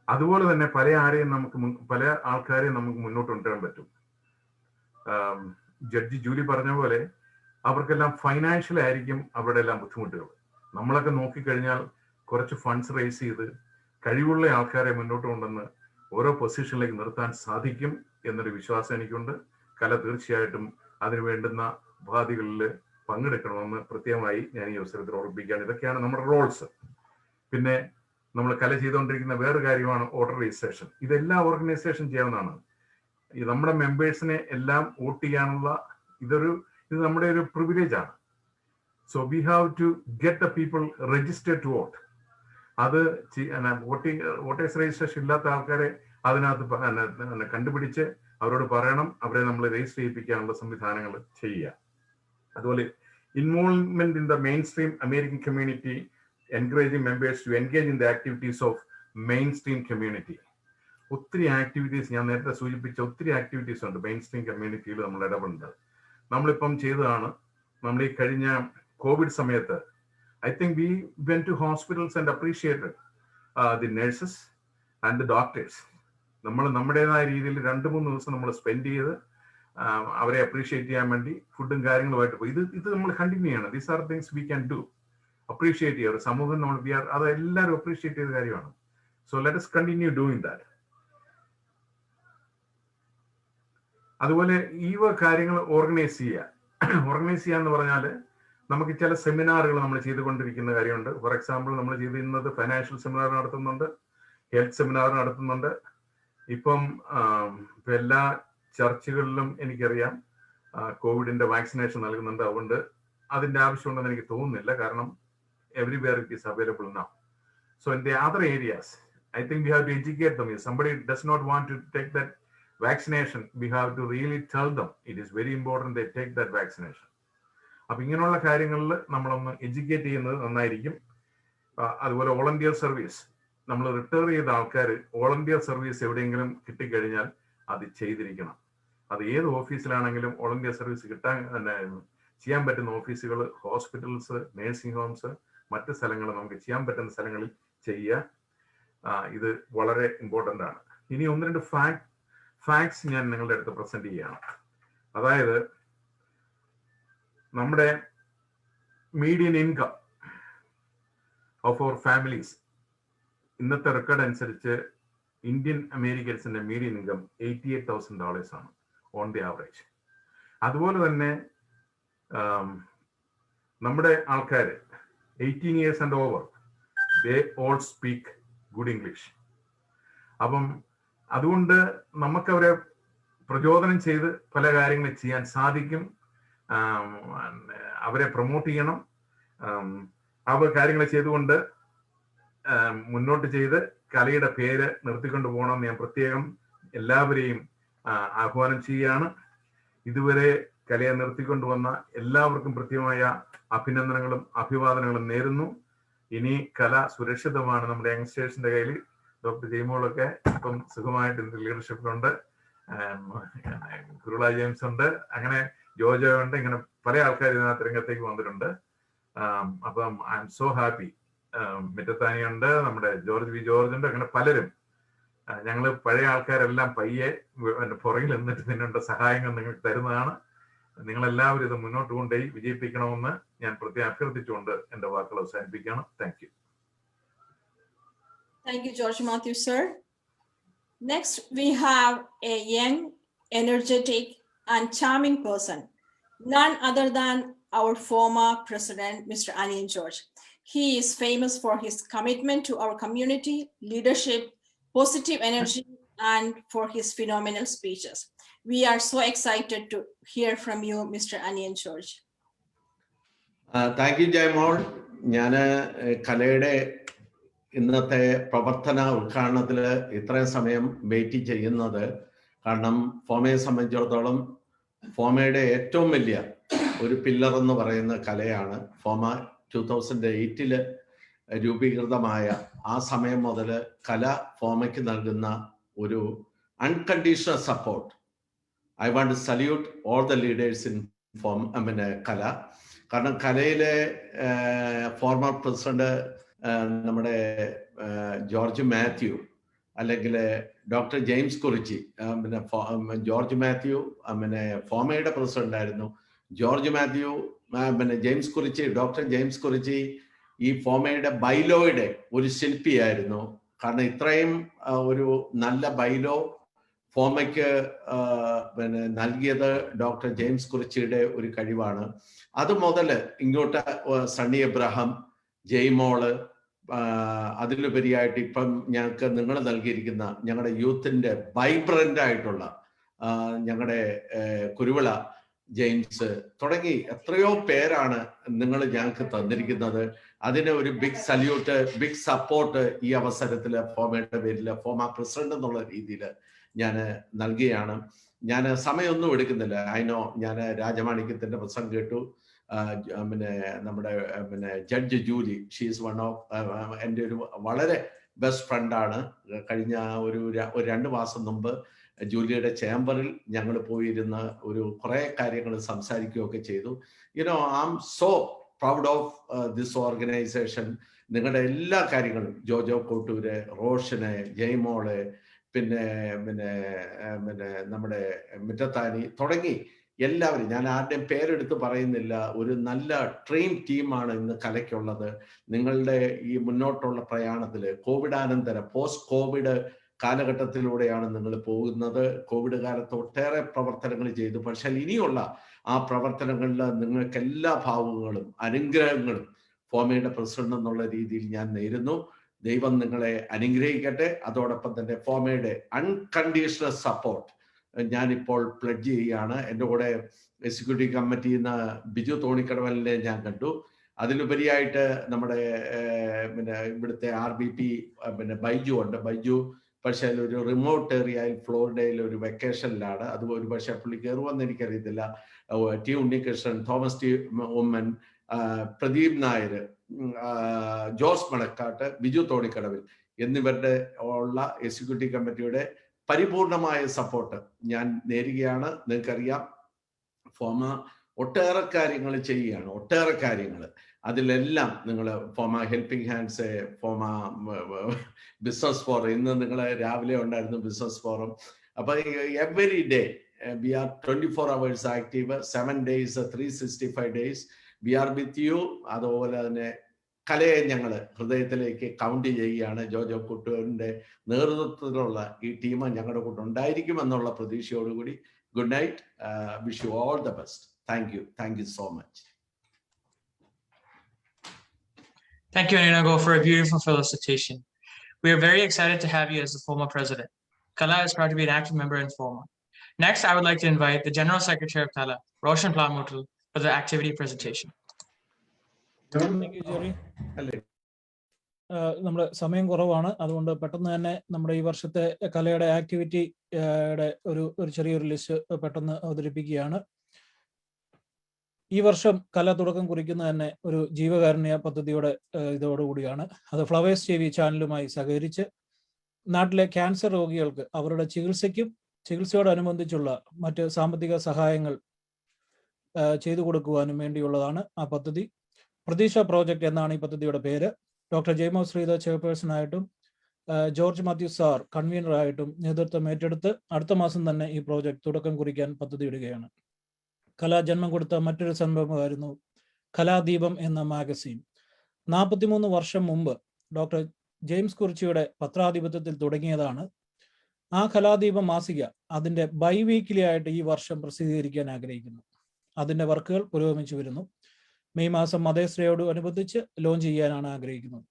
അതുപോലെ തന്നെ പല ആൾക്കാരെയും നമുക്ക് മുന്നോട്ട് കൊണ്ടുവരാൻ പറ്റും. ജഡ്ജി ജൂലി പറഞ്ഞ പോലെ അവർക്കെല്ലാം ഫൈനാൻഷ്യൽ ആയിരിക്കും അവരുടെ എല്ലാം ബുദ്ധിമുട്ടുകൾ. നമ്മളൊക്കെ നോക്കിക്കഴിഞ്ഞാൽ കുറച്ച് ഫണ്ട്സ് റേസ് ചെയ്ത് കഴിവുള്ള ആൾക്കാരെ മുന്നോട്ട് കൊണ്ടുവന്ന് ഓരോ പൊസിഷനിലേക്ക് നിർത്താൻ സാധിക്കും എന്നൊരു വിശ്വാസം എനിക്കുണ്ട്. കല തീർച്ചയായിട്ടും അതിന് വേണ്ടുന്ന ഉപാധികളിൽ പങ്കെടുക്കണമെന്ന് പ്രത്യേകമായി ഞാൻ ഈ അവസരത്തിൽ ഓർമ്മിപ്പിക്കുകയാണ്. ഇതൊക്കെയാണ് നമ്മുടെ റോൾസ്. പിന്നെ നമ്മൾ കല ചെയ്തുകൊണ്ടിരിക്കുന്ന വേറൊരു കാര്യമാണ് വോട്ടർ രജിസ്ട്രേഷൻ. ഇതെല്ലാം ഓർഗനൈസേഷൻ ചെയ്യാവുന്നതാണ്. നമ്മുടെ മെമ്പേഴ്സിനെ എല്ലാം വോട്ട് ചെയ്യാനുള്ള ഇത് നമ്മുടെ ഒരു പ്രിവിലേജ് ആണ്. So we have to get the people registered to vote. അത് വോട്ടേഴ്സ് രജിസ്ട്രേഷൻ ഇല്ലാത്ത ആൾക്കാരെ അതിനകത്ത് കണ്ടുപിടിച്ച് അവരോട് പറയണം, അവരെ നമ്മൾ രജിസ്റ്റർ ചെയ്യിപ്പിക്കാനുള്ള സംവിധാനങ്ങൾ ചെയ്യുക. അതുപോലെ involvement in the main stream American community encouraging members to engage in the activities of mainstream community. ഒത്തിരി ആക്ടിവിറ്റീസ് ഞാൻ നേരത്തെ സൂചിപ്പിച്ച ഒത്തിരി ആക്ടിവിറ്റീസ് ഉണ്ട് മെയിൻ സ്ട്രീം കമ്മ്യൂണിറ്റിയിൽ നമ്മൾ ഇടപെടുന്നത്. നമ്മളിപ്പം ചെയ്തതാണ്. നമ്മൾ ഈ കഴിഞ്ഞ കോവിഡ് സമയത്ത് I think we went to hospitals and appreciated the nurses and the doctors. നമ്മൾ നമ്മുടേതായ രീതിയിൽ 2-3 ദിവസം നമ്മൾ സ്പെൻഡ് ചെയ്ത് അവരെ അപ്രീഷിയേറ്റ് ചെയ്യാൻ വേണ്ടി ഫുഡും കാര്യങ്ങളുമായിട്ട് പോയി. ഇത് നമ്മൾ കണ്ടിന്യൂ ചെയ്യണം. These are things we can do. Appreciate ചെയ്യുക. സമൂഹം നമ്മൾ അത് എല്ലാവരും അപ്രീഷിയേറ്റ് ചെയ്ത കാര്യമാണ്. So let us continue doing that. അതുപോലെ ഈ കാര്യങ്ങൾ ഓർഗനൈസ് ചെയ്യുക എന്ന് പറഞ്ഞാൽ നമുക്ക് ചില സെമിനാറുകൾ നമ്മൾ ചെയ്തുകൊണ്ടിരിക്കുന്ന കാര്യമുണ്ട്. ഫോർ എക്സാമ്പിൾ നമ്മൾ ചെയ്തിരുന്നത് ഫൈനാൻഷ്യൽ സെമിനാർ നടത്തുന്നുണ്ട്, ഹെൽത്ത് സെമിനാർ നടത്തുന്നുണ്ട്. ഇപ്പം എല്ലാ ചർച്ചുകളിലും എനിക്കറിയാം കോവിഡിന്റെ വാക്സിനേഷൻ നൽകുന്നുണ്ട്. അതുകൊണ്ട് അതിന്റെ ആവശ്യമുണ്ടെന്ന് എനിക്ക് തോന്നുന്നില്ല. കാരണം everywhere it is available now. So in the other areas, I think we have to educate them. If somebody does not want to take that vaccination, we have to really tell them it is very important they take that vaccination. അപ്പൊ ഇങ്ങനെയുള്ള കാര്യങ്ങളിൽ നമ്മളൊന്ന് educate ചെയ്യുന്നത് നന്നായിരിക്കും. അതുപോലെ volunteer service, നമ്മൾ retire ചെയ്ത ആൾക്കാർ വോളണ്ടിയർ സർവീസ് എവിടെയെങ്കിലും കിട്ടിക്കഴിഞ്ഞാൽ അത് ചെയ്തിരിക്കണം. അത് ഏത് ഓഫീസിലാണെങ്കിലും വോളണ്ടിയർ സർവീസ് ചെയ്യാൻ പറ്റുന്ന ഓഫീസുകൾ, ഹോസ്പിറ്റൽസ്, നേഴ്സിംഗ് ഹോംസ്, മറ്റ് സ്ഥലങ്ങൾ നമുക്ക് ചെയ്യാൻ പറ്റുന്ന സ്ഥലങ്ങളിൽ ചെയ്യുക. ഇത് വളരെ ഇമ്പോർട്ടൻ്റ് ആണ്. ഇനി 1-2 ഫാക്ട്സ് ഞാൻ നിങ്ങളുടെ അടുത്ത് പ്രസന്റ് ചെയ്യുകയാണ്. അതായത് നമ്മുടെ median income of our families ഇന്നത്തെ റെക്കോർഡ് അനുസരിച്ച് ഇന്ത്യൻ അമേരിക്കൻസിന്റെ മീഡിയൻ ഇൻകം $88,000 ആണ് ഓൺ ദി ആവറേജ്. അതുപോലെ തന്നെ നമ്മുടെ ആൾക്കാർ 18 years and over, they all speak good English. അപ്പം അതുകൊണ്ട് നമുക്കവരെ പ്രചോദനം ചെയ്ത് പല കാര്യങ്ങളും ചെയ്യാൻ സാധിക്കും. അവരെ പ്രൊമോട്ട് ചെയ്യണം. അവർ കാര്യങ്ങൾ ചെയ്തുകൊണ്ട് മുന്നോട്ട് ചെയ്ത് കലയുടെ പേര് നിർത്തിക്കൊണ്ട് പോകണമെന്ന് ഞാൻ പ്രത്യേകം എല്ലാവരെയും ആഹ്വാനം ചെയ്യുകയാണ്. ഇതുവരെ കലയെ നിർത്തിക്കൊണ്ടുവന്ന എല്ലാവർക്കും പ്രത്യേകമായ അഭിനന്ദനങ്ങളും അഭിവാദനങ്ങളും നേരുന്നു. ഇനി കല സുരക്ഷിതമാണ് നമ്മുടെ യങ്സ്റ്റേഴ്സിന്റെ കയ്യിൽ. ഡോക്ടർ ജെയ്മോളൊക്കെ ഇപ്പം സുഖമായിട്ട് ലീഡർഷിപ്പിലുണ്ട്, കുരുള ജെയിംസ് ഉണ്ട്, അങ്ങനെ ജോജോ ഉണ്ട്, ഇങ്ങനെ പല ആൾക്കാർ ഇതിനകത്ത് രംഗത്തേക്ക് വന്നിട്ടുണ്ട്. അപ്പം ഐ എം സോ ഹാപ്പി. മിറ്റത്താനിയുണ്ട്, നമ്മുടെ ജോർജ് ഉണ്ട്, അങ്ങനെ പലരും. ഞങ്ങൾ പഴയ ആൾക്കാരെല്ലാം പയ്യെ പുറകിൽ നിന്നിട്ട് ഇതിനുള്ള സഹായങ്ങൾ നിങ്ങൾക്ക് തരുന്നതാണ്. നിങ്ങളെല്ലാവരും ഇത് മുന്നോട്ട് കൊണ്ടുപോയി വിജയിപ്പിക്കണമെന്ന് ഞാൻ പ്രത്യേകം അഭ്യർത്ഥിച്ചുകൊണ്ട് എന്റെ വാക്കുകൾ അവസാനിപ്പിക്കുകയാണ്. Thank you. Thank you, George Matthew, sir. Next, we have a young, energetic, and charming person, none other than our former president, Mr. Anian George. He is famous for his commitment to our community, leadership, positive energy, and for his phenomenal speeches. We are so excited to hear from you, Mr. Anian George. Thank you, Jaimol. ഞാൻ കലയുടെ ഇന്നത്തെ പ്രവർത്തന ഉദ്ഘാടനത്തിൽ ഇത്രയും സമയം wait ചെയ്യുന്നത് കാരണം ഫോമയെ സംബന്ധിച്ചിടത്തോളം ഫോമയുടെ ഏറ്റവും വലിയ ഒരു പില്ലർ എന്ന് പറയുന്ന കലയാണ്. ഫോമ 2008 രൂപീകൃതമായ ആ സമയം മുതൽ കല ഫോമയ്ക്ക് നൽകുന്ന ഒരു unconditional support. I want to salute all the leaders in കല. കാരണം കലയിലെ ഫോർമർ പ്രസിഡന്റ് നമ്മുടെ ജോർജ് മാത്യു, അല്ലെങ്കിൽ ഡോക്ടർ ജെയിംസ് കുറിച്ചി, പിന്നെ ജോർജ് മാത്യു പിന്നെ ഫോമയുടെ പ്രസിഡന്റ് ആയിരുന്നു. ജോർജ് മാത്യു, പിന്നെ ജെയിംസ് കുറിച്ചി, ഡോക്ടർ ജെയിംസ് കുറിച്ചി ഈ ഫോമയുടെ ബൈലോയുടെ ഒരു ശില്പിയായിരുന്നു. കാരണം ഇത്രയും ഒരു നല്ല ബൈലോ ഫോമയ്ക്ക് പിന്നെ നൽകിയത് ഡോക്ടർ ജെയിംസ് കുറിച്ചിയുടെ ഒരു കഴിവാണ്. അത് മുതൽ ഇങ്ങോട്ട് സണ്ണി എബ്രഹാം, ജെയ്മോള്, അതിലുപരിയായിട്ട് ഇപ്പം ഞങ്ങൾക്ക് നിങ്ങൾ നൽകിയിരിക്കുന്ന ഞങ്ങളുടെ യൂത്തിന്റെ വൈബ്രന്റ് ആയിട്ടുള്ള ഞങ്ങളുടെ കുരുവിള ജെയിംസ് തുടങ്ങി എത്രയോ പേരാണ് നിങ്ങൾ ഞങ്ങൾക്ക് തന്നിരിക്കുന്നത്. അതിന് ഒരു ബിഗ് സല്യൂട്ട്, ബിഗ് സപ്പോർട്ട് ഈ അവസരത്തിൽ ഫോമയുടെ പേരിൽ ഫോമ പ്രസിഡന്റ് എന്നുള്ള രീതിയിൽ ഞാൻ നൽകുകയാണ്. ഞാൻ സമയമൊന്നും എടുക്കുന്നില്ല. അതിനോ ഞാൻ രാജമാണിക്യത്തിന്റെ പ്രസംഗം കേട്ടു, പിന്നെ നമ്മുടെ പിന്നെ judge Julie, she's one of എൻ്റെ ഒരു വളരെ ബെസ്റ്റ് ഫ്രണ്ടാണ്. കഴിഞ്ഞ ഒരു 2 മാസം മുമ്പ് ജൂലിയുടെ ചേംബറിൽ ഞങ്ങൾ പോയിരുന്ന കുറേ കാര്യങ്ങൾ സംസാരിക്കുകയൊക്കെ ചെയ്തു. You know I am so proud of this organisation. നിങ്ങളുടെ എല്ലാ കാര്യങ്ങളും, ജോജോ കോട്ടൂര്, റോഷന്, ജയ്മോള്, പിന്നെ പിന്നെ പിന്നെ നമ്മുടെ മിറ്റത്താനി തുടങ്ങി എല്ലാവരും, ഞാൻ ആരുടെയും പേരെടുത്ത് പറയുന്നില്ല. ഒരു നല്ല ട്രെയിൻ ടീമാണ് ഇന്ന് കലയ്ക്കുള്ളത്. നിങ്ങളുടെ ഈ മുന്നോട്ടുള്ള പ്രയാണത്തിൽ കോവിഡാനന്തരം പോസ്റ്റ് കോവിഡ് കാലഘട്ടത്തിലൂടെയാണ് നിങ്ങൾ പോകുന്നത്. കോവിഡ് കാലത്ത് ഒട്ടേറെ പ്രവർത്തനങ്ങൾ ചെയ്തു. പക്ഷേ ഇനിയുള്ള ആ പ്രവർത്തനങ്ങളിൽ നിങ്ങൾക്ക് എല്ലാ ഭാവുകങ്ങളും അനുഗ്രഹങ്ങളും ഫോമയുടെ പ്രസിഡന്റ് എന്നുള്ള രീതിയിൽ ഞാൻ നേരുന്നു. ദൈവം നിങ്ങളെ അനുഗ്രഹിക്കട്ടെ. അതോടൊപ്പം തന്നെ ഫോമയുടെ അൺകണ്ടീഷണൽ സപ്പോർട്ട് ഞാനിപ്പോൾ പ്ലഡ്ജ് ചെയ്യുകയാണ്. എൻ്റെ കൂടെ എക്സിക്യൂട്ടീവ് കമ്മിറ്റിയിൽ നിന്ന് ബിജു തോണിക്കടവലിനെ ഞാൻ കണ്ടു. അതിലുപരിയായിട്ട് നമ്മുടെ പിന്നെ ഇവിടുത്തെ RBP പിന്നെ ബൈജു ഉണ്ട്. ബൈജു പക്ഷേ ഒരു റിമോട്ട് ഏരിയയിൽ ഫ്ലോറിഡയിൽ ഒരു വെക്കേഷനിലാണ്. അത് ഒരു പക്ഷേ പുള്ളി കയറുമെന്ന് എനിക്കറിയത്തില്ല. T Unnikrishnan, Thomas T Oommen, Pradeep Nair, Jose Manakkattu, Biju Thonikkadavil എന്നിവരുടെ ഉള്ള എക്സിക്യൂട്ടീവ് കമ്മിറ്റിയുടെ പരിപൂർണമായ സപ്പോർട്ട് ഞാൻ നേരുകയാണ്. നിങ്ങൾക്കറിയാം, ഫോമ ഒട്ടേറെ കാര്യങ്ങൾ ചെയ്യുകയാണ്, ഒട്ടേറെ കാര്യങ്ങൾ. അതിലെല്ലാം നിങ്ങൾ FOMA helping hands, FOMA business forum, ഇന്ന് നിങ്ങൾ രാവിലെ ഉണ്ടായിരുന്നു ബിസിനസ് ഫോറം. അപ്പൊ every day we are 24 hours active, 7 days 365 days we are with you. അതുപോലെ തന്നെ കലയെ ഞങ്ങൾ ഹൃദയത്തിലേക്ക് കൗണ്ട് ചെയ്യുകയാണ്. ജോജോ കുട്ടൂരിന്റെ നേതൃത്വത്തിലുള്ള ഈ ടീം ഞങ്ങളുടെ കൂടെ ഉണ്ടായിരിക്കുമെന്നുള്ള പ്രതീക്ഷയോടുകൂടി good night. Wish you all the best. Thank you so much. Thank you, Inago, for a beautiful felicitation. We are very excited to have you as the FOMA president. KALAA is proud to be an active member in FOMA. Next, I would like to invite the General Secretary of KALAA, Roshan Plamutul, for the activity presentation. Thank you, Jerry. നമ്മുടെ സമയം കുറവാണ്, അതുകൊണ്ട് പെട്ടെന്ന് തന്നെ നമ്മുടെ ഈ വർഷത്തെ കലയുടെ ആക്ടിവിറ്റിയുടെ ഒരു ചെറിയൊരു ലിസ്റ്റ് പെട്ടെന്ന് അവതരിപ്പിക്കുകയാണ്. ഈ വർഷം കല തുടക്കം കുറിക്കുന്ന തന്നെ ഒരു ജീവകാരുണ്യ പദ്ധതിയുടെ ഇതോടുകൂടിയാണ്. അത് ഫ്ലവേഴ്സ് TV ചാനലുമായി സഹകരിച്ച് നാട്ടിലെ ക്യാൻസർ രോഗികൾക്ക് അവരുടെ ചികിത്സയോടനുബന്ധിച്ചുള്ള മറ്റ് സാമ്പത്തിക സഹായങ്ങൾ ചെയ്തു കൊടുക്കുവാനും വേണ്ടിയുള്ളതാണ് ആ പദ്ധതി. പ്രതീക്ഷ പ്രോജക്റ്റ് എന്നാണ് ഈ പദ്ധതിയുടെ പേര്. ഡോക്ടർ ജയ്മോ ശ്രീധർ ചെയർപേഴ്സൺ ആയിട്ടും ജോർജ് മാത്യു സാർ കൺവീനറായിട്ടും നേതൃത്വം ഏറ്റെടുത്ത് അടുത്ത മാസം തന്നെ ഈ പ്രോജക്റ്റ് തുടക്കം കുറിക്കാൻ പദ്ധതിയിടുകയാണ്. കലാ ജന്മം കൊടുത്ത മറ്റൊരു സംഭവമായിരുന്നു കലാദീപം എന്ന മാഗസീൻ. 43 വർഷം മുമ്പ് ഡോക്ടർ ജെയിംസ് കുറിച്ചിയുടെ പത്രാധിപത്യത്തിൽ തുടങ്ങിയതാണ്. ആ കലാദീപം മാസിക അതിൻ്റെ ബൈവീക്ക്ലി ആയിട്ട് ഈ വർഷം പ്രസിദ്ധീകരിക്കാൻ ആഗ്രഹിക്കുന്നു. അതിൻ്റെ വർക്കുകൾ പുരോഗമിച്ചു വരുന്നു. മെയ് മാസം മദേഴ്സ് ഡേയോട് അനുബന്ധിച്ച് ലോഞ്ച് ചെയ്യാനാണ് ആഗ്രഹിക്കുന്നത്.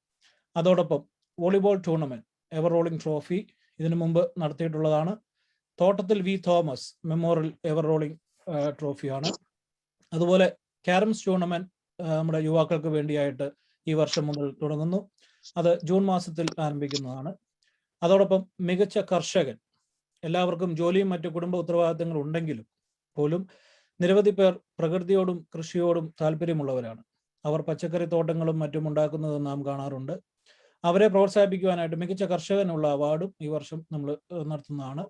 അതോടൊപ്പം volleyball tournament ever rolling trophy ഇതിനു മുമ്പ് നടത്തിയിട്ടുള്ളതാണ്. Thottathil V Thomas memorial ever rolling ട്രോഫിയാണ്. അതുപോലെ ക്യാരംസ് ടൂർണമെന്റ് നമ്മുടെ യുവാക്കൾക്ക് വേണ്ടിയായിട്ട് ഈ വർഷം മുതൽ തുടങ്ങുന്നു. അത് ജൂൺ മാസത്തിൽ ആരംഭിക്കുന്നതാണ്. അതോടൊപ്പം മികച്ച കർഷകൻ, എല്ലാവർക്കും ജോലിയും മറ്റു കുടുംബ ഉത്തരവാദിത്തങ്ങൾ ഉണ്ടെങ്കിലും പോലും നിരവധി പേർ പ്രകൃതിയോടും കൃഷിയോടും താല്പര്യമുള്ളവരാണ്. അവർ പച്ചക്കറി തോട്ടങ്ങളും മറ്റും ഉണ്ടാക്കുന്നത് നാം കാണാറുണ്ട്. അവരെ പ്രോത്സാഹിപ്പിക്കുവാനായിട്ട് മികച്ച കർഷകനുള്ള അവാർഡും ഈ വർഷം നമ്മൾ നടത്തുന്നതാണ്.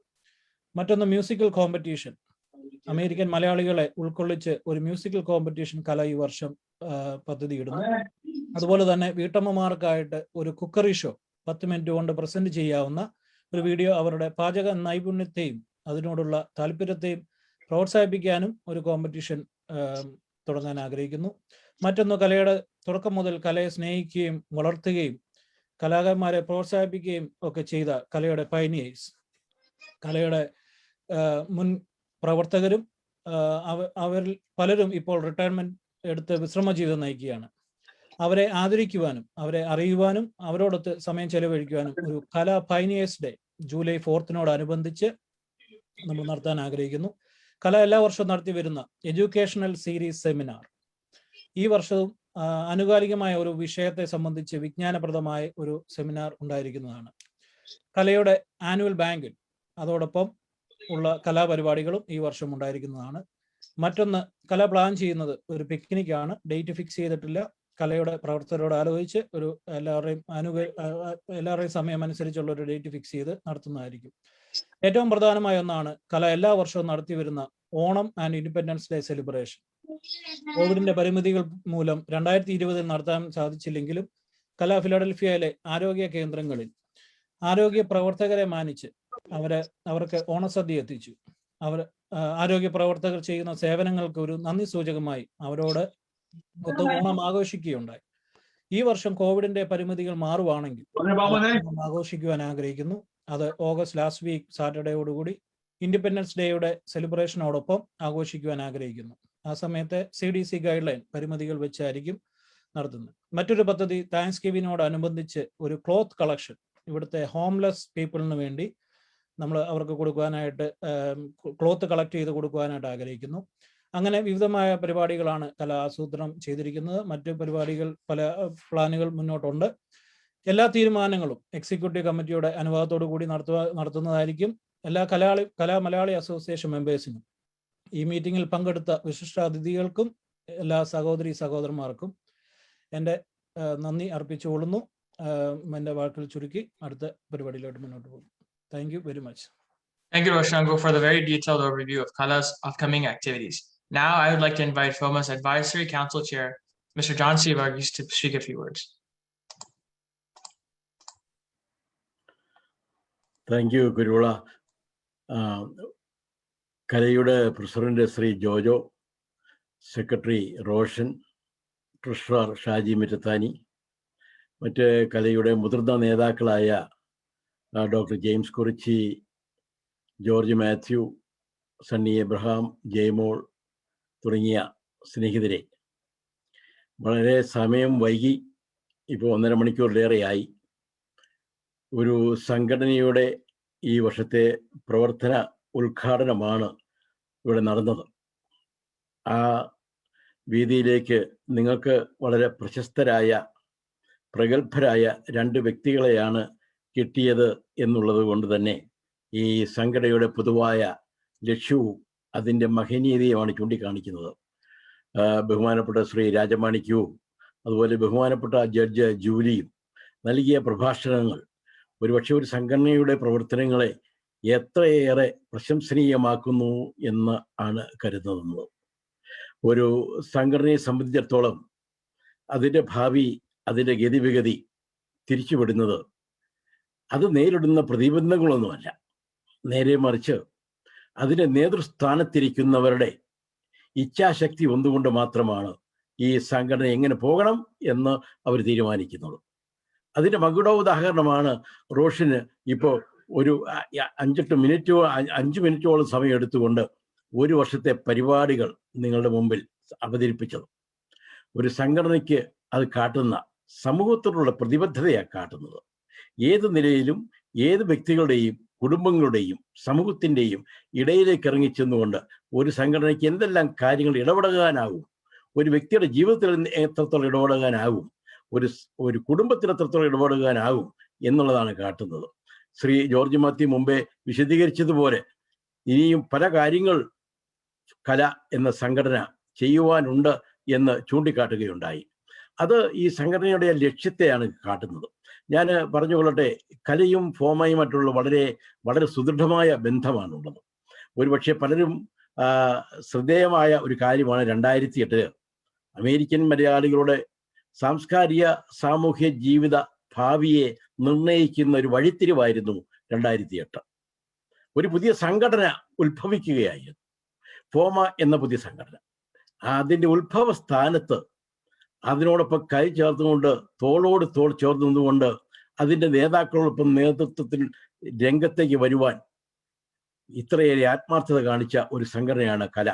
മറ്റൊന്ന് മ്യൂസിക്കൽ കോമ്പറ്റീഷൻ. അമേരിക്കൻ മലയാളികളെ ഉൾക്കൊള്ളിച്ച് ഒരു മ്യൂസിക്കൽ കോമ്പറ്റീഷൻ കല ഈ വർഷം പദ്ധതിയിടുന്നു. അതുപോലെ തന്നെ വീട്ടമ്മമാർക്കായിട്ട് ഒരു കുക്കറി ഷോ 10 മിനിറ്റ് കൊണ്ട് പ്രസന്റ് ചെയ്യാവുന്ന ഒരു വീഡിയോ അവരുടെ പാചക നൈപുണ്യത്തെയും അതിനോടുള്ള താല്പര്യത്തെയും പ്രോത്സാഹിപ്പിക്കാനും ഒരു കോമ്പറ്റീഷൻ തുടങ്ങാൻ ആഗ്രഹിക്കുന്നു. മറ്റൊന്ന് കലയുടെ തുടക്കം മുതൽ കലയെ സ്നേഹിക്കുകയും വളർത്തുകയും കലാകാരന്മാരെ പ്രോത്സാഹിപ്പിക്കുകയും ഒക്കെ ചെയ്ത കലയുടെ പൈനിയേഴ്സ്, കലയുടെ മുൻ പ്രവർത്തകരും അവരിൽ പലരും ഇപ്പോൾ റിട്ടയർമെന്റ് എടുത്ത് വിശ്രമ ജീവിതം നയിക്കുകയാണ്. അവരെ ആദരിക്കുവാനും അവരെ അറിയുവാനും അവരോടൊത്ത് സമയം ചെലവഴിക്കുവാനും ഒരു കലാ പൈനിയേഴ്സ് ഡേ ജൂലൈ 4-നോടനുബന്ധിച്ച് നമ്മൾ നടത്താൻ ആഗ്രഹിക്കുന്നു. കല എല്ലാ വർഷവും നടത്തി വരുന്ന എഡ്യൂക്കേഷണൽ സീരീസ് സെമിനാർ ഈ വർഷവും ആനുകാലികമായ ഒരു വിഷയത്തെ സംബന്ധിച്ച് വിജ്ഞാനപ്രദമായ ഒരു സെമിനാർ ഉണ്ടായിരിക്കുന്നതാണ്. കലയുടെ ആനുവൽ ബാങ്ക്വറ്റ് അതോടൊപ്പം ഉള്ള കലാപരിപാടികളും ഈ വർഷം ഉണ്ടായിരിക്കുന്നതാണ്. മറ്റൊന്ന്, കല പ്ലാൻ ചെയ്യുന്നത് ഒരു പിക്നിക്കാണ്. ഡേറ്റ് ഫിക്സ് ചെയ്തിട്ടില്ല. കലയുടെ പ്രവർത്തകരോട് ആലോചിച്ച് ഒരു എല്ലാവരുടെയും സമയം അനുസരിച്ചുള്ള ഒരു ഡേറ്റ് ഫിക്സ് ചെയ്ത് നടത്തുന്നതായിരിക്കും. ഏറ്റവും പ്രധാനമായ ഒന്നാണ് കല എല്ലാ വർഷവും നടത്തി വരുന്ന Onam and independence day celebration. കോവിഡിന്റെ പരിമിതികൾ മൂലം 2020 നടത്താൻ സാധിച്ചില്ലെങ്കിലും കല ഫിലാഡൽഫിയയിലെ ആരോഗ്യ കേന്ദ്രങ്ങളിൽ ആരോഗ്യ പ്രവർത്തകരെ മാനിച്ച് അവർക്ക് ഓണസദ്യ എത്തിച്ചു. ആരോഗ്യ പ്രവർത്തകർ ചെയ്യുന്ന സേവനങ്ങൾക്ക് ഒരു നന്ദി സൂചകമായി അവരോട് ഓണം ആഘോഷിക്കുകയുണ്ടായി. ഈ വർഷം കോവിഡിന്റെ പരിമിതികൾ മാറുവാണെങ്കിൽ ആഘോഷിക്കുവാൻ ആഗ്രഹിക്കുന്നു. അത് ഓഗസ്റ്റ് ലാസ്റ്റ് വീക്ക് സാറ്റർഡേയോടുകൂടി ഇൻഡിപെൻഡൻസ് ഡേയുടെ സെലിബ്രേഷനോടൊപ്പം ആഘോഷിക്കുവാൻ ആഗ്രഹിക്കുന്നു. ആ സമയത്തെ CDC ഗൈഡ് ലൈൻ പരിമിതികൾ വെച്ചായിരിക്കും നടത്തുന്നത്. മറ്റൊരു പദ്ധതി, താങ്ക്സ് ഗിവിനോടനുബന്ധിച്ച് ഒരു ക്ലോത്ത് കളക്ഷൻ ഇവിടുത്തെ ഹോംലെസ് പീപ്പിളിന് വേണ്ടി നമ്മൾ അവർക്ക് കൊടുക്കുവാനായിട്ട് ക്ലോത്ത് കളക്ട് ചെയ്ത് കൊടുക്കുവാനായിട്ട് ആഗ്രഹിക്കുന്നു. അങ്ങനെ വിവിധമായ പരിപാടികളാണ് കല ആസൂത്രണം ചെയ്തിരിക്കുന്നത്. മറ്റു പരിപാടികൾ, പല പ്ലാനുകൾ മുന്നോട്ടുണ്ട്. എല്ലാ തീരുമാനങ്ങളും എക്സിക്യൂട്ടീവ് കമ്മിറ്റിയുടെ അനുവാദത്തോടു കൂടി നടത്തുന്നതായിരിക്കും. എല്ലാ കലാ മലയാളി അസോസിയേഷൻ മെമ്പേഴ്സിനും ഈ മീറ്റിംഗിൽ പങ്കെടുത്ത വിശിഷ്ടാതിഥികൾക്കും എല്ലാ സഹോദരന്മാർക്കും എൻ്റെ നന്ദി അർപ്പിച്ചുകൊള്ളുന്നു. എൻ്റെ വാക്കുകൾ ചുരുക്കി അടുത്ത പരിപാടിയിലോട്ട് മുന്നോട്ട് പോകും. Thank you very much. Thank you, Roshango, for the very detailed overview of KALAA's upcoming activities. Now, I would like to invite FOMA's Advisory Council Chair, Mr. John C. Varghese, to speak a few words. Thank you, Gurula. കലയുടെ president Shri Jojo, secretary Roshan, treasurer Shaji Mittathani, മറ്റ് കലയുടെ മുതിർന്ന നേതാക്കളായ doctor James Kurichi, George Mathew, Sunny Abraham, Jaimol തുടങ്ങിയ സ്നേഹിതരെ, വളരെ സമയം വൈകി, ഇപ്പോൾ 1.5 മണിക്കൂറിലേറെയായി. ഒരു സംഘടനയുടെ ഈ വർഷത്തെ പ്രവർത്തന ഉദ്ഘാടനമാണ് ഇവിടെ നടന്നത്. ആ വേദിയിലേക്ക് നിങ്ങൾക്ക് വളരെ പ്രശസ്തരായ, പ്രഗത്ഭരായ 2 വ്യക്തികളെയാണ് കിട്ടിയത് എന്നുള്ളത് കൊണ്ട് തന്നെ ഈ സംഘടനയുടെ പൊതുവായ ലക്ഷ്യവും അതിൻ്റെ മഹനീയതയുമാണ് ചൂണ്ടിക്കാണിക്കുന്നത്. ബഹുമാനപ്പെട്ട ശ്രീ രാജമാണിക്യവും അതുപോലെ ബഹുമാനപ്പെട്ട ജഡ്ജ് ജൂലിയും നൽകിയ പ്രഭാഷണങ്ങൾ ഒരുപക്ഷെ ഒരു സംഘടനയുടെ പ്രവർത്തനങ്ങളെ എത്രയേറെ പ്രശംസനീയമാക്കുന്നു എന്ന് ആണ് കരുതുന്നത്. ഒരു സംഘടനയെ സംബന്ധിച്ചിടത്തോളം അതിൻ്റെ ഭാവി, അതിൻ്റെ ഗതിവിഗതി തിരിച്ചുവിടുന്നത് അത് നേരിടുന്ന പ്രതിബന്ധങ്ങളൊന്നുമല്ല, നേരെ മറിച്ച് അതിൻ്റെ നേതൃസ്ഥാനത്തിരിക്കുന്നവരുടെ ഇച്ഛാശക്തി ഒന്നുകൊണ്ട് മാത്രമാണ് ഈ സംഘടന എങ്ങനെ പോകണം എന്ന് അവർ തീരുമാനിക്കുന്നത്. അതിൻ്റെ മകുട ഉദാഹരണമാണ് റോഷന് ഇപ്പോൾ ഒരു 5 മിനിറ്റോളം സമയം എടുത്തുകൊണ്ട് 1 വർഷത്തെ പരിപാടികൾ നിങ്ങളുടെ മുമ്പിൽ അവതരിപ്പിച്ചത്. ഒരു സംഘടനയ്ക്ക് അത് കാട്ടുന്ന സമൂഹത്തോടുള്ള പ്രതിബദ്ധതയാണ് കാട്ടുന്നത്. ഏത് നിലയിലും ഏത് വ്യക്തികളുടെയും കുടുംബങ്ങളുടെയും സമൂഹത്തിൻ്റെയും ഇടയിലേക്ക് ഇറങ്ങിച്ചെന്നുകൊണ്ട് ഒരു സംഘടനയ്ക്ക് എന്തെല്ലാം കാര്യങ്ങൾ ഇടപെടാനാവും, ഒരു വ്യക്തിയുടെ ജീവിതത്തിൽ എത്രത്തോളം ഇടപെടാനാവും, ഒരു കുടുംബത്തിൽ എത്രത്തോളം ഇടപെടാനാവും എന്നുള്ളതാണ് കാട്ടുന്നത്. ശ്രീ ജോർജ് മാത്യു മുമ്പേ വിശദീകരിച്ചതുപോലെ ഇനിയും പല കാര്യങ്ങൾ കല എന്ന സംഘടന ചെയ്യുവാനുണ്ട് എന്ന് ചൂണ്ടിക്കാട്ടുകയുണ്ടായി. അത് ഈ സംഘടനയുടെ ലക്ഷ്യത്തെയാണ് കാട്ടുന്നത്. ഞാൻ പറഞ്ഞുകൊള്ളട്ടെ, കലയും ഫോമയുമായിട്ടുള്ള വളരെ വളരെ സുദൃഢമായ ബന്ധമാണുള്ളത്. ഒരുപക്ഷെ പലരും ശ്രദ്ധേയമായ ഒരു കാര്യമാണ് 2008 അമേരിക്കൻ മലയാളികളുടെ സാംസ്കാരിക സാമൂഹ്യ ജീവിത ഭാവിയെ നിർണയിക്കുന്ന ഒരു വഴിത്തിരിവായിരുന്നു 2008. ഒരു പുതിയ സംഘടന ഉത്ഭവിക്കുകയായിരുന്നു, ഫോമ എന്ന പുതിയ സംഘടന. അതിൻ്റെ ഉത്ഭവ സ്ഥാനത്ത് അതിനോടൊപ്പം കൈ ചേർത്തുകൊണ്ട്, തോളോട് തോൾ ചേർന്ന് നിന്നുകൊണ്ട് അതിൻ്റെ നേതാക്കളോടൊപ്പം നേതൃത്വത്തിൽ രംഗത്തേക്ക് വരുവാൻ ഇത്രയേറെ ആത്മാർത്ഥത കാണിച്ച ഒരു സംഘടനയാണ് കല.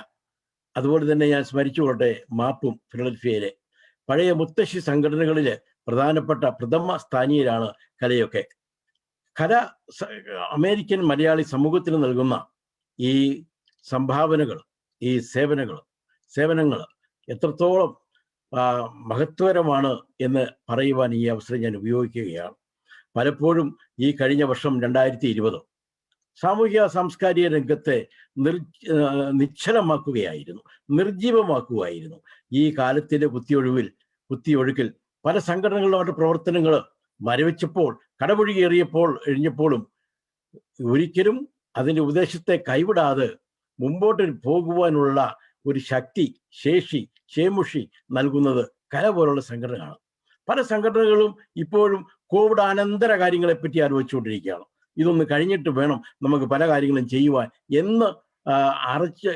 അതുപോലെ തന്നെ ഞാൻ സ്മരിച്ചുകൊള്ളട്ടെ, മാപ്പും ഫിലഡൽഫിയയിലെ പഴയ മുത്തശ്ശി സംഘടനകളിലെ പ്രധാനപ്പെട്ട പ്രഥമ സ്ഥാനീയരാണ് കലയൊക്കെ. കല അമേരിക്കൻ മലയാളി സമൂഹത്തിന് നൽകുന്ന ഈ സംഭാവനകൾ, ഈ സേവനങ്ങൾ എത്രത്തോളം മഹത്വകരമാണ് എന്ന് പറയുവാൻ ഈ അവസരം ഞാൻ ഉപയോഗിക്കുകയാണ്. പലപ്പോഴും ഈ കഴിഞ്ഞ വർഷം 2020 സാമൂഹിക സാംസ്കാരിക രംഗത്തെ നിശ്ചലമാക്കുകയായിരുന്നു, നിർജീവമാക്കുകയായിരുന്നു. ഈ കാലത്തിലെ കുത്തിയൊഴുക്കിൽ പല സംഘടനകളുടെ പ്രവർത്തനങ്ങൾ മരവിച്ചപ്പോൾ, കഴിഞ്ഞപ്പോഴും ഒരിക്കലും അതിൻ്റെ ഉദ്ദേശത്തെ കൈവിടാതെ മുമ്പോട്ട് പോകുവാനുള്ള ഒരു ശക്തി, ശേഷി, ക്ഷേമുഷി നൽകുന്നത് കല പോലുള്ള സംഘടനകളാണ്. പല സംഘടനകളും ഇപ്പോഴും കോവിഡ് അനന്തര കാര്യങ്ങളെപ്പറ്റി ആലോചിച്ചുകൊണ്ടിരിക്കുകയാണ്. ഇതൊന്ന് കഴിഞ്ഞിട്ട് വേണം നമുക്ക് പല കാര്യങ്ങളും ചെയ്യുവാൻ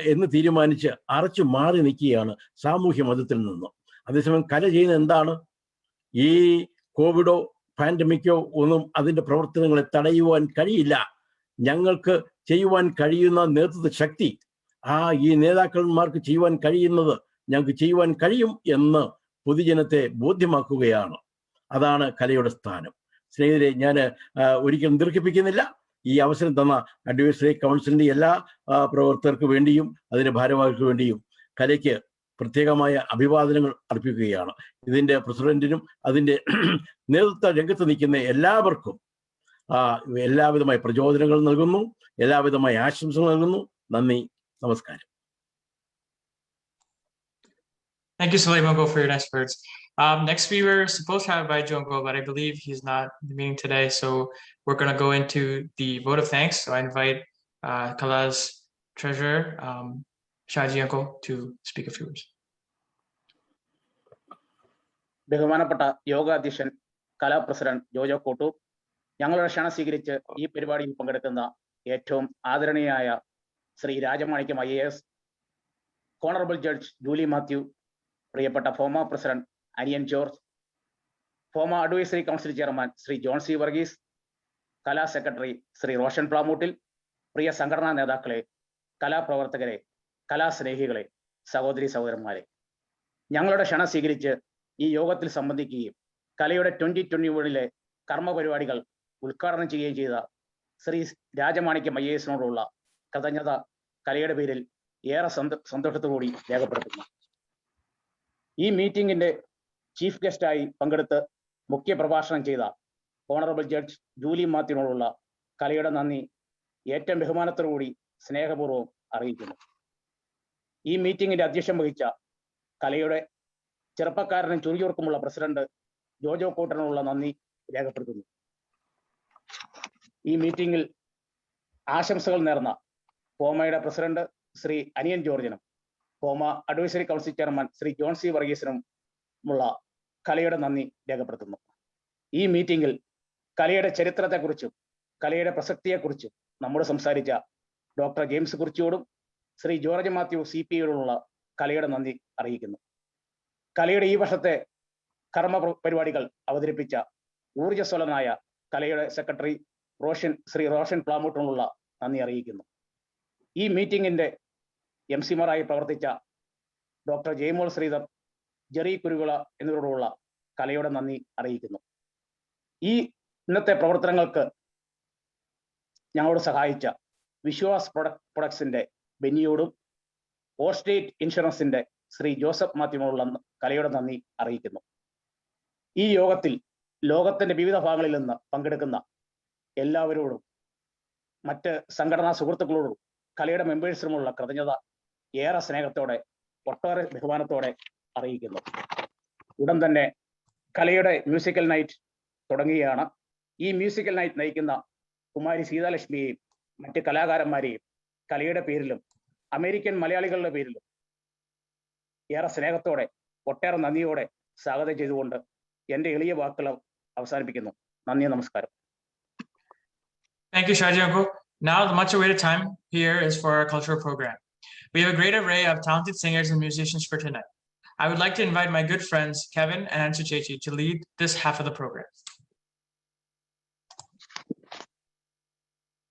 എന്ന് തീരുമാനിച്ച് അറച്ചു മാറി നിൽക്കുകയാണ് സാമൂഹ്യ മതത്തിൽ നിന്ന്. അതേസമയം കല ചെയ്യുന്നത് എന്താണ്? ഈ കോവിഡോ പാൻഡമിക്കോ ഒന്നും അതിൻ്റെ പ്രവർത്തനങ്ങളെ തടയുവാൻ കഴിയില്ല. ഞങ്ങൾക്ക് ചെയ്യുവാൻ കഴിയുന്ന നേതൃത്വ ശക്തി, ഈ നേതാക്കന്മാർക്ക് ചെയ്യുവാൻ കഴിയുന്നത് ഞങ്ങൾക്ക് ചെയ്യുവാൻ കഴിയും എന്ന് പൊതുജനത്തെ ബോധ്യമാക്കുകയാണ്. അതാണ് കലയുടെ സ്ഥാനം. സ്നേഹിതരെ, ഞാൻ ഒരിക്കലും ദീർഘിപ്പിക്കുന്നില്ല. ഈ അവസരം തന്ന അഡ്വൈസറി കൗൺസിലിൻ്റെ എല്ലാ പ്രവർത്തകർക്ക് വേണ്ടിയും അതിൻ്റെ ഭാരവാഹികൾക്ക് വേണ്ടിയും കലയ്ക്ക് പ്രത്യേകമായ അഭിവാദനങ്ങൾ അർപ്പിക്കുകയാണ്. ഇതിൻ്റെ പ്രസിഡന്റിനും അതിൻ്റെ നേതൃത്വ രംഗത്ത് നിൽക്കുന്ന എല്ലാവർക്കും എല്ലാവിധമായ പ്രചോദനങ്ങൾ നൽകുന്നു, എല്ലാവിധമായ ആശംസകൾ നൽകുന്നു. നന്ദി, നമസ്കാരം. Thank you, Sulaiman, for your nice words. Next, we were supposed to have Bhai Jongo, but I believe he's not in the meeting today. So we're going to go into the vote of thanks. So I invite KALAA's treasurer, Shaji Uncle, to speak a few words. ബഹുമാനപ്പെട്ട യോഗാധ്യക്ഷൻ Kala president Jojo Kottoor, ഞങ്ങളുടെ ക്ഷണം സ്വീകരിച്ച് ഈ പരിപാടിയിൽ പങ്കെടുക്കുന്ന ഏറ്റവും ആദരണീയായ Shri Rajamanickam IAS, honourable judge Julie Mathew, പ്രിയപ്പെട്ട Fomaa president Aniyan George, Fomaa advisory council chairman Shri John C Varghese, Kala secretary Shri Roshan Plamoottil, പ്രിയ സംഘടനാ നേതാക്കളെ, കലാപ്രവർത്തകരെ, കലാസ്നേഹികളെ, സഹോദരി സഹോദരന്മാരെ, ഞങ്ങളുടെ ക്ഷണം സ്വീകരിച്ച് ഈ യോഗത്തിൽ സംബന്ധിക്കുകയും കലയുടെ 2021 കർമ്മപരിപാടികൾ ഉദ്ഘാടനം ചെയ്യുകയും ചെയ്ത ശ്രീ രാജമാണിക്യം IASനോടുള്ള കൃതജ്ഞത കലയുടെ പേരിൽ ഏറെ സന്തോഷത്തോടുകൂടി രേഖപ്പെടുത്തുന്നു. ഈ മീറ്റിംഗിന്റെ ചീഫ് ഗസ്റ്റായി പങ്കെടുത്ത് മുഖ്യ പ്രഭാഷണം ചെയ്ത ഓണറബിൾ ജഡ്ജ് ജൂലി മാത്യുവിനോടുള്ള കലയുടെ നന്ദി ഏറ്റവും ബഹുമാനത്തോടുകൂടി സ്നേഹപൂർവ്വം അറിയിക്കുന്നു. ഈ മീറ്റിംഗിന്റെ അധ്യക്ഷം വഹിച്ച കലയുടെ ചെറുപ്പക്കാരനും ചുറുചുറുക്കുമുള്ള പ്രസിഡന്റ് ജോജോ കോട്ടറിനുള്ള നന്ദി രേഖപ്പെടുത്തുന്നു. ഈ മീറ്റിംഗിൽ ആശംസകൾ നേർന്ന ഫോമയുടെ പ്രസിഡന്റ് ശ്രീ അനിയൻ ജോർജിനും Fomaa advisory council chairman Shri John C വർഗീസിനും ഉള്ള കലയുടെ നന്ദി രേഖപ്പെടുത്തുന്നു. ഈ മീറ്റിംഗിൽ കലയുടെ ചരിത്രത്തെക്കുറിച്ചും കലയുടെ പ്രസക്തിയെക്കുറിച്ചും നമ്മോട് സംസാരിച്ച ഡോക്ടർ ജെയിംസ് കുറിച്ചിയോടും ശ്രീ ജോർജ് മാത്യു CPയോടുമുള്ള കലയുടെ നന്ദി അറിയിക്കുന്നു. കലയുടെ ഈ വർഷത്തെ കർമ്മ പരിപാടികൾ അവതരിപ്പിച്ച ഊർജ്ജസ്വലനായ കലയുടെ സെക്രട്ടറി ശ്രീ റോഷൻ പ്ലാമൂട്ടിനുള്ള നന്ദി അറിയിക്കുന്നു. ഈ മീറ്റിംഗിന്റെ MC-മാരായി പ്രവർത്തിച്ച ഡോക്ടർ ജയമോൾ ശ്രീധർ, ജെറി കുരുവിള എന്നിവരോടുള്ള കലയുടെ നന്ദി അറിയിക്കുന്നു. ഈ ഇന്നത്തെ പ്രവർത്തനങ്ങൾക്ക് ഞങ്ങളോട് സഹായിച്ച വിശ്വാസ് പ്രൊഡക്ട്സിന്റെ ബെന്നിയോടും ഓൾ സ്റ്റേറ്റ് ഇൻഷുറൻസിന്റെ ശ്രീ ജോസഫ് മാത്യുവിനോടുള്ള കലയുടെ നന്ദി അറിയിക്കുന്നു. ഈ യോഗത്തിൽ ലോകത്തിന്റെ വിവിധ ഭാഗങ്ങളിൽ നിന്ന് പങ്കെടുക്കുന്ന എല്ലാവരോടും മറ്റ് സംഘടനാ സുഹൃത്തുക്കളോടും കലയുടെ മെമ്പേഴ്സിനുമുള്ള കൃതജ്ഞത ഏറെ സ്നേഹത്തോടെ ഒട്ടേറെ ബഹുമാനത്തോടെ അറിയിക്കുന്നു. ഉടൻ തന്നെ കലയുടെ മ്യൂസിക്കൽ നൈറ്റ് തുടങ്ങുകയാണ്. ഈ മ്യൂസിക്കൽ നൈറ്റ് നയിക്കുന്ന കുമാരി സീതാലക്ഷ്മിയെയും മറ്റ് കലാകാരന്മാരെയും കലയുടെ പേരിലും അമേരിക്കൻ മലയാളികളുടെ പേരിലും ഏറെ സ്നേഹത്തോടെ ഒട്ടേറെ നന്ദിയോടെ സ്വാഗതം ചെയ്തുകൊണ്ട് എൻ്റെ എളിയ വാക്കുകൾ അവസാനിപ്പിക്കുന്നു. നന്ദി, നമസ്കാരം. Thank you, Shaji Uncle. Now the much awaited time here is for our cultural program. We have a great array of talented singers and musicians for tonight. I would like to invite my good friends Kevin and Ansu Chechi to lead this half of the program.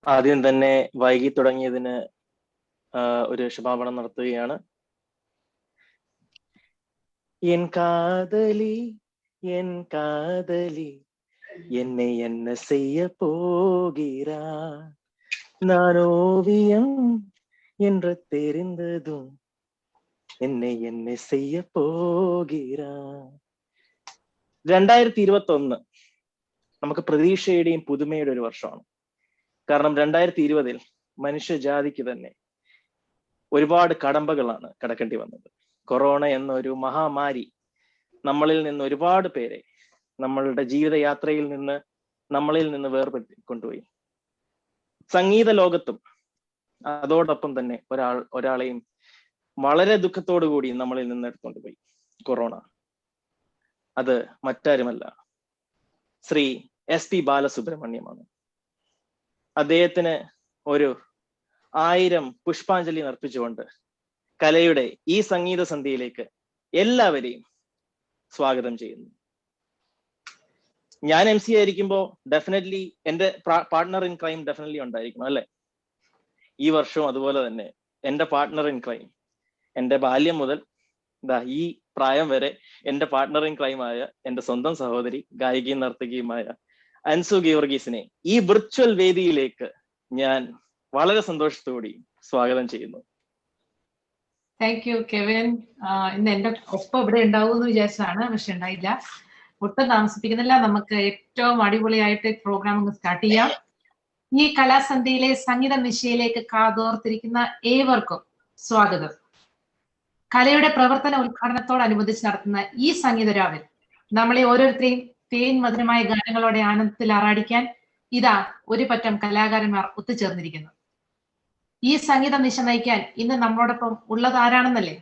ആദ്യം തന്നെ വൈകി തുടങ്ങിയതിന് ഒരു ക്ഷമാപണം നടത്തുകയാണ്. N കാതലി என்னை என்ன செய்ய போகிறார், நான் ஓவியம் என்று தெரிந்ததும் என்னை என்ன செய்ய போகிறார். 2021 നമുക്ക് പ്രതീക്ഷയുടെയും പുതുമയുടെ ഒരു വർഷമാണ്. കാരണം 2020 മനുഷ്യജാതിക്ക് തന്നെ ഒരുപാട് കടമ്പകളാണ് കടക്കേണ്ടി വന്നത്. കൊറോണ എന്നൊരു മഹാമാരി നമ്മളിൽ നിന്ന് ഒരുപാട് പേരെ നമ്മളുടെ ജീവിതയാത്രയിൽ നിന്ന് നമ്മളിൽ നിന്ന് വേർപെടുത്തി കൊണ്ടുപോയി. സംഗീത ലോകത്തും അതോടൊപ്പം തന്നെ ഒരാളെയും വളരെ ദുഃഖത്തോടു കൂടി നമ്മളിൽ നിന്ന് എടുത്തുകൊണ്ടുപോയി കൊറോണ. അത് മറ്റാരുമല്ല, ശ്രീ SP ബാലസുബ്രഹ്മണ്യമാണ്. അദ്ദേഹത്തിന് ഒരു 1000 പുഷ്പാഞ്ജലി അർപ്പിച്ചുകൊണ്ട് കലയുടെ ഈ സംഗീത സന്ധ്യയിലേക്ക് എല്ലാവരെയും സ്വാഗതം ചെയ്യുന്നു. ഞാൻ MC ആയിരിക്കുമ്പോൾ ഡെഫിനറ്റ്ലി എന്റെ പാർട്ട്ണർ ഇൻ ക്രൈം ഡെഫിനറ്റ്ലി ഉണ്ടായിരിക്കണം അല്ലെ? ഈ വർഷവും അതുപോലെ തന്നെ എന്റെ പാർട്ട്ണർ ഇൻ ക്രൈം, എന്റെ ബാല്യം മുതൽ ഈ പ്രായം വരെ എന്റെ പാർട്ട്ണർ ഇൻ ക്രൈം ആയ എന്റെ സ്വന്തം സഹോദരി ഗായികയും നർത്തകിയുമായ അൻസു ഗീവർഗീസിനെ ഈ വിർച്വൽ വേദിയിലേക്ക് ഞാൻ വളരെ സന്തോഷത്തോടെ സ്വാഗതം ചെയ്യുന്നു. Thank you Kevin. ഇന്ന് എന്റെ ഒപ്പം ഇവിടെ ഉണ്ടാവും എന്ന് വിചാരിച്ചതാണ്, പക്ഷെ ഉണ്ടായില്ല. ഒട്ടും താമസിപ്പിക്കുന്നില്ല, നമുക്ക് ഏറ്റവും അടിപൊളിയായിട്ട് പ്രോഗ്രാം സ്റ്റാർട്ട് ചെയ്യാം. ഈ കലാസന്ധ്യയിലെ സംഗീത നിശയിലേക്ക് കാതോർത്തിരിക്കുന്ന ഏവർക്കും സ്വാഗതം. കലയുടെ പ്രവർത്തന ഉദ്ഘാടനത്തോടനുബന്ധിച്ച് നടത്തുന്ന ഈ സംഗീത രാവിൽ നമ്മളെ ഓരോരുത്തരെയും തേൻ മധുരമായ ഗാനങ്ങളോടെ ആനന്ദത്തിൽ ആറാടിക്കാൻ ഇതാ ഒരു പറ്റം കലാകാരന്മാർ ഒത്തുചേർന്നിരിക്കുന്നു. ഈ സംഗീത നിശ നയിക്കാൻ ഇന്ന് നമ്മളോടൊപ്പം ഉള്ളത് ആരാണെന്നല്ലേ?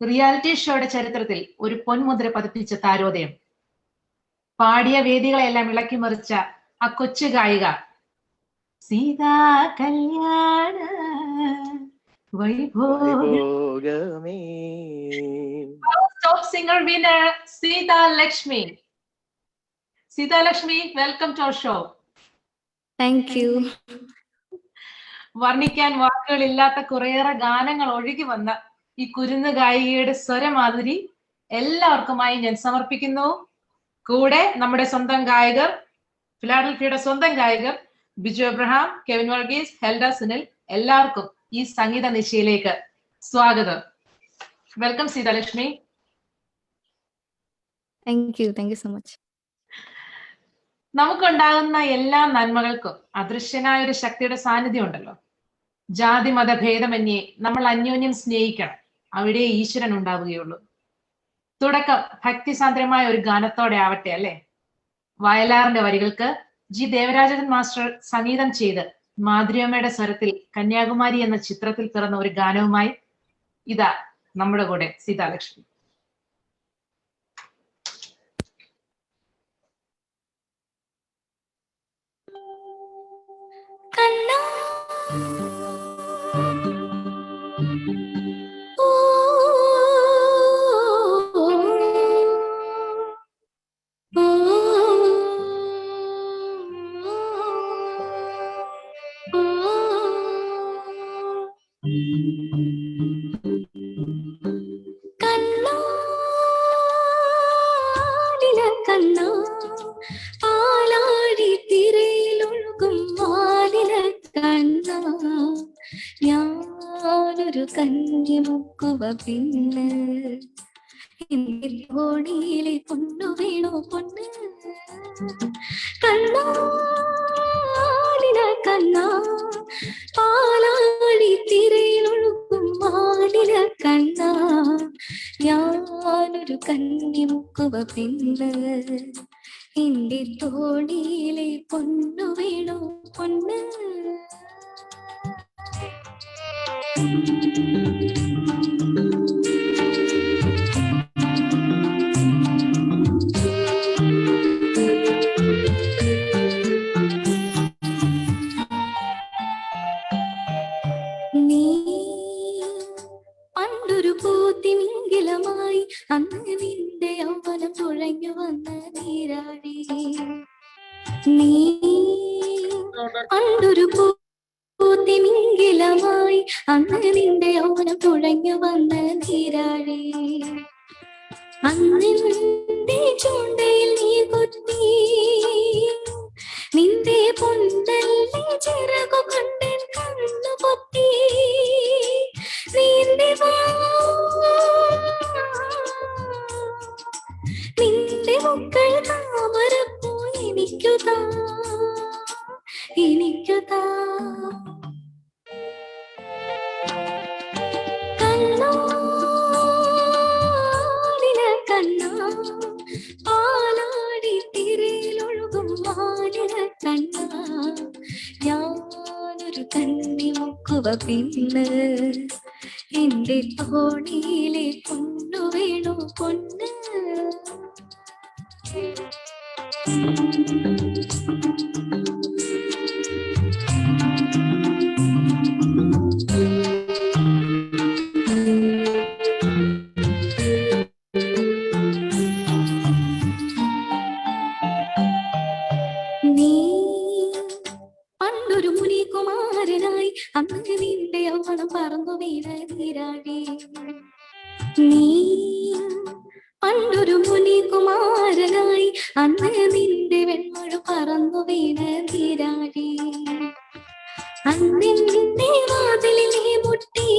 റിയാലിറ്റി ഷോയുടെ ചരിത്രത്തിൽ ഒരു പൊൻമുദ്ര പതിപ്പിച്ച താരോദയം, പാടിയ വേദികളെല്ലാം ഇളക്കിമറിച്ച ആ കൊച്ചു ഗായിക സീതാ കല്യാണ വൈഭോഗമേ. Top singer winner Seetha Lakshmi. Seetha Lakshmi, welcome to our show. Thank you. വർണ്ണിക്കാൻ വാക്കുകളില്ലാത്ത കുറേയേറെ ഗാനങ്ങൾ ഒഴുകി വന്ന ഈ കുരുന്ന് ഗായികയുടെ സ്വരമാധുരി എല്ലാവർക്കുമായി ഞാൻ സമർപ്പിക്കുന്നു. കൂടെ നമ്മുടെ സ്വന്തം ഗായകർ, ഫിലാഡൽഫിയയുടെ സ്വന്തം ഗായകർ ബിജു എബ്രഹാം, കെവിൻ വർഗീസ്, ഹെൽഡ സുനിൽ, എല്ലാവർക്കും ഈ സംഗീത നിശയിലേക്ക് സ്വാഗതം. Welcome Seethalakshmi. Thank you so much. നമുക്കുണ്ടാകുന്ന എല്ലാ നന്മകൾക്കും അദൃശ്യനായ ഒരു ശക്തിയുടെ സാന്നിധ്യം ഉണ്ടല്ലോ. ജാതി മത ഭേദമന്യേ നമ്മൾ അന്യോന്യം സ്നേഹിക്കണം, അവിടെ ഈശ്വരൻ ഉണ്ടാവുകയുള്ളൂ. തുടക്കം ഭക്തിസാന്ദ്രമായ ഒരു ഗാനത്തോടെ ആവട്ടെ അല്ലെ? വയലാറിന്റെ വരികൾക്ക് ജി ദേവരാജൻ മാസ്റ്റർ സംഗീതം ചെയ്ത് മാധുര്യമ്മയുടെ സ്വരത്തിൽ കന്യാകുമാരി എന്ന ചിത്രത്തിൽ പിറന്ന ഒരു ഗാനവുമായി ഇതാ നമ്മുടെ കൂടെ സീതാലക്ഷ്മി. ഞാനൊരു കന്യമുക്കുവ പിന്നെ തോണിയിലെ പൊന്നു വീണു പൊന്ന് കണ്ണാടിന കണ്ണാ പാലാടി തിരയിലൊഴുകും മാലിന കണ്ണാ ഞാനൊരു കന്യമുക്കുവ പിന്നെ എന്റെ തോണിയിലെ പൊന്നു വീണു പൊന്ന്. നീ പണ്ടൊരു പൂത്തിമിംഗിലമായി അന്ന് നിന്റെ യൗവനം തുഴഞ്ഞു വന്ന നീരാടി. നീ പണ്ടൊരു പൂത്തിമിംഗിലമായി അന്ന് നിന്റെ യൗവനം തുഴഞ്ഞു വന്ന നീരാടി. അന്നിന്റെ ചൂണ്ടയിൽ നീ കൊത്തി നിന്റെ പൊന്നല്ലേ ചിറകു കൊണ്ടൻ കണ്ണു പൊത്തി നിന്റെ മുക്കൾ താമരപ്പൂ എനിക്കു താ എനിക്കുതാ കണ്ണാടിന കണ്ണാ പാലാടി തിരയിലൊഴുകും മാലിന കണ്ണാ ഞാനൊരു കണ്ണി മുക്കുവ പിന്ന് എന്റെ തോണിയിലെ പൊന്നു വേണു പൊന്ന് നീ പണ്ടൊരു മുനികുമാരനായി അന്ന് നിന്റെ യൗവനം പറന്നു വീണ നീരാടി നീ പണ്ടൊരു മുനികുമാരനായി അന്ന് നിന്റെ വെൺമഴ പറന്നു വീണ നീരാടി അന്നിന്റെ വാതിലിനെ മുട്ടി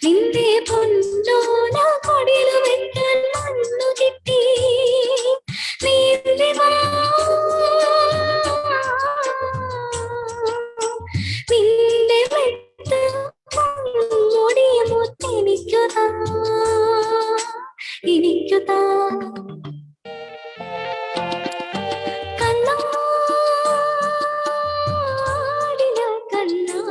നിന്റെ പൊന്നോല കൊടിയില് വെക്കാൻ മണ്ണു കിട്ടി നിന്റെ നിന്റെ വെട്ട് മുടിയ മുത്തെനിക്കുതാ എനിക്കുതാ കണ്ണാടിന കണ്ണാ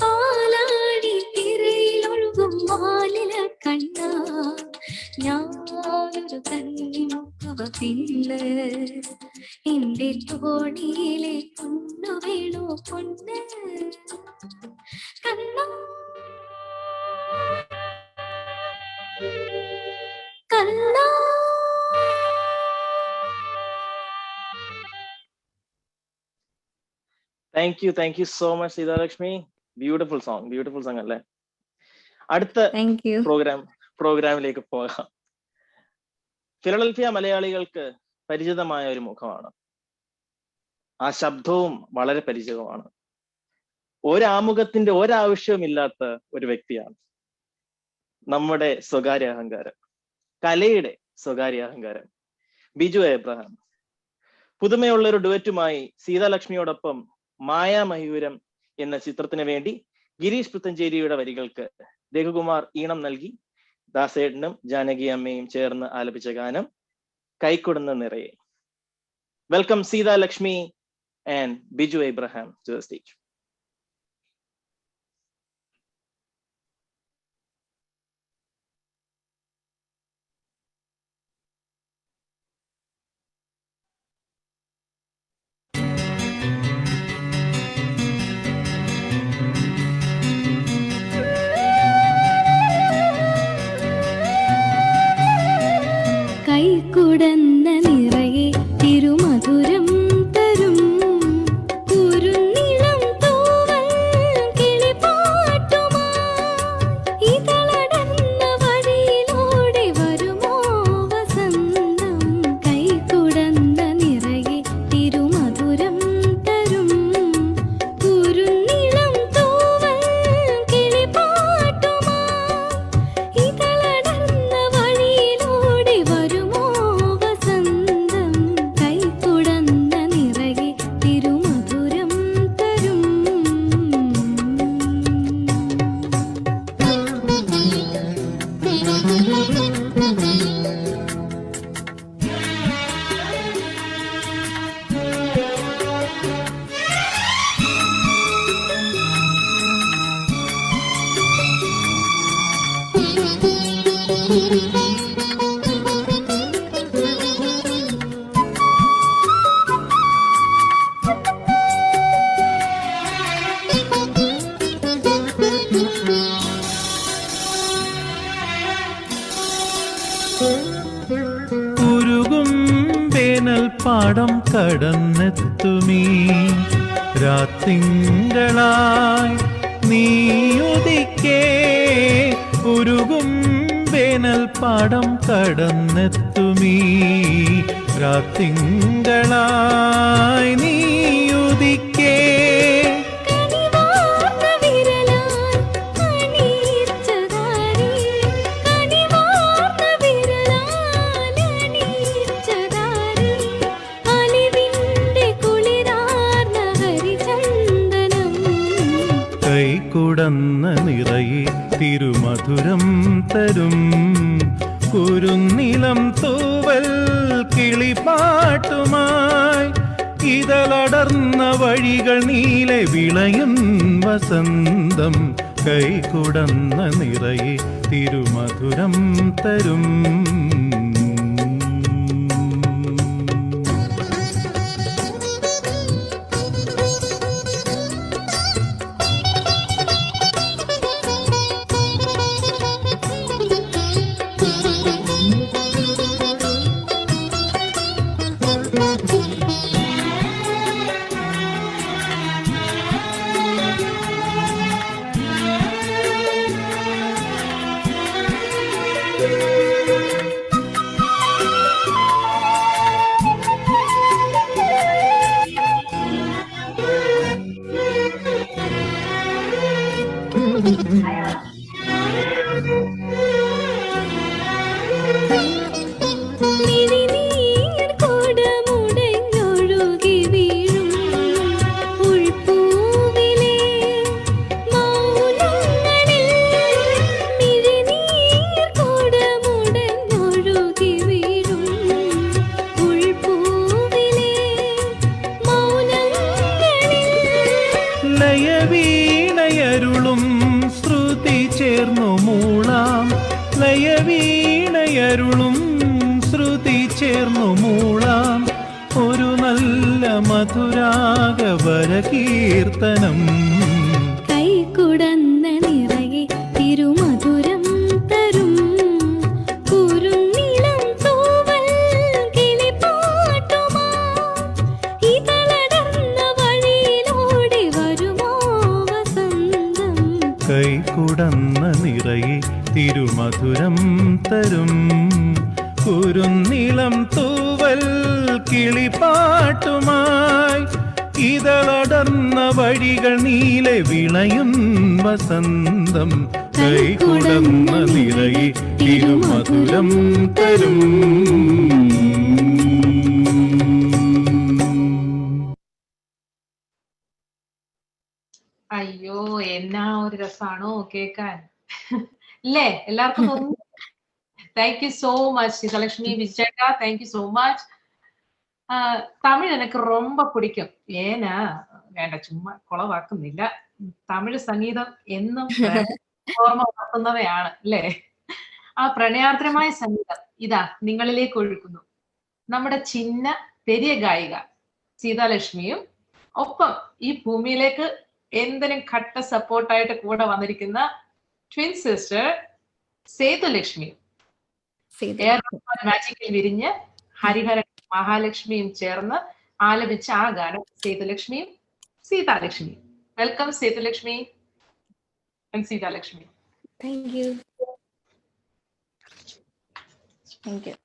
പാലാടി തിരയിലൊഴുകും മാലിന കണ്ണാ ഞാനൊരു കണ്ണി മുക്കുവ പിന്ന് എന്റെ തോണിയിലെ പൊന്നു വേണു പൊന്ന് കണ്ണാ കണ്ണാ thank you so much Seethalakshmi. Beautiful song അല്ലേ? അടുത്ത പ്രോഗ്രാമിലേക്ക് പോകാം. ഫിലഡൽഫിയ മലയാളികൾക്ക് പരിചിതമായ ഒരു മുഖമാണ്. ആ ശബ്ദവും വളരെ പരിചിതമാണ്. ഒരാമുഖത്തിന്റെ ഒരാവശ്യവുമില്ലാത്ത ഒരു വ്യക്തിയാണ്. നമ്മുടെ സ്വകാര്യ അഹങ്കാരം, കലയുടെ സ്വകാര്യ അഹങ്കാരം, ബിജു എബ്രഹാം. പുതുമയുള്ള ഒരു ഡുവറ്റുമായി സീതാലക്ഷ്മിയോടൊപ്പം മായാമയൂരം എന്ന ചിത്രത്തിന് വേണ്ടി ഗിരീഷ് പുത്തഞ്ചേരിയുടെ വരികൾക്ക് രഘുകുമാർ ഈണം നൽകി ദാസേട്ടനും ജാനകി അമ്മയും ചേർന്ന് ആലപിച്ച ഗാനം കൈക്കൊടുന്ന നിറയെ. Welcome Seethalakshmi and Biju Abraham to the stage. കൈക്കുടന്ന നിറയെ തിരുമധുരം തരും കുരുന്നിളം തൂവൽ കിളിപ്പാട്ടുമായി ഇതളടർന്ന വഴിയിലൂടെ വരുമോ വസന്തം. കൈക്കുടന്ന നിറയെ തിരുമധുരം തരും കുരുന്നിളം തൂവൽ കിളിപ്പാട്ടുമായി ഇതളടർന്ന വഴിയിലൂടെ വരുമോ വസന്തം. കൈക്കുടന്ന നിറയെ തിരുമധുരം തരും. ഉരുകും വേനൽ പാടം കടന്നെത്തുമീ രാത്തിങ്കളായി നീയുദിക്കേ. ഉരുകും വേനൽ പാടം കടന്നെത്തുമീ രാത്തിങ്കളായി നീയുദിക്കേ. കനിവാർന്ന വിരലാൽ അണിയിച്ചതാരേ, കനിവാർന്ന വിരലാൽ അണിയിച്ചതാരേ, അലിവിന്റെ കുളിരാ തരും കുരുന്നിലം തൂവൽ കിളിപ്പാട്ടുമായി ഇതളടർന്ന വഴികൾ നീലെ വിളയും വസന്തം കൈകുടന്ന നിറയെ തിരുമധുരം തരും ലയവീണയരുളും ശ്രുതി ചേർന്നു മൂളാം ലയവീണയരുളും ശ്രുതി ചേർന്നു മൂളാം ഒരു നല്ല മധുരാഗവര കീർത്തനം കൈകുടന്ന നിറയെ തിരുമധുരം തരും കുരുന്നിളം തൂവൽ കിളിപ്പാട്ടുമായി ഇതളടർന്ന വഴിയിലൂടെ വരുമോ വസന്തം കൈകുടന്ന നിറയെ തിരുമധുരം തരും കുരുന്നിളം തൂവൽ കിളിപ്പാട്ടുമായി ഇതളടർന്ന വഴികൾ നീലെ വിളയും വസന്തം കൈകുടന്ന നിറയെ തിരുമധുരം തരും അയ്യോ എന്നാ ഒരു രസാണോ കേൾക്കാൻ അല്ലേ എല്ലാവർക്കും thank you so much Seethalakshmi വിജയേട്ടാ thank you so much Tamil எனக்கு ரொம்ப பிடிக்கும் ஏன்னா வேண்டாம் சும்மா குളവാക്കുന്നില്ല തമിഴ് സംഗീതം എന്നും ഓർമ്മ ഉണർത്തുന്നവയാണ് അല്ലേ ആ പ്രണയാർദ്രമായ സംഗീതം ഇതാ നിങ്ങളിലേക്ക് ഒഴുക്കുന്നു നമ്മുടെ ചിന്ന പെരിയ ഗായിക സീതാലക്ഷ്മിയും ഒപ്പം ഈ ഭൂമിയിലേക്ക് എന്തിനും ഘട്ട സപ്പോർട്ടായിട്ട് കൂടെ വന്നിരിക്കുന്ന ട്വിൻ സിസ്റ്റർ സേതുലക്ഷ്മി മാജിക്കിൽ വിരിഞ്ഞ് ഹരിഹരൻ മഹാലക്ഷ്മിയും ചേർന്ന് ആലപിച്ച ആ ഗാനം സേതുലക്ഷ്മിയും സീതാലക്ഷ്മിയും welcome Sethulakshmi and Seethalakshmi thank you thank you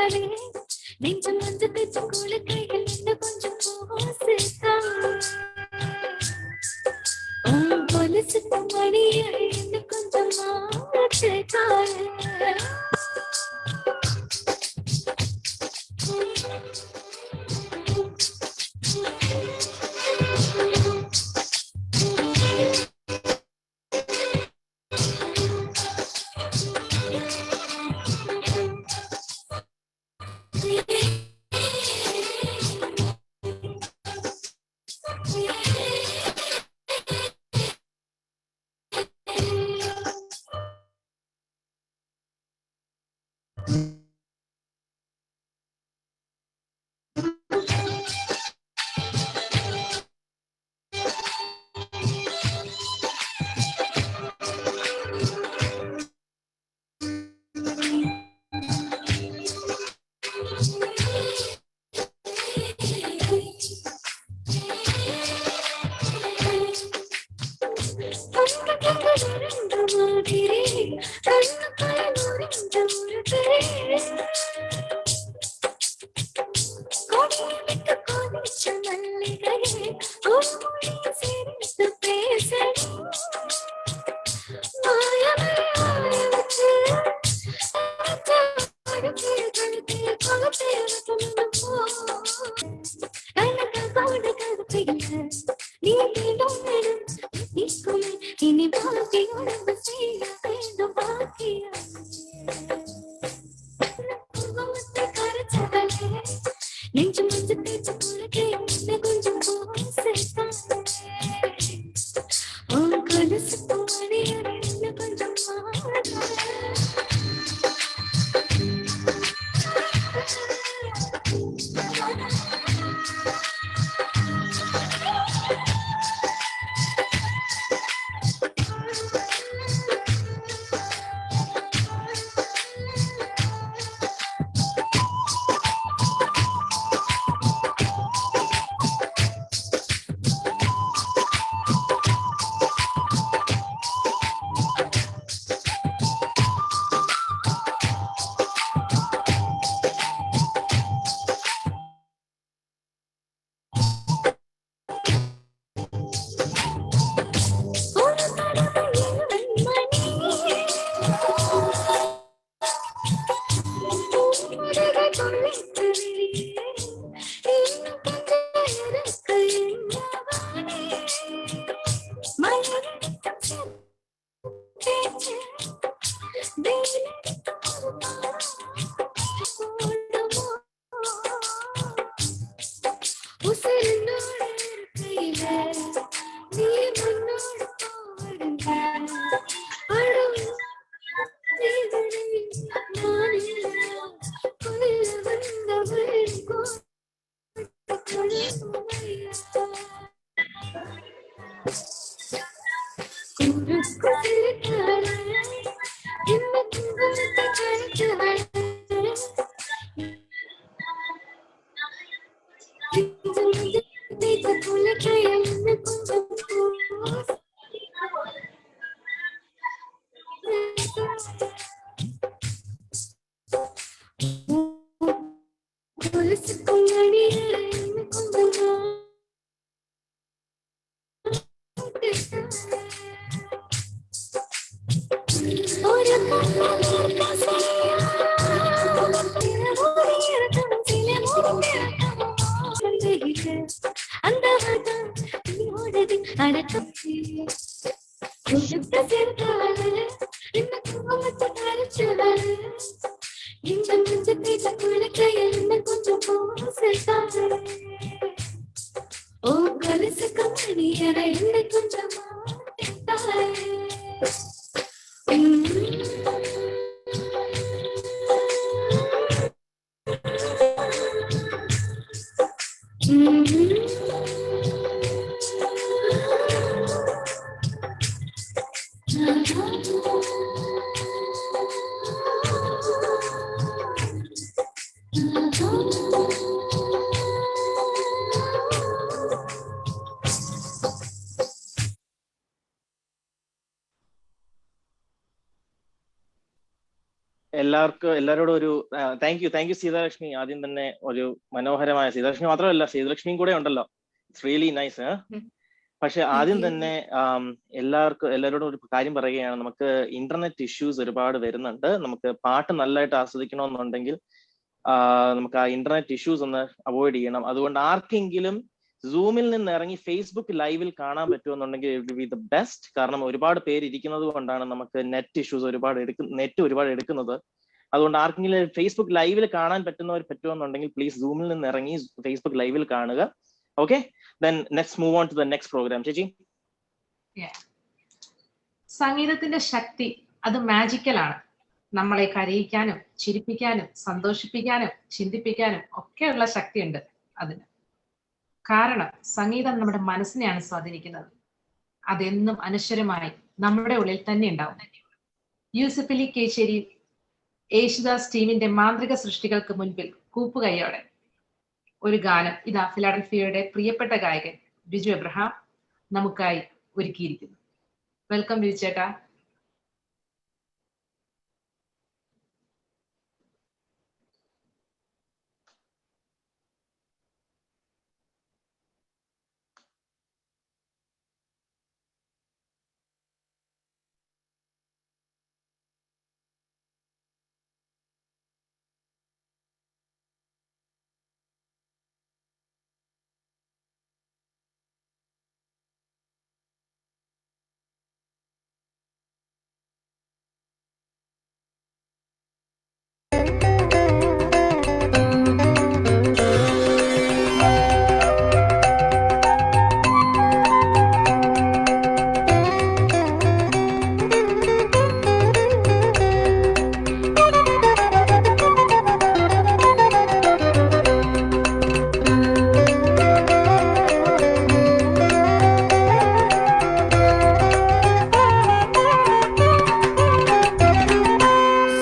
கரைச்சாலே நெஞ்சம் வந்து தைச்சு குளிக்கைகள் என்ன கொஞ்சம் போசித்தா கொலுசு மணிய என்ன கொஞ்சம் மாற்றாலே இனி பாக்கி உடம்பு செய்ய வேண்டும் பாக்கியா கரைச்சாலே நெஞ்சம் வந்து தேய்ச்சு குளிக்க என்ன கொஞ்சம் போசித்தாலே கொலுசு மணிய என்ன கொஞ்சம் എല്ലാവരോടും ഒരു താങ്ക് യു സീതാലക്ഷ്മി. ആദ്യം തന്നെ ഒരു മനോഹരമായ, സീതാലക്ഷ്മി മാത്രമല്ല സീതാലക്ഷ്മിയും കൂടെ ഉണ്ടല്ലോ, ഇറ്റ്സ് റിയലി നൈസ്. പക്ഷെ ആദ്യം തന്നെ എല്ലാവരോടും ഒരു കാര്യം പറയുകയാണ്. നമുക്ക് ഇന്റർനെറ്റ് ഇഷ്യൂസ് ഒരുപാട് വരുന്നുണ്ട്. നമുക്ക് പാട്ട് നല്ലതായിട്ട് ആസ്വദിക്കണമെന്നുണ്ടെങ്കിൽ നമുക്ക് ആ ഇന്റർനെറ്റ് ഇഷ്യൂസ് ഒന്ന് അവോയ്ഡ് ചെയ്യണം. അതുകൊണ്ട് ആർക്കെങ്കിലും സൂമിൽ നിന്ന് ഇറങ്ങി ഫേസ്ബുക്ക് ലൈവിൽ കാണാൻ പറ്റുമെന്നുണ്ടെങ്കിൽ it will be the best. കാരണം ഒരുപാട് പേര് ഇരിക്കുന്നത് കൊണ്ടാണ് നമുക്ക് നെറ്റ് ഇഷ്യൂസ് ഒരുപാട് എടുക്കുന്നത്. അതുകൊണ്ട് ആർക്കെങ്കിലും ഫേസ്ബുക്ക് ലൈവിൽ കാണാൻ പറ്റുമെന്നുണ്ടെങ്കിൽ പ്ലീസ് സൂമിൽ നിന്ന് ഇറങ്ങി ഫേസ്ബുക്ക് ലൈവിൽ കാണുക. Okay, then let's move on to the next program. ചേച്ചി, സംഗീതത്തിന്റെ ശക്തി അത് മാജിക്കലാണ്. നമ്മളെ കരയിക്കാനും ചിരിപ്പിക്കാനും സന്തോഷിപ്പിക്കാനും ചിന്തിപ്പിക്കാനും ഒക്കെയുള്ള ശക്തിയുണ്ട് അതിന്. കാരണം സംഗീതം നമ്മുടെ മനസ്സിനെയാണ് സ്വാധീനിക്കുന്നത്. അതെന്നും അനശ്വരമായി നമ്മുടെ ഉള്ളിൽ തന്നെ ഉണ്ടാവും. യൂസഫ് അലി കേച്ചേരി യേശുദാസ് ടീമിന്റെ മാന്ത്രിക സൃഷ്ടികൾക്ക് മുൻപിൽ കൂപ്പുകൈയോടെ ഒരു ഗാനം ഇതാ ഫിലാഡൽഫിയയുടെ പ്രിയപ്പെട്ട ഗായകൻ ബിജു എബ്രഹാം നമുക്കായി ഒരുക്കിയിരിക്കുന്നു. വെൽക്കം ബിജു ചേട്ടാ.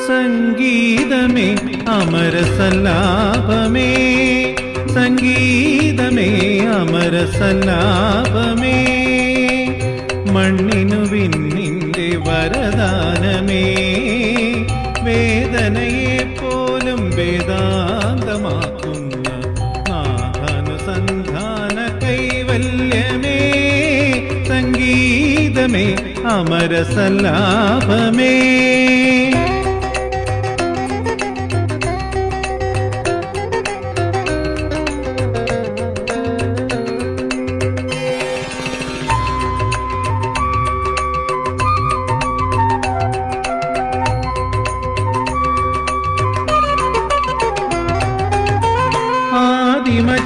സംഗീതമേ അമരസല്ലാപമേ, സംഗീതമേ അമരസല്ലാപമേ, മണ്ണിനു വിണ്ണിന്റെ വരദാനമേ, വേദനയെ പോലും വേദാന്തമാക്കുന്ന നാഥാനുസന്ധാന കൈവല്യമേ, സംഗീതമേ അമരസല്ലാപമേ.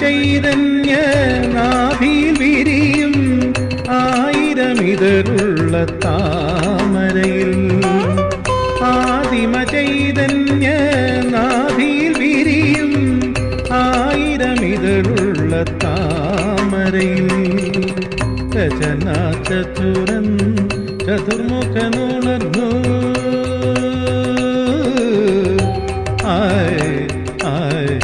ചൈതന്യ നാഭിയിൽ വിരിയും ആയിരമിതറുള്ള താമരയിൽ, ആദിമ ചൈതന്യ നാഭിയിൽ വിരിയും ആയിരമിതറുള്ള താമരയിൽ, രചനാ ചതുരൻ ചതുർമുഖനുണർന്നു ആയ് ആയ്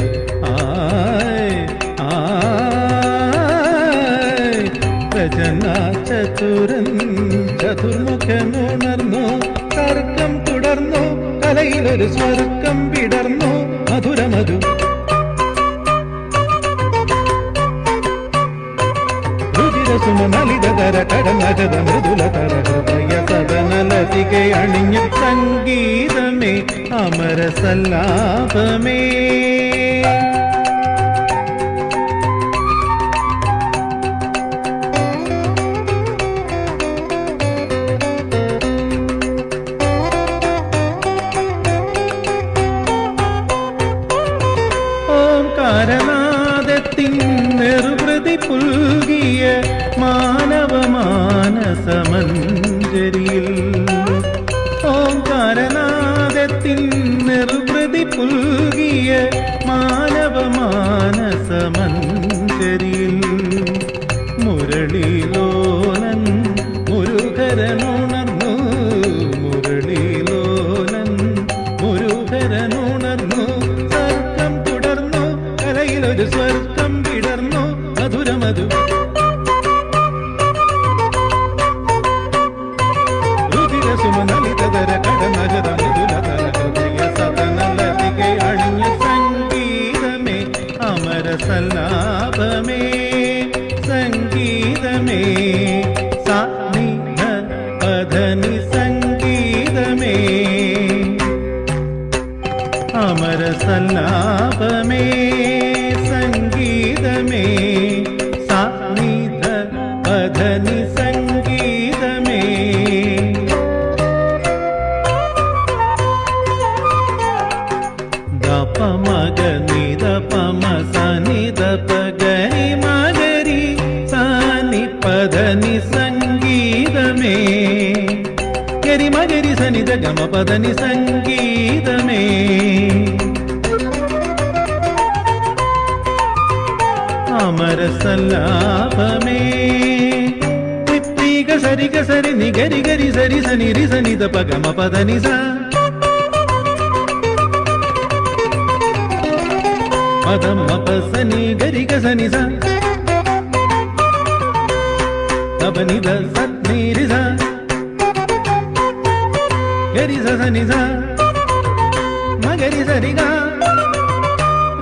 ചതുരൻ ചതുർമുഖനുണർന്നു, തർക്കം തുടർന്നു, കലയിലൊരു സ്വർക്കം വിടർന്നു, മധുരമധു രുചിരസുമനലിതര കടനജത മൃദുലതര ഹൃദയ സദനലതികെ അണിഞ്ഞ സംഗീതമേ അമരസല്ലാപമേ. ഓംകാരനാദത്തിൻ നെറുകൃതി പുൽകിയ മാനവമാനസമഞ്ജരിയിൽ, ഓംകാരനാദത്തിൻ നെറുകൃതി പുൽകിയ മാനവമാനസമഞ്ജരിയിൽ, മുരളീലോലൻ മുരുകരനുണർന്നു, മുരളീലോലൻ മുരുകരനുണർന്നു, സർക്കം തുടർന്നു, കലയിലൊരു സ്വർക്കം വിടർന്നു, മധുരമധു രുചിരസുമനലിതര കടനജത മൃദുലതര ഹൃദയ സദ സല്ലാപമേ സംഗീതമേ സാനിധ പധനി സംഗീതമേ അമര സല്ലാപമേ സംഗീതമേ സാനിധ പധനി സംഗീതമേ ദപ മഗ നിദ പമ സനിധ പഗരി മഗരി സാനി പധനി സംഗീതമേ ഗരി മഗരി സനിധ ഗമ പധനി സംഗീതമേ അമര സല്ലാപമേ ഋത്വിക സരി ഗ സരി നി ഗരി ഗരി സരി സനി രി സനി ത പ ഗ മ പ ധ നി സ പദ മ പ സനി ഗരി ഗ സനി സ തപ നി ധ സ നി രി സ ഗരി സ സനി സ മ ഗരി സരി ഗ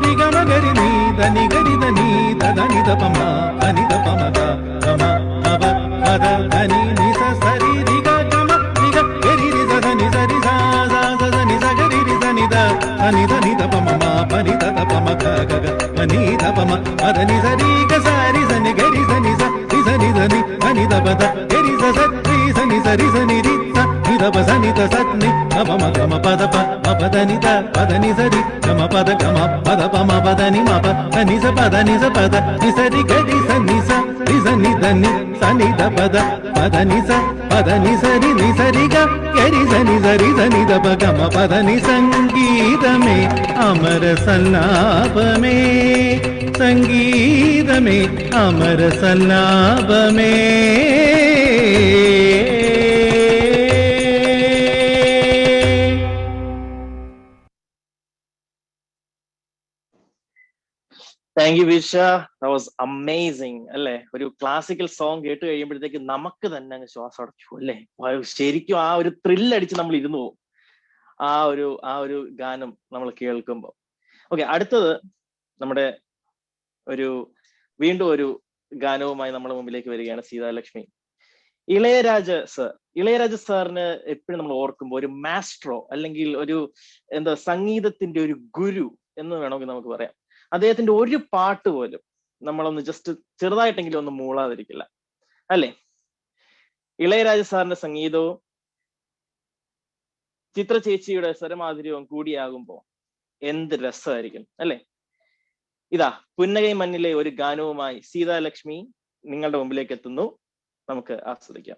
രി ഗ മ ഗരി നി ധ നി ഗരി ധ നി ധ ധ നി ധ പ മ ധ നി ധ പ മ ഗ ഗ മ മ പ പ ധ ധ നി നി സ സ രി രി ഗ ഗ മ രി ഗ ഗരി രി സ ധ നി സ രി സ സ സ ധ നി സ ഗരി രി സ നി ധ ധ നി ധ നി ധ പ മ മ പ നി ധ ധ പ മ ഗ ഗ ഗ മ നി ധ പ മ പ ധ നി സ രി ഗ സ രി സ നി ഗരി സ നി സ രി സ നി ധ നി ധ നി ധ പ ധ ഗരി സ സ രി സ നി സ രി സ നി രി സ നി ധ പ സ നി ധ സ നി ധ പ മ ഗ മ പ ധ പ മ പ ധ നി ധ പ ധ നി സ രി ഗ മ പ ധ ഗ മ പ ധ പ മ പ ധ നി മ പ ധ നി സ പ ധ നി സ പ ധ നി സ രി ഗ രി സ നി സ രി സ നി ധ നി സ നി ധ പ ധ പ ധ നി സ പ ധ നി സ രി നി സ രി ഗ ഗരി സ നി സ രി സ നി ധ പ ഗ മ പ ധ നി സംഗീതമേ അമര സല്ലാപമേ സംഗീതമേ അമര സല്ലാപമേ താങ്ക് യു വിഷ, ദാറ്റ് വാസ് അമേസിങ് അല്ലേ? ഒരു ക്ലാസിക്കൽ സോങ് കേട്ട് കഴിയുമ്പോഴത്തേക്ക് നമുക്ക് തന്നെ അങ്ങ് ശ്വാസം അടച്ചു അല്ലേ? ശരിക്കും ആ ഒരു ത്രില്ലടിച്ച് നമ്മൾ ഇരുന്നു പോകും ആ ഒരു ഗാനം നമ്മൾ കേൾക്കുമ്പോൾ. ഓക്കെ, അടുത്തത് നമ്മുടെ വീണ്ടും ഒരു ഗാനവുമായി നമ്മുടെ മുമ്പിലേക്ക് വരികയാണ് സീതാലക്ഷ്മി. ഇളയരാജ സാറിന് എപ്പോഴും നമ്മൾ ഓർക്കുമ്പോൾ ഒരു മാസ്ട്രോ അല്ലെങ്കിൽ ഒരു സംഗീതത്തിന്റെ ഒരു ഗുരു എന്ന് വേണമെങ്കിൽ നമുക്ക് പറയാം. അദ്ദേഹത്തിന്റെ ഒരു പാട്ട് പോലും നമ്മളൊന്ന് ജസ്റ്റ് ചെറുതായിട്ടെങ്കിലും ഒന്ന് മൂളാതിരിക്കില്ല അല്ലേ? ഇളയരാജ സാറിന്റെ സംഗീതവും ചിത്ര ചേച്ചിയുടെ സ്വരമാധുര്യവും കൂടിയാകുമ്പോൾ എന്ത് രസമായിരിക്കും അല്ലേ? ഇതാ പുന്നകൈ മണ്ണിലെ ഒരു ഗാനവുമായി സീതാലക്ഷ്മി നിങ്ങളുടെ മുമ്പിലേക്ക് എത്തുന്നു. നമുക്ക് ആസ്വദിക്കാം.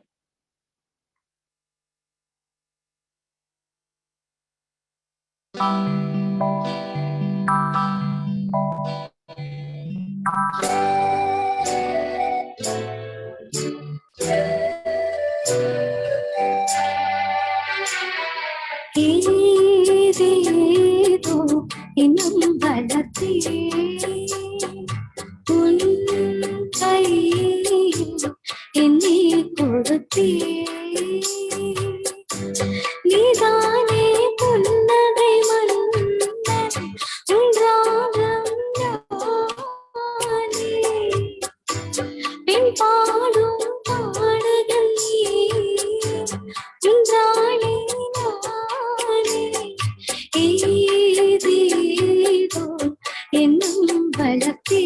ഏതേതോ ഇനം വളർത്തി ഉൻ കൈയിൽ എന്നെ കൊടുത്തി നീതാനേ പുന്നകൈ മന്നൻ ഉൻരാഗം ഞാനേ പിൻപാടും പാടുകൾ നീ ഉൻരാണി നാനേ ഏതേതോ എന്നും വളർത്തി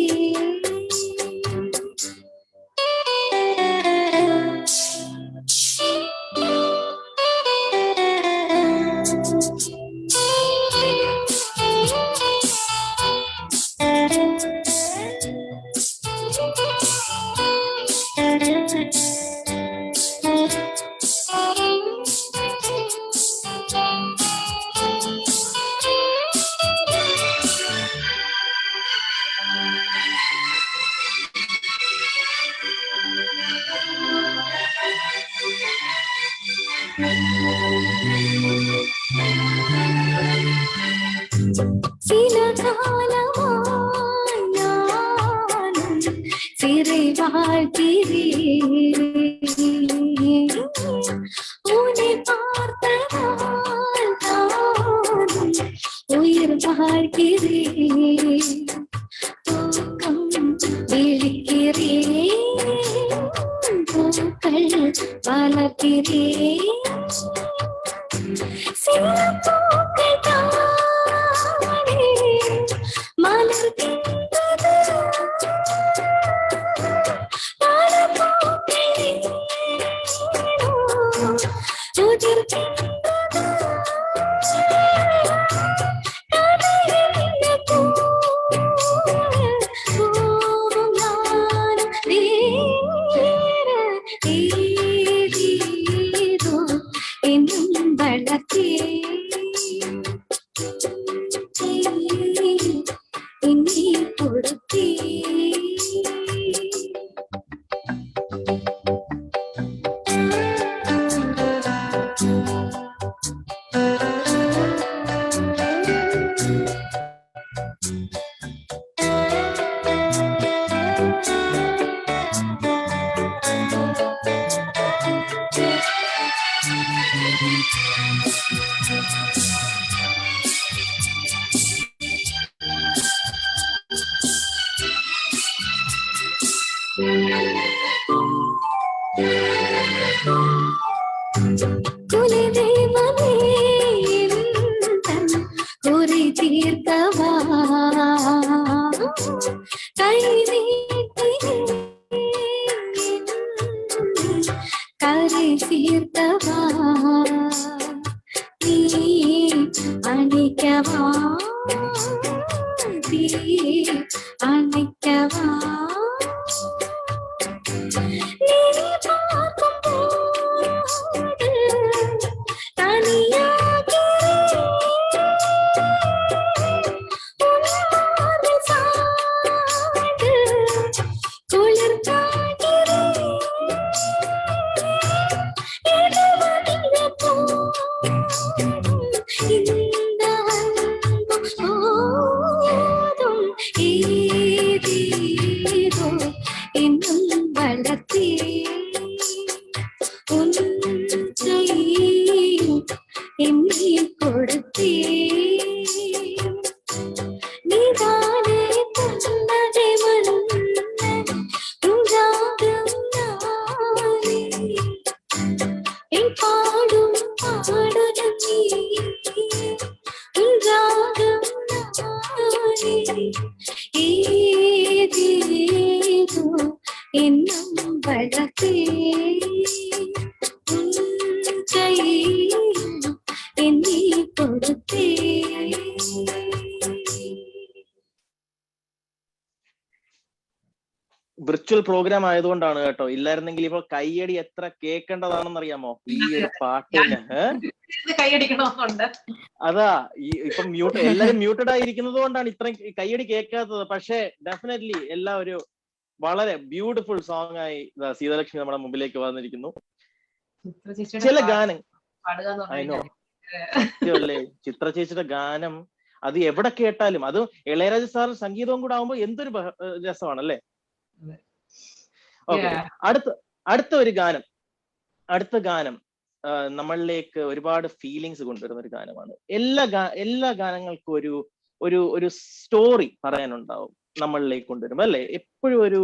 വിർച്വൽ പ്രോഗ്രാം ആയതുകൊണ്ടാണ് കേട്ടോ, ഇല്ലായിരുന്നെങ്കിൽ ഇപ്പോൾ കയ്യടി എത്ര കേൾക്കേണ്ടതാണെന്ന് അറിയാമോ ഈ ഒരു പാട്ടിന്. കൈയടിക്കണമെന്നുണ്ട്. അതാ ഇപ്പം എല്ലാരും മ്യൂട്ടഡ് ആയിരിക്കുന്നത് കൊണ്ടാണ് ഇത്രയും കയ്യടി കേൾക്കാത്തത്. പക്ഷേ ഡെഫിനറ്റ്ലി എല്ലാം ഒരു വളരെ ബ്യൂട്ടിഫുൾ സോങ് ആയി സീതാലക്ഷ്മി നമ്മുടെ മുമ്പിലേക്ക് വന്നിരിക്കുന്നു. ചില ഗാനം സത്യമല്ലേ, ചിത്ര ചേച്ചിയുടെ ഗാനം അത് എവിടെ കേട്ടാലും, അത് ഇളയരാജ സാർ സംഗീതവും കൂടെ ആവുമ്പോ എന്തൊരു രസമാണല്ലേ. ഓക്കെ, അടുത്ത ഗാനം നമ്മളിലേക്ക് ഒരുപാട് ഫീലിങ്സ് കൊണ്ടുവരുന്ന ഒരു ഗാനമാണ്. എല്ലാ ഗാനങ്ങൾക്കും ഒരു സ്റ്റോറി പറയാനുണ്ടാവും നമ്മളിലേക്ക് കൊണ്ടുവരുമ്പോൾ അല്ലെ. എപ്പോഴും ഒരു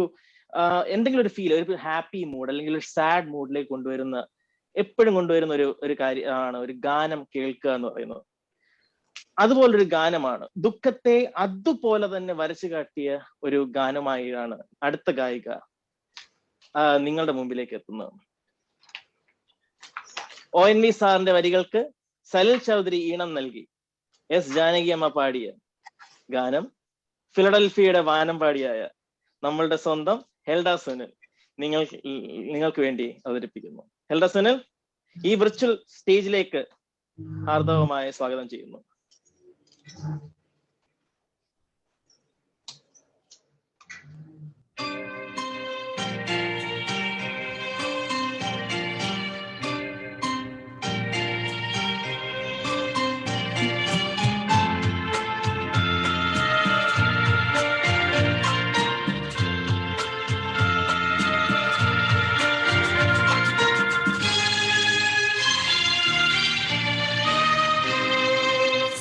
എന്തെങ്കിലും ഒരു ഫീൽ, ഒരു ഹാപ്പി മൂഡ് അല്ലെങ്കിൽ ഒരു സാഡ് മൂഡിലേക്ക് എപ്പോഴും കൊണ്ടുവരുന്ന ഒരു കാര്യമാണ് ഒരു ഗാനം കേൾക്കുക എന്ന് പറയുന്നത്. അതുപോലൊരു ഗാനമാണ്, ദുഃഖത്തെ അതുപോലെ തന്നെ വരച്ചു കാട്ടിയ ഒരു ഗാനമായാണ് അടുത്ത ഗായിക നിങ്ങളുടെ മുമ്പിലേക്ക് എത്തുന്നത്. ONV സാറിന്റെ വരികൾക്ക് സലിൽ ചൗധരി ഈണം നൽകി എസ് ജാനകി അമ്മ പാടിയ ഗാനം ഫിലഡൽഫിയയുടെ വാനമ്പാടിയായ നമ്മളുടെ സ്വന്തം ഹെൽഡ സുനിൽ നിങ്ങൾക്ക് വേണ്ടി അവതരിപ്പിക്കുന്നു. ഹെൽഡ സുനിൽ ഈ വിർച്വൽ സ്റ്റേജിലേക്ക് ഹാർദവമായ സ്വാഗതം ചെയ്യുന്നു.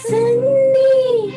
Sunday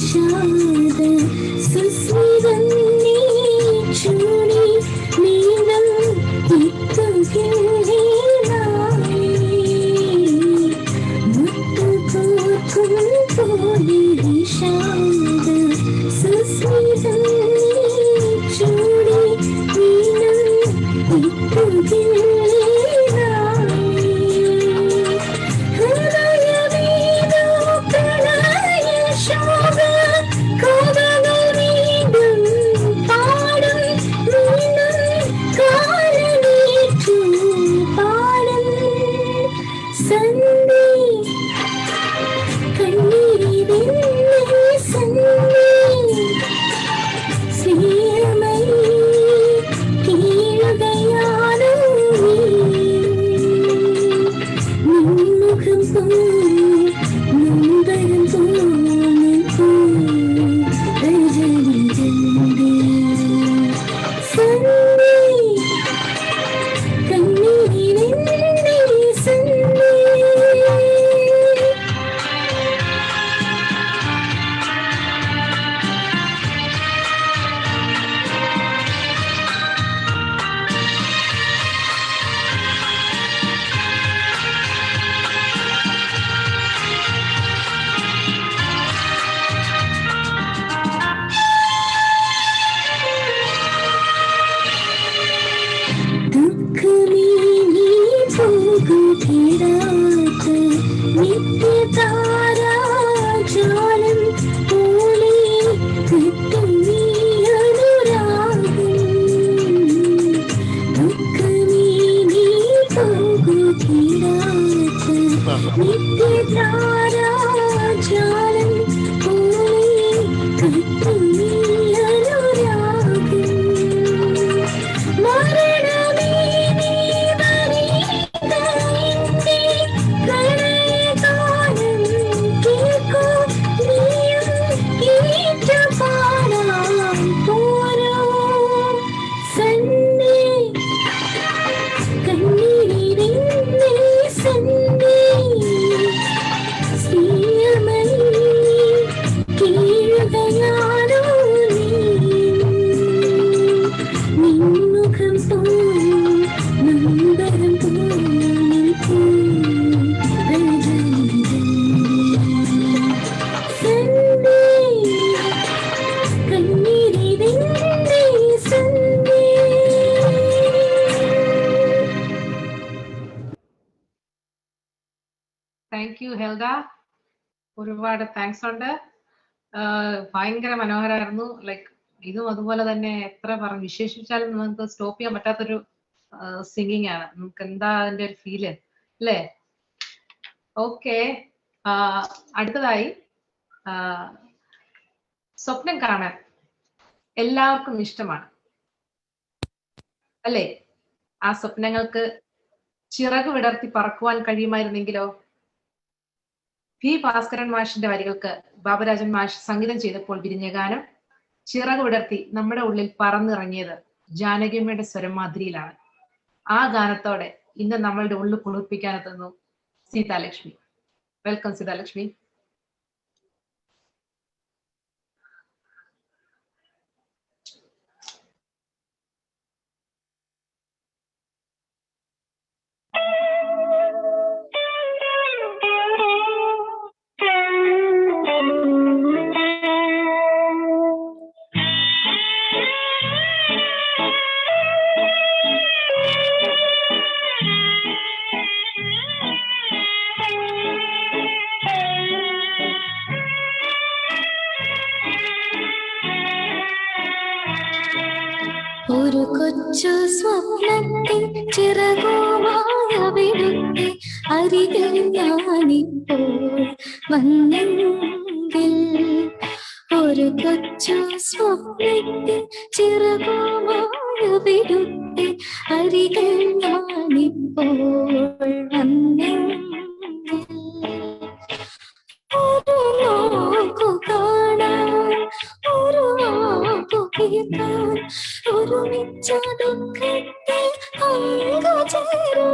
വിഷാദ സുസ്മിതം നീ ചൂടി നീളം ഇത്തുകില്ലേ നാളെ മുത്തുകോർക്കും പോലെ വിഷാദ സുസ്മിതം നീ ചൂടി നീളം ഇത്തുകില്ലേ താങ്ക് യു ഹെൽദ. ഒരുപാട് താങ്ക്സ് ഉണ്ട്. ഭയങ്കര മനോഹരമായിരുന്നു. ലൈക്ക് ഇതും അതുപോലെ തന്നെ എത്ര പറഞ്ഞു വിശേഷിച്ചാലും നമുക്ക് സ്റ്റോപ്പ് ചെയ്യാൻ പറ്റാത്തൊരു സിംഗിങ് ആണ്. നമുക്ക് എന്താ അതിന്റെ ഒരു ഫീല് അല്ലേ? ഓക്കെ, അടുത്തതായി സ്വപ്നം കാണാൻ എല്ലാവർക്കും ഇഷ്ടമാണ് അല്ലേ? ആ സ്വപ്നങ്ങൾക്ക് ചിറക് വിടർത്തി പറക്കുവാൻ കഴിയുമായിരുന്നെങ്കിലോ? പി ഭാസ്കരൻ മാഷിന്റെ വരികൾക്ക് ബാബുരാജൻ മാഷ് സംഗീതം ചെയ്തപ്പോൾ വിരിഞ്ഞ ഗാനം ചിറക് വിടർത്തി നമ്മുടെ ഉള്ളിൽ പറന്നിറങ്ങിയത് ജാനകിയമ്മയുടെ സ്വരം മാധുരിയിലാണ്. ആ ഗാനത്തോടെ ഇന്ന് നമ്മളുടെ ഉള്ളിൽ കുളിർപ്പിക്കാനെത്തുന്നു സീതാലക്ഷ്മി. വെൽക്കം സീതാലക്ഷ്മി. ഒരു കൊച്ചു സ്വപ്നത്തിൽ ചിറകുമായവിടുത്തെ അരികിൽ ഞാനിപ്പോൾ വന്നെങ്കിൽ. ഒരു കൊച്ചു സ്വപ്നത്തിൽ ചിറകുമായവിടുത്തെ അരികിൽ ഞാനിപ്പോൾ വന്നെങ്കിൽ. ഒരു നോക്കു കാണാൻ, ഒരു വാക്കു കേൾക്കാൻ, ഒരുമിച്ച ദുഃഖത്തിൽ പങ്കുചേരാൻ,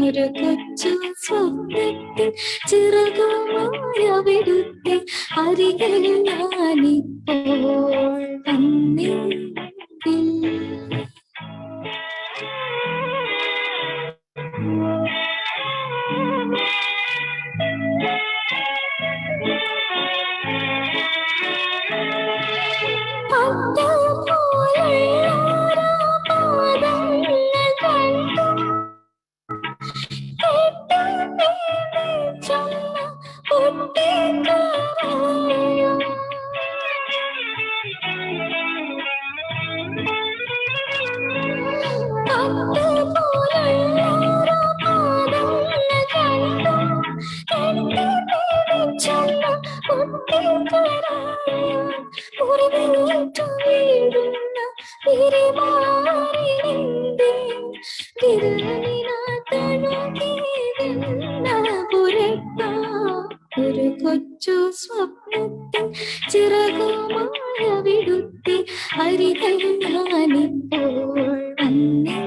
ഒരു കൊച്ചു സ്വപ്നത്തിൽ ചിറകുമായവിടുത്തെ അരികിൽ ഞാനിപ്പോൾ വന്നെങ്കിൽ ഒരു കൊച്ചു സ്വപ്നത്തിൽ ചിറകുമായ വിടുത്തി അരികിൽ ഞാനിപ്പോൾ വന്നെങ്കിൽ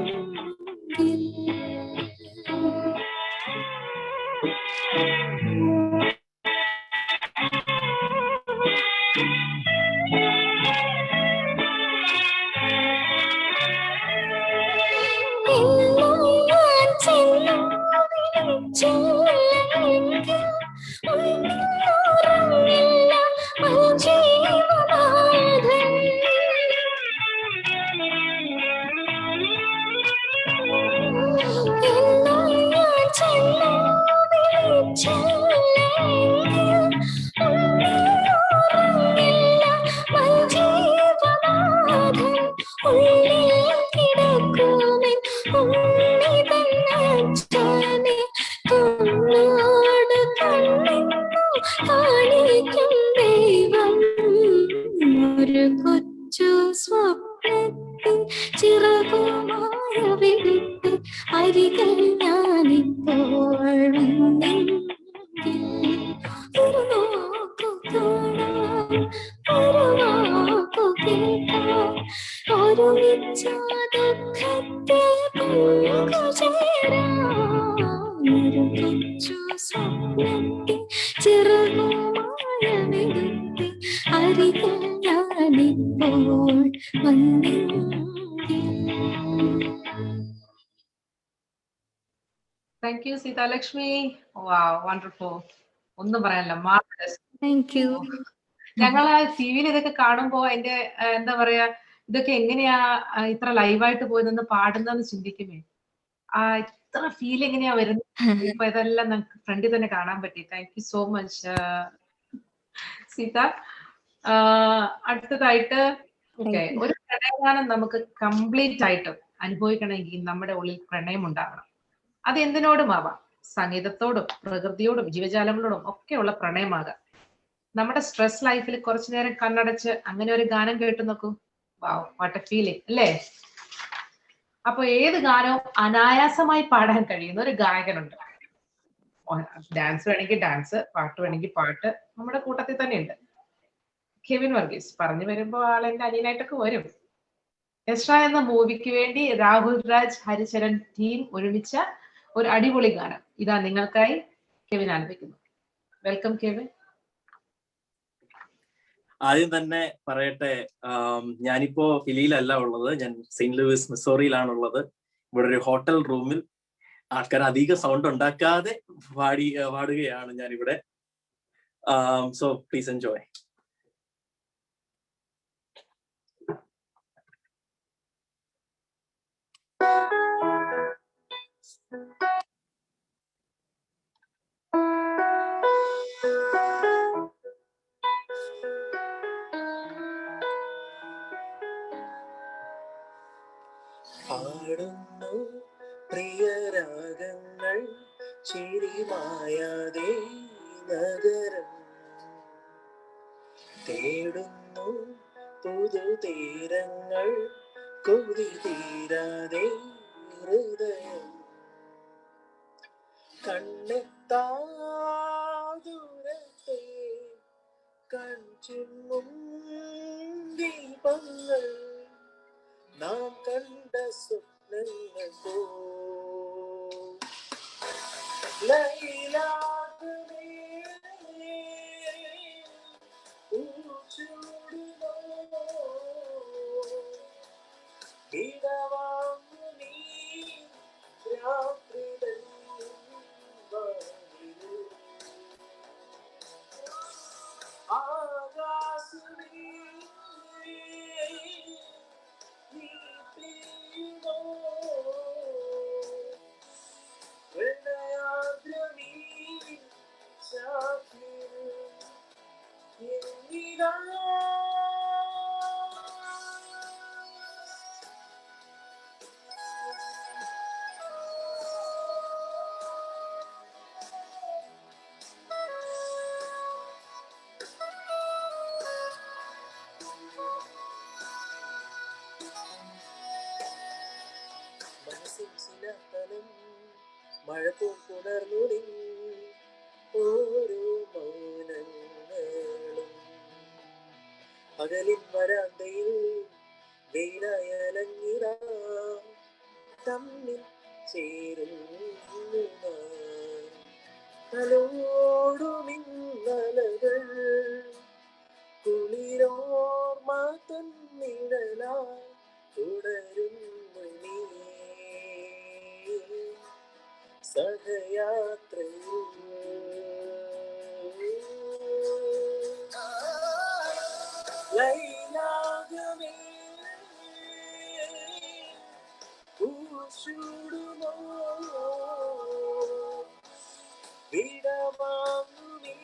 ഒരു കൊച്ചു സ്വപ്നത്തിൽ ചിറകുമായ വിടുത്ത് അരികിൽ ഞാനിപ്പോൾ വന്നെങ്കിൽ ഒരു നോക്കു കാണാം ഒരു വാക്കു കേൾക്കാം ഒരുമിച്ച ദുഃഖത്തെ പങ്കുചേരാം ഒരു കൊച്ചു സ്വപ്നത്തിൽ ചിറകുമായ വിടുത്ത് അരികിൽ ഞാനിപ്പോൾ വന്നെങ്കിൽ. Thank you Seethalakshmi. Wow, wonderful. ഒന്നും പറയാനില്ല, മാർവലസ്. Thank you. ഞങ്ങള് ടിവിയിൽ ഇതൊക്കെ കാണുമ്പോ അതിന്റെ എന്താ പറയാ, ഇതൊക്കെ എങ്ങനെയാ ഇത്ര ലൈവായിട്ട് പോയതെന്ന് പാടുന്നതെന്ന് ചിന്തിക്കുമേ. ഇത്ര ഫീൽ എങ്ങനെയാ വരുന്നത്. ഇപ്പൊ ഇതെല്ലാം നമുക്ക് ഫ്രണ്ടിൽ തന്നെ കാണാൻ പറ്റി. Thank you so much Seetha. അടുത്തതായിട്ട് ഒരു പ്രണയഗാനം നമുക്ക് കംപ്ലീറ്റ് ആയിട്ട് അനുഭവിക്കണമെങ്കിൽ നമ്മുടെ ഉള്ളിൽ പ്രണയം ഉണ്ടാകണം. അത് എന്തിനോടും ആവാം, സംഗീതത്തോടും പ്രകൃതിയോടും ജീവജാലങ്ങളോടും ഒക്കെയുള്ള പ്രണയമാകാം. നമ്മുടെ സ്ട്രെസ് ലൈഫിൽ കുറച്ചു നേരം കണ്ണടച്ച് അങ്ങനെ ഒരു ഗാനം കേട്ടു നോക്കൂ. വാവ്, വാട്ട് എ ഫീലിംഗ് അല്ലേ? അപ്പൊ ഏത് ഗാനവും അനായാസമായി പാടാൻ കഴിയുന്ന ഒരു ഗായകനുണ്ട്. ഡാൻസ് വേണമെങ്കിൽ ഡാൻസ്, പാട്ട് വേണമെങ്കിൽ പാട്ട്, നമ്മുടെ കൂട്ടത്തിൽ തന്നെ ഉണ്ട്. കെവിൻ വർഗീസ്. പറഞ്ഞു വരുമ്പോ ആളെന്റെ അനിയനായിട്ടൊക്കെ വരും. എസ്ട്ര എന്ന മൂവിക്ക് വേണ്ടി രാഹുൽ രാജ്, ഹരിചരൺ ടീം ഒരുമിച്ച ഒരു അടിപൊളി ഗാനം ഇതാ നിങ്ങൾക്കായി കെവിൻ ആലപിക്കുന്നു. Welcome Kevin. ആദ്യം തന്നെ പറയട്ടെ, ഞാനിപ്പോ ഫിലിയിലല്ല ഉള്ളത്, ഞാൻ സെയിന്റ് ലൂയിസ് മിസോറിയിലാണുള്ളത്. ഇവിടെ ഒരു ഹോട്ടൽ റൂമിൽ ആൾക്കാർ അധികം സൗണ്ട് ഉണ്ടാക്കാതെ പാടുകയാണ് ഞാനിവിടെ. So please enjoy. പാടുന്നു പ്രിയരാഗങ്ങൾ ചിരിമായാതെ നഗരം തേടുന്നു പുതുതീരങ്ങൾ കൊതി തീരാതെ ഹൃദയം കണ്ണെത്താ ദൂരത്തെ കൺചിമ്മും ദീപങ്ങൾ നാം കണ്ട സ്വപ്നങ്ങൾ പോ മഴ പൂപ്പുണർന്നുടി ഓരോ മൗനങ്ങളും പകലിൻ വരാന്തയിൽ വെയിലയലങ്ങിട തമ്മിൽ ചേരുന്നു തലോടുമിന്നലകൾ കുളിരോർമ തന്നിഴലാ തുടരുന്നു നീ സഹയാത്രയിൽ ലൈലാകമേ പൂശൂടുമോ വിടവാങ്ങു നീ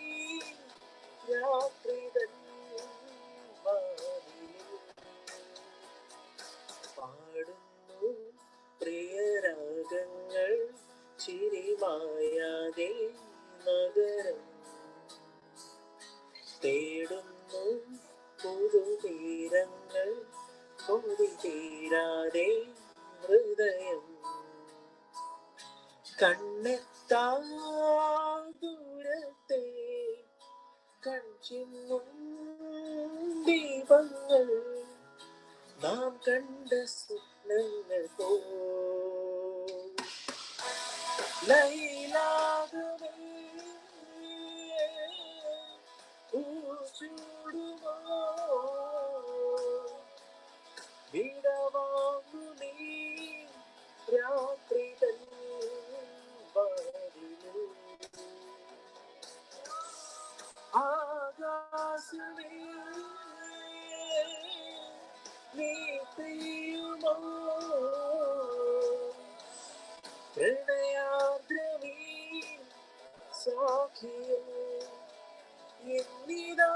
രാത്രിതൻ വാനിൽ പാടുന്നു പ്രിയരാഗങ്ങൾ ചിരിമായാതെ നഗരം തേടുന്നു പുതുതീരങ്ങൾ കൊതി തീരാതെ ഹൃദയം കണ്ണെത്താ ദൂരത്തെ കൺചിമ്മും ദീപങ്ങൾ നാം കണ്ട സ്വപ്നങ്ങൾ പോ ലൈലാകമേ പൂച്ചൂടുമോ വിടവാങ്ങു നീ രാത്രി തൻ വാതിലു ആകാശമേ നീ പെയ്യുമോ പ്രണയാദ്രമീ സാഖിയോ എന്നിതാ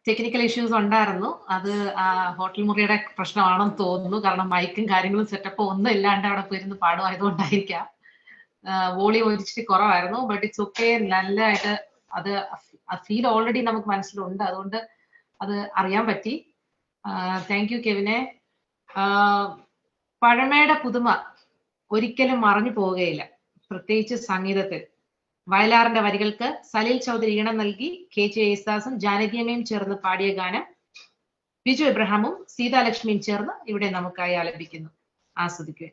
ടെക്നിക്കൽ ഇഷ്യൂസ് ഉണ്ടായിരുന്നു. അത് ഹോട്ടൽ മുറിയുടെ പ്രശ്നമാണെന്ന് തോന്നുന്നു. കാരണം മൈക്കും കാര്യങ്ങളും സെറ്റപ്പ് ഒന്നും ഇല്ലാണ്ട് അവിടെ പോയിരുന്ന് പാടുമായതുകൊണ്ടായിരിക്കാം. വോളിയം ഒരിച്ചിരി കുറവായിരുന്നു. But it's okay. നല്ലതായിട്ട് അത് ഫീൽ ഓൾറെഡി നമുക്ക് മനസ്സിലുണ്ട്. അതുകൊണ്ട് അത് അറിയാൻ പറ്റി. താങ്ക് യു കെവിനെ. പഴമയുടെ പുതുമ ഒരിക്കലും മറഞ്ഞു പോവുകയില്ല, പ്രത്യേകിച്ച് സംഗീതത്തിൽ. വയലാറിന്റെ വരികൾക്ക് സലീൽ ചൗധരി ഈണം നൽകി KJ യേശുദാസും ജാനകിയമ്മയും ചേർന്ന് പാടിയ ഗാനം ബിജു എബ്രഹാമും സീതാലക്ഷ്മിയും ചേർന്ന് ഇവിടെ നമുക്കായി ആലപിക്കുന്നു. ആസ്വദിക്കുക.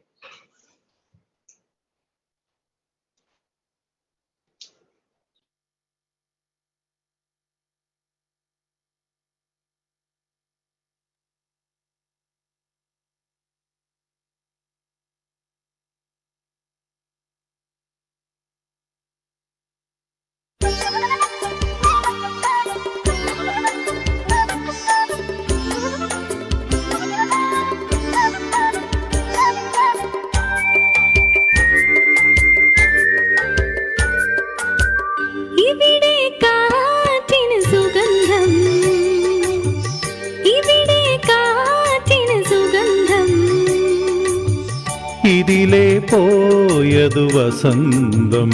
ഇതിലേ പോയതു വസന്തം,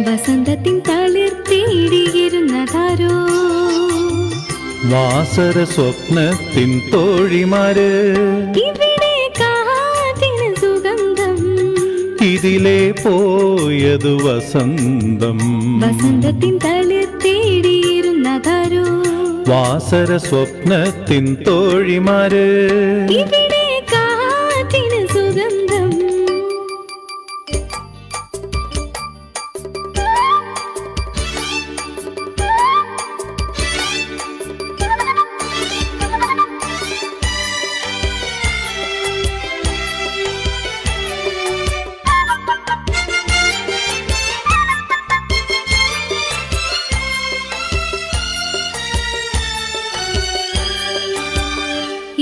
വസന്തത്തിൻ തളിർ തേടിയിരുന്ന ചെയ്യുന്നതാരോ വാസര സ്വപ്നത്തിൻ തോഴിമാര് ഇവിടെ കാറ്റിന് സുഗന്ധം ഇതിലെ പോയതു വസന്തം വസന്തത്തിൻ തളിർ തേടിയിരുന്നതാരോ വാസര സ്വപ്നത്തിൻ തോഴിമാര് ഇവിടെ കാറ്റിന് സുഗന്ധം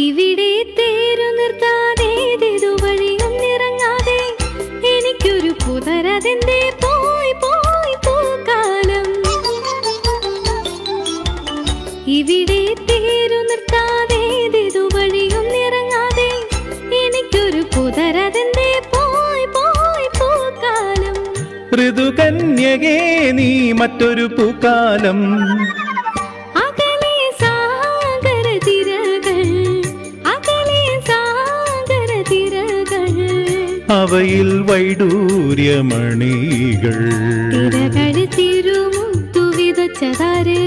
ഇവിടെ തേരു നിർത്താതെ വഴിയൊന്നിറങ്ങാതെ എനിക്കൊരു പുതരതിന്റെ പോയി പോയി പൂക്കാലം ഇവിടെ തേരു നിർത്താതെ വഴിയൊന്നിറങ്ങാതെ എനിക്കൊരു പുതരതിന്റെ പോയി പോയി പൂക്കാലം ഋതുകന്യകേ നീ മറ്റൊരു പൂക്കാലം അവയിൽ വൈഡൂര്യമണികൾ തിരുമുത്തു വിതച്ചതാര്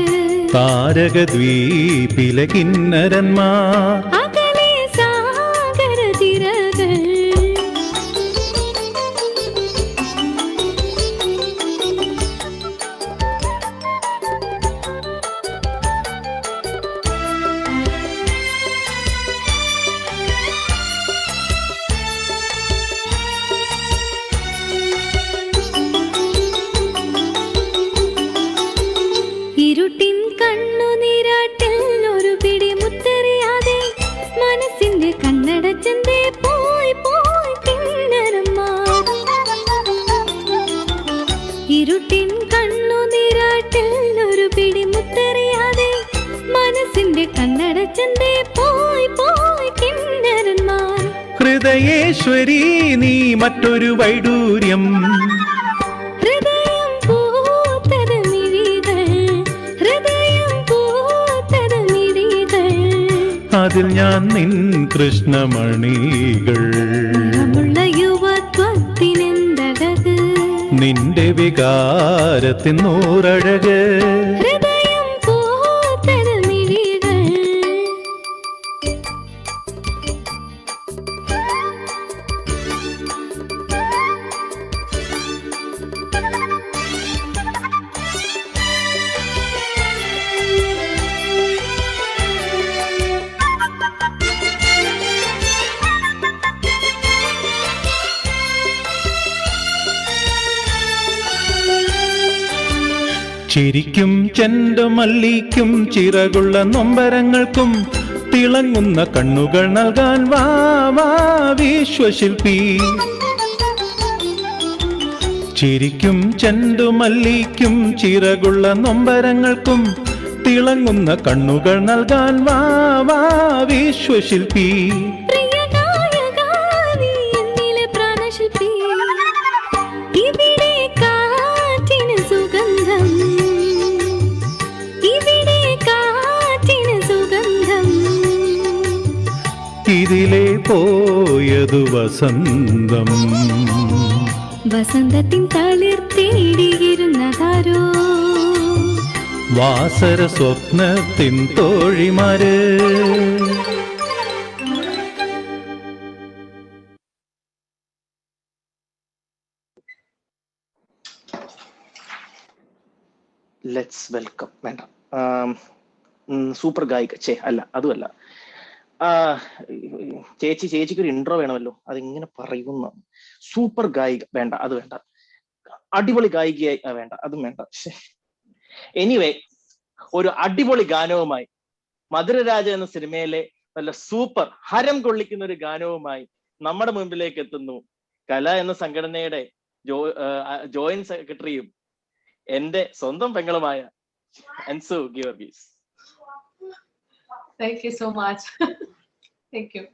താരകദ്വീപിലെ കിന്നരന്മാർ അകലെ സാഗര തിരകൾ ഇരുട്ടിൻ കണ്ണുനീരാട്ടിൽ ഒരു പിടി മുത്തെറിയാതെ മനസ്സിന്റെ കണ്ണടച്ചെന്തേ പോയി പോയി കിന്നരന്മാർ ഇരുട്ടിൻ കണ്ണുനീരാട്ടിൽ ഒരു പിടി മുത്തെറിയാതെ മനസ്സിന്റെ കണ്ണടച്ചെന്തേ പോയി പോയി കിന്നരന്മാർ ഹൃദയേശ്വരി നീ മറ്റൊരു വൈഡൂര്യം ഹൃദയം പൂത്തത് മിഴികൾ ഹൃദയം പൂത്തത് മിഴികൾ അതിൽ ഞാൻ നിൻ കൃഷ്ണമണികൾ നിറമുള്ള യുവത്വത്തിനെന്തഴക് നിന്റെ വികാരത്തിൻ നൂറഴക് ഹൃദയം പൂത്തത് മിഴികൾ ചിരിക്കും ചെണ്ടുമല്ലിക്കും ചിറകുള്ള നൊമ്പരങ്ങൾക്കും തിളങ്ങുന്ന കണ്ണുകൾ നൽകാൻ വാ വാ വിശ്വശില്പി ചിരിക്കും ചെണ്ടുമല്ലിക്കും ചിറകുള്ള നൊമ്പരങ്ങൾക്കും തിളങ്ങുന്ന കണ്ണുകൾ നൽകാൻ വാ വാ വിശ്വശില്പി പ്രിയനായകാ നീ എന്നിലെ പ്രാണശില്പി ഇവിടെ കാറ്റിന് സുഗന്ധം ഇവിടെ കാറ്റിന് സുഗന്ധം ഇതിലെ പോയതു വസന്തം വസന്തത്തിൻ തളിർ തേടിയിരുന്നതാരോ വാസര സ്വപ്നത്തിൻ തോഴിമാര് ലെറ്റ്സ് വെൽക്കം വേണ്ട സൂപ്പർ ഗായിക അല്ല അതുമല്ല ചേച്ചിക്ക് ഒരു ഇൻട്രോ വേണമല്ലോ അതെങ്ങനെ പറയുന്ന സൂപ്പർ ഗായിക വേണ്ട അത് വേണ്ട അടിപൊളി ഗായികയായി വേണ്ട അതും വേണ്ട എനിവേ ഒരു അടിപൊളി ഗാനവുമായി മധുരരാജ എന്ന സിനിമയിലെ നല്ല സൂപ്പർ ഹരം കൊള്ളിക്കുന്ന ഒരു ഗാനവുമായി നമ്മുടെ മുമ്പിലേക്ക് എത്തുന്നു കല എന്ന സംഘടനയുടെ ജോയിന്റ് സെക്രട്ടറിയും എന്റെ സ്വന്തം പെങ്ങളുമായ Ansu Giorgis. Thank you so much. Thank you.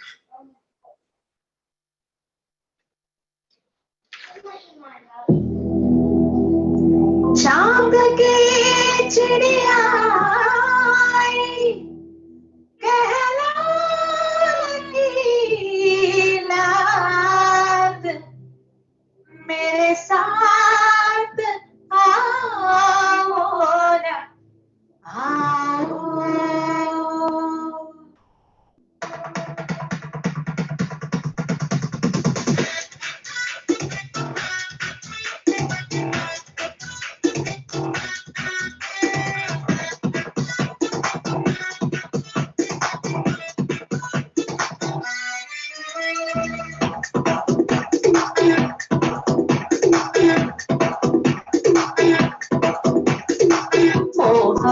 चांद के चिड़िया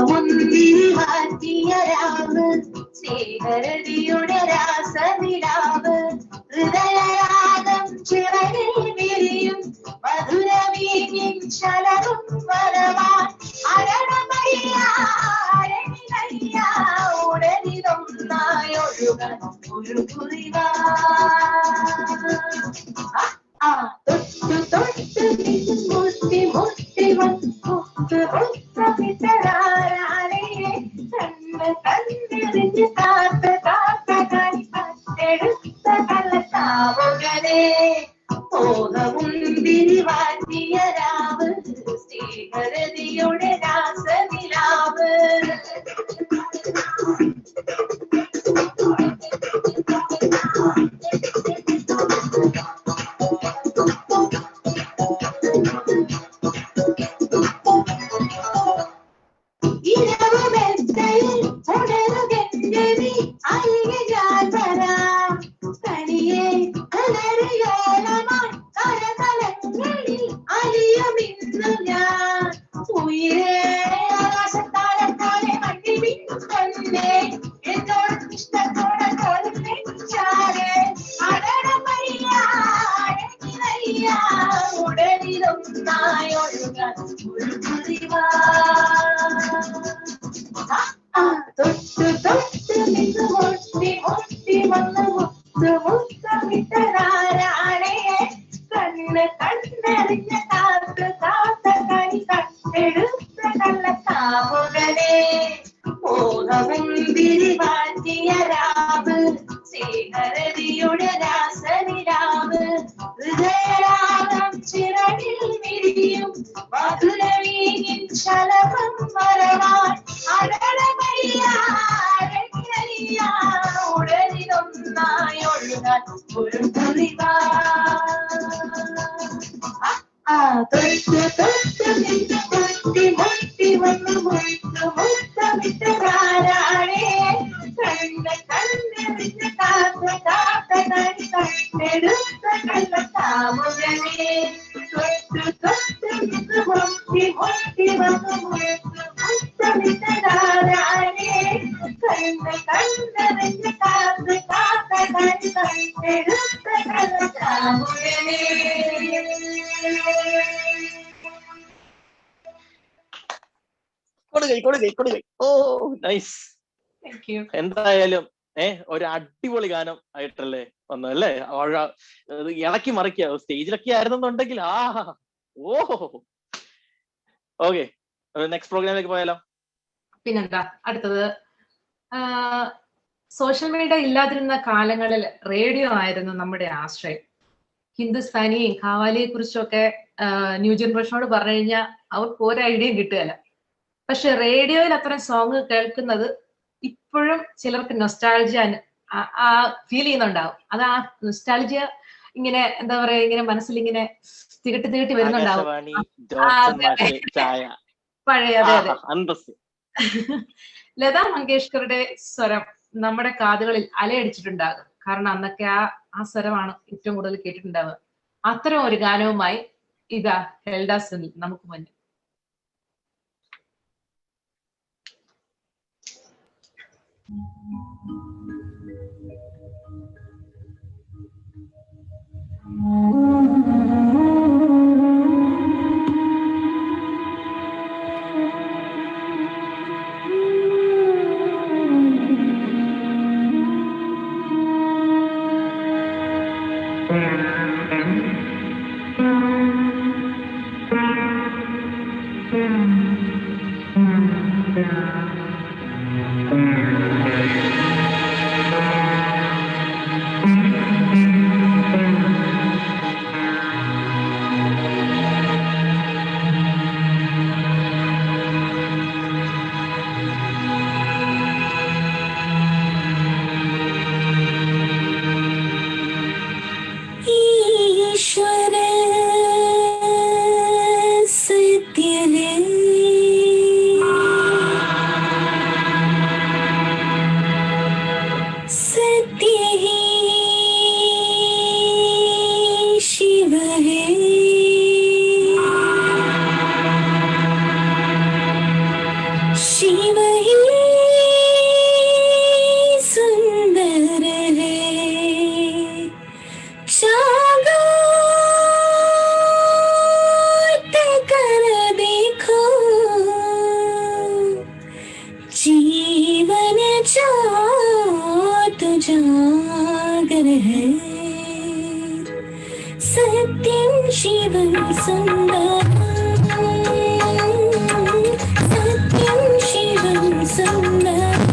മുന്തിരി മാറ്റിയ രാവ് സ്നേഹരതിയുടെ രാസനിലാവ് ഹൃദയരാഗം ചിറകിൽ വിരിയും മധുരവീഞ്ഞിൻ ശലഭം വരവാൻ അരണമയ്യ അരണികയ്യ ഉടനിതൊന്നായൊഴുകണം ഒരു കുറിവാ തൊട്ടു തൊട്ടു മുട്ടി മുട്ടി മുത്ത് മുത്തമിട്ടരാരേ കണ്ണ് കണ്ണെറിഞ്ഞ് കാത്ത് കാത്ത കണി കട്ടെടുത്ത കള്ളത്താവുകളെ മോഹമുന്തിരി വാറ്റിയ രാവ് ശ്രീഹരതിയുടെ രാസനിലാവ് ഇരവുമെത്തയിൽ ഉണരുകെഞ്ചെവി അരികെ ഞാൻ വരാം തനിയെ കലറിയോളമായി കരതലങ്ങളിൽ അലിയുമിന്നു ഞാൻ ഉയരേ ആകാശത്താരം പോലെ മണ്ടി വിന്നെ എന്നോട് ഇഷ്ടത്തോടെ പോലും നെഞ്ചാരെ അടടമയ്യ അടങ്ങിനയ്യ ഉടനിതൊന്നായൊഴുകാൻ ഒരു കുറിവാ തൊട്ടു തൊട്ടു നിന്ന് മുട്ടി മുട്ടി വന്ന് മുത്ത് മുത്തമിട്ടരാരേ കണ്ണ് കണ്ണെറിഞ്ഞ കാത്ത് കാത്ത കണി കട്ടെടുത്ത കള്ളത്താവുകളെ മോഹമുന്തിരി വാറ്റിയ രാവ് ശ്രീഹരതിയുടെ രാസനിലാവ് ഹൃദയരാഗം ചിറകിൽ വിരിയും മധുരവീഞ്ഞിൻ ശലഭം വരവാൻ അടടമയ്യ അരങ്ങിനയ്യ ഉടനിതൊന്നായൊഴുകാൻ ഒരു കുറിവാ തൊട്ടു തൊട്ടു നിന്ന് മുട്ടി മുട്ടി വന്ന് മുത്ത് മുത്തമിട്ടരാരേ കണ്ണ് കണ്ണെറിഞ്ഞ് കാത്ത കാത്ത കണി കട്ടെടുത്ത കള്ളത്താവുകളെ തൊട്ടു തൊട്ടു നിന്ന് മുട്ടി മുട്ടി വന്ന് മുത്ത് മുത്തമിട്ടരാരേ കണ്ണ് കണ്ണെറിഞ്ഞ് കാത്ത് കാത്ത കണി കട്ടെടുത്ത കള്ളത്താവുകളെ കൊടുകൈ. ഓ നൈസ്. എന്തായാലും ഒരു അടിപൊളി ഗാനം ആയിട്ടല്ലേ വന്നല്ലേ. ഇളക്കി മറിക്കുക സ്റ്റേജിലൊക്കെ ആയിരുന്നെന്നുണ്ടെങ്കിൽ ഓക്കെ നെക്സ്റ്റ് പ്രോഗ്രാമിലേക്ക് പോയാലോ. പിന്നെന്താ അടുത്തത്, സോഷ്യൽ മീഡിയ ഇല്ലാതിരുന്ന കാലങ്ങളിൽ റേഡിയോ ആയിരുന്നു നമ്മുടെ ആശ്രയം. ഹിന്ദുസ്ഥാനിയും ഖവാലിയെ കുറിച്ചൊക്കെ ന്യൂ ജനറേഷനോട് പറഞ്ഞു കഴിഞ്ഞാൽ അവർക്ക് ഒരു ഐഡിയയും കിട്ടുകയില്ല. പക്ഷെ റേഡിയോയിൽ അത്തരം സോങ് കേൾക്കുന്നത് ഇപ്പോഴും ചിലർക്ക് നൊസ്റ്റാൾജിയ ഫീൽ ചെയ്യുന്നുണ്ടാവും. അത് ആ നൊസ്റ്റാൾജിയ ഇങ്ങനെ എന്താ പറയാ, ഇങ്ങനെ മനസ്സിൽ ഇങ്ങനെ തികട്ടി വരുന്നുണ്ടാവും. പഴയ അതെ. ലതാ മങ്കേഷ്കറുടെ സ്വരം നമ്മുടെ കാതുകളിൽ അലയടിച്ചിട്ടുണ്ടാകും. കാരണം അന്നൊക്കെ ആ സ്വരമാണ് ഏറ്റവും കൂടുതൽ കേട്ടിട്ടുണ്ടാവുക. അത്തരം ഒരു ഗാനവുമായി ഇതാ ഹെൽഡാസ് നമുക്ക് മുന്നിൽ. शिव ही सुंदर है, जागृत कर देखो, जीवन ज्योत जागर है, सत्यं शिवं सुंदरम्, सत्यं शिवं सुंदरम्,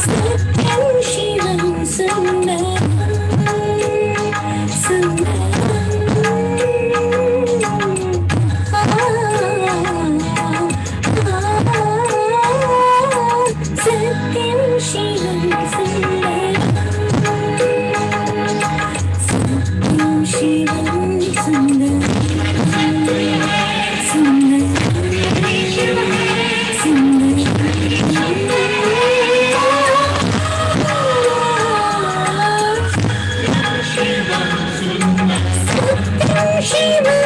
सत्यं शिवं सुंदरम्, सत्यं शिवं सुंदरम्, शिवं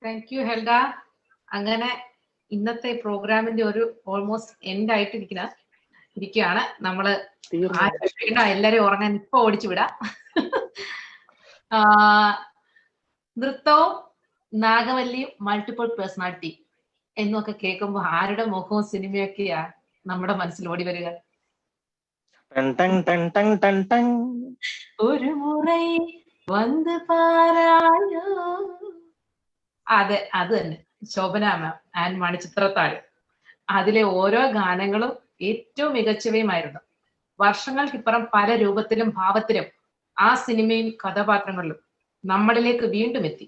Thank you, Helga. അങ്ങനെ ഇന്നത്തെ പ്രോഗ്രാമിന്റെ ഒരു ഓൾമോസ്റ്റ് എൻഡ് ഇരിക്കുകയാണ്. നമ്മള് എല്ലാരും ഉറങ്ങാൻ ഇപ്പൊ ഓടിച്ചു വിടാം. നൃത്തവും നാഗവല്ലിയും മൾട്ടിപ്പിൾ പേഴ്സണാലിറ്റി എന്നൊക്കെ കേൾക്കുമ്പോ ആരുടെ മുഖവും സിനിമയൊക്കെയാ നമ്മുടെ മനസ്സിൽ ഓടി വരിക? ഒരു മുறை വന്ന് പാരായോ. അതെ, അത് തന്നെ, ശോഭന മാം ആൻഡ് മണിച്ചിത്രത്താഴ്. അതിലെ ഓരോ ഗാനങ്ങളും ഏറ്റവും മികച്ചവയുമായിരുന്നു. വർഷങ്ങൾക്കിപ്പുറം പല രൂപത്തിലും ഭാവത്തിലും ആ സിനിമയും കഥാപാത്രങ്ങളിലും നമ്മളിലേക്ക് വീണ്ടും എത്തി.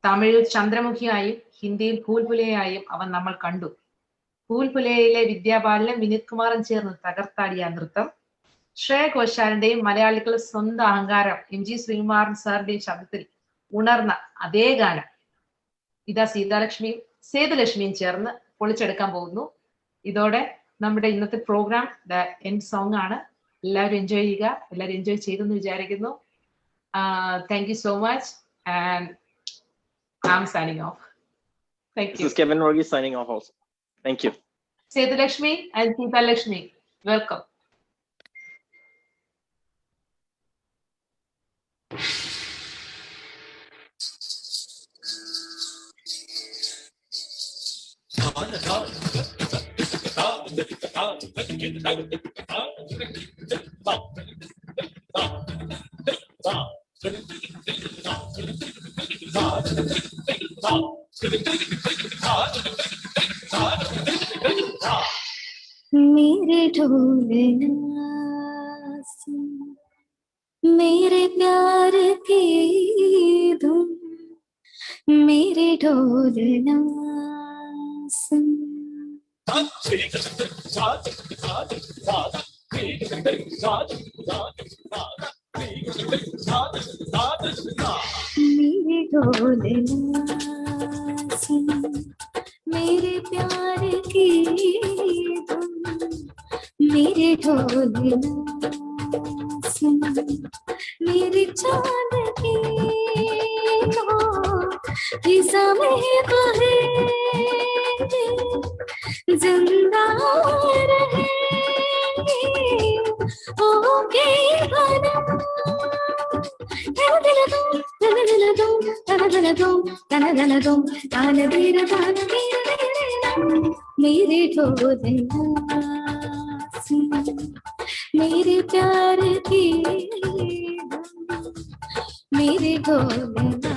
തമിഴിൽ ചന്ദ്രമുഖിയായും ഹിന്ദിയിൽ ഭൂൽഭുലയായും അവൻ നമ്മൾ കണ്ടു. ഭൂൽഭുലയിലെ വിദ്യാബാലനും വിനീത് കുമാറും ചേർന്ന് തകർത്താടിയ നൃത്തം, ശ്രേയ ഘോഷാലിന്റെയും മലയാളികളുടെ സ്വന്തം അഹങ്കാരം MG ശ്രീകുമാരൻ സാറിന്റെയും ശബ്ദത്തിൽ ഉണർന്ന അതേ ഗാനം ഇതാ സേതുലക്ഷ്മിയും ചേർന്ന് പൊളിച്ചെടുക്കാൻ പോകുന്നു. ഇതോടെ നമ്മുടെ ഇന്നത്തെ പ്രോഗ്രാം എൻഡ് സോങ് ആണ്. എല്ലാവരും എൻജോയ് ചെയ്യുക. എല്ലാവരും എൻജോയ് ചെയ്തെന്ന് വിചാരിക്കുന്നു. Thank you so much and I'm signing off. Thank you. This is Kevin Varghese signing off also. Thank you. Sethulakshmi and Sita Lakshmi, welcome. मेरे ढोलना सुन, मेरे प्यार की धुन, मेरे ढोलना सुन। मेरे ढोलना सुन, मेरे प्यार की धुन, मेरे ढोलना सुन, मेरी चांद की हिस्सा में तो है जिंदा रहेंगे ओके भरम। मेरे ढोलना सुन, मेरे प्यार की मेरे ढोलना।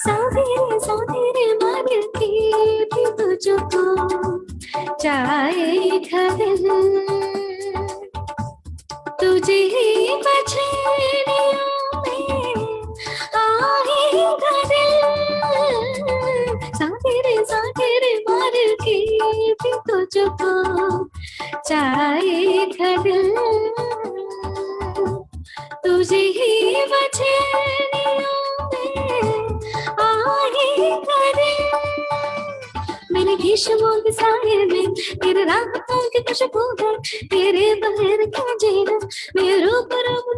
साथी मारती भी तुझको चाहे खदिल, तुझे ही बचनियों में आएगा दिल। साथी रे मारती भी तुझको चाहे खदिल, तुझे ही बचनियों मेरे ग्रीष्मों के साए में तेरे राहतों की खुशबू है, तेरे बगैर क्या जीना। मेरे रूप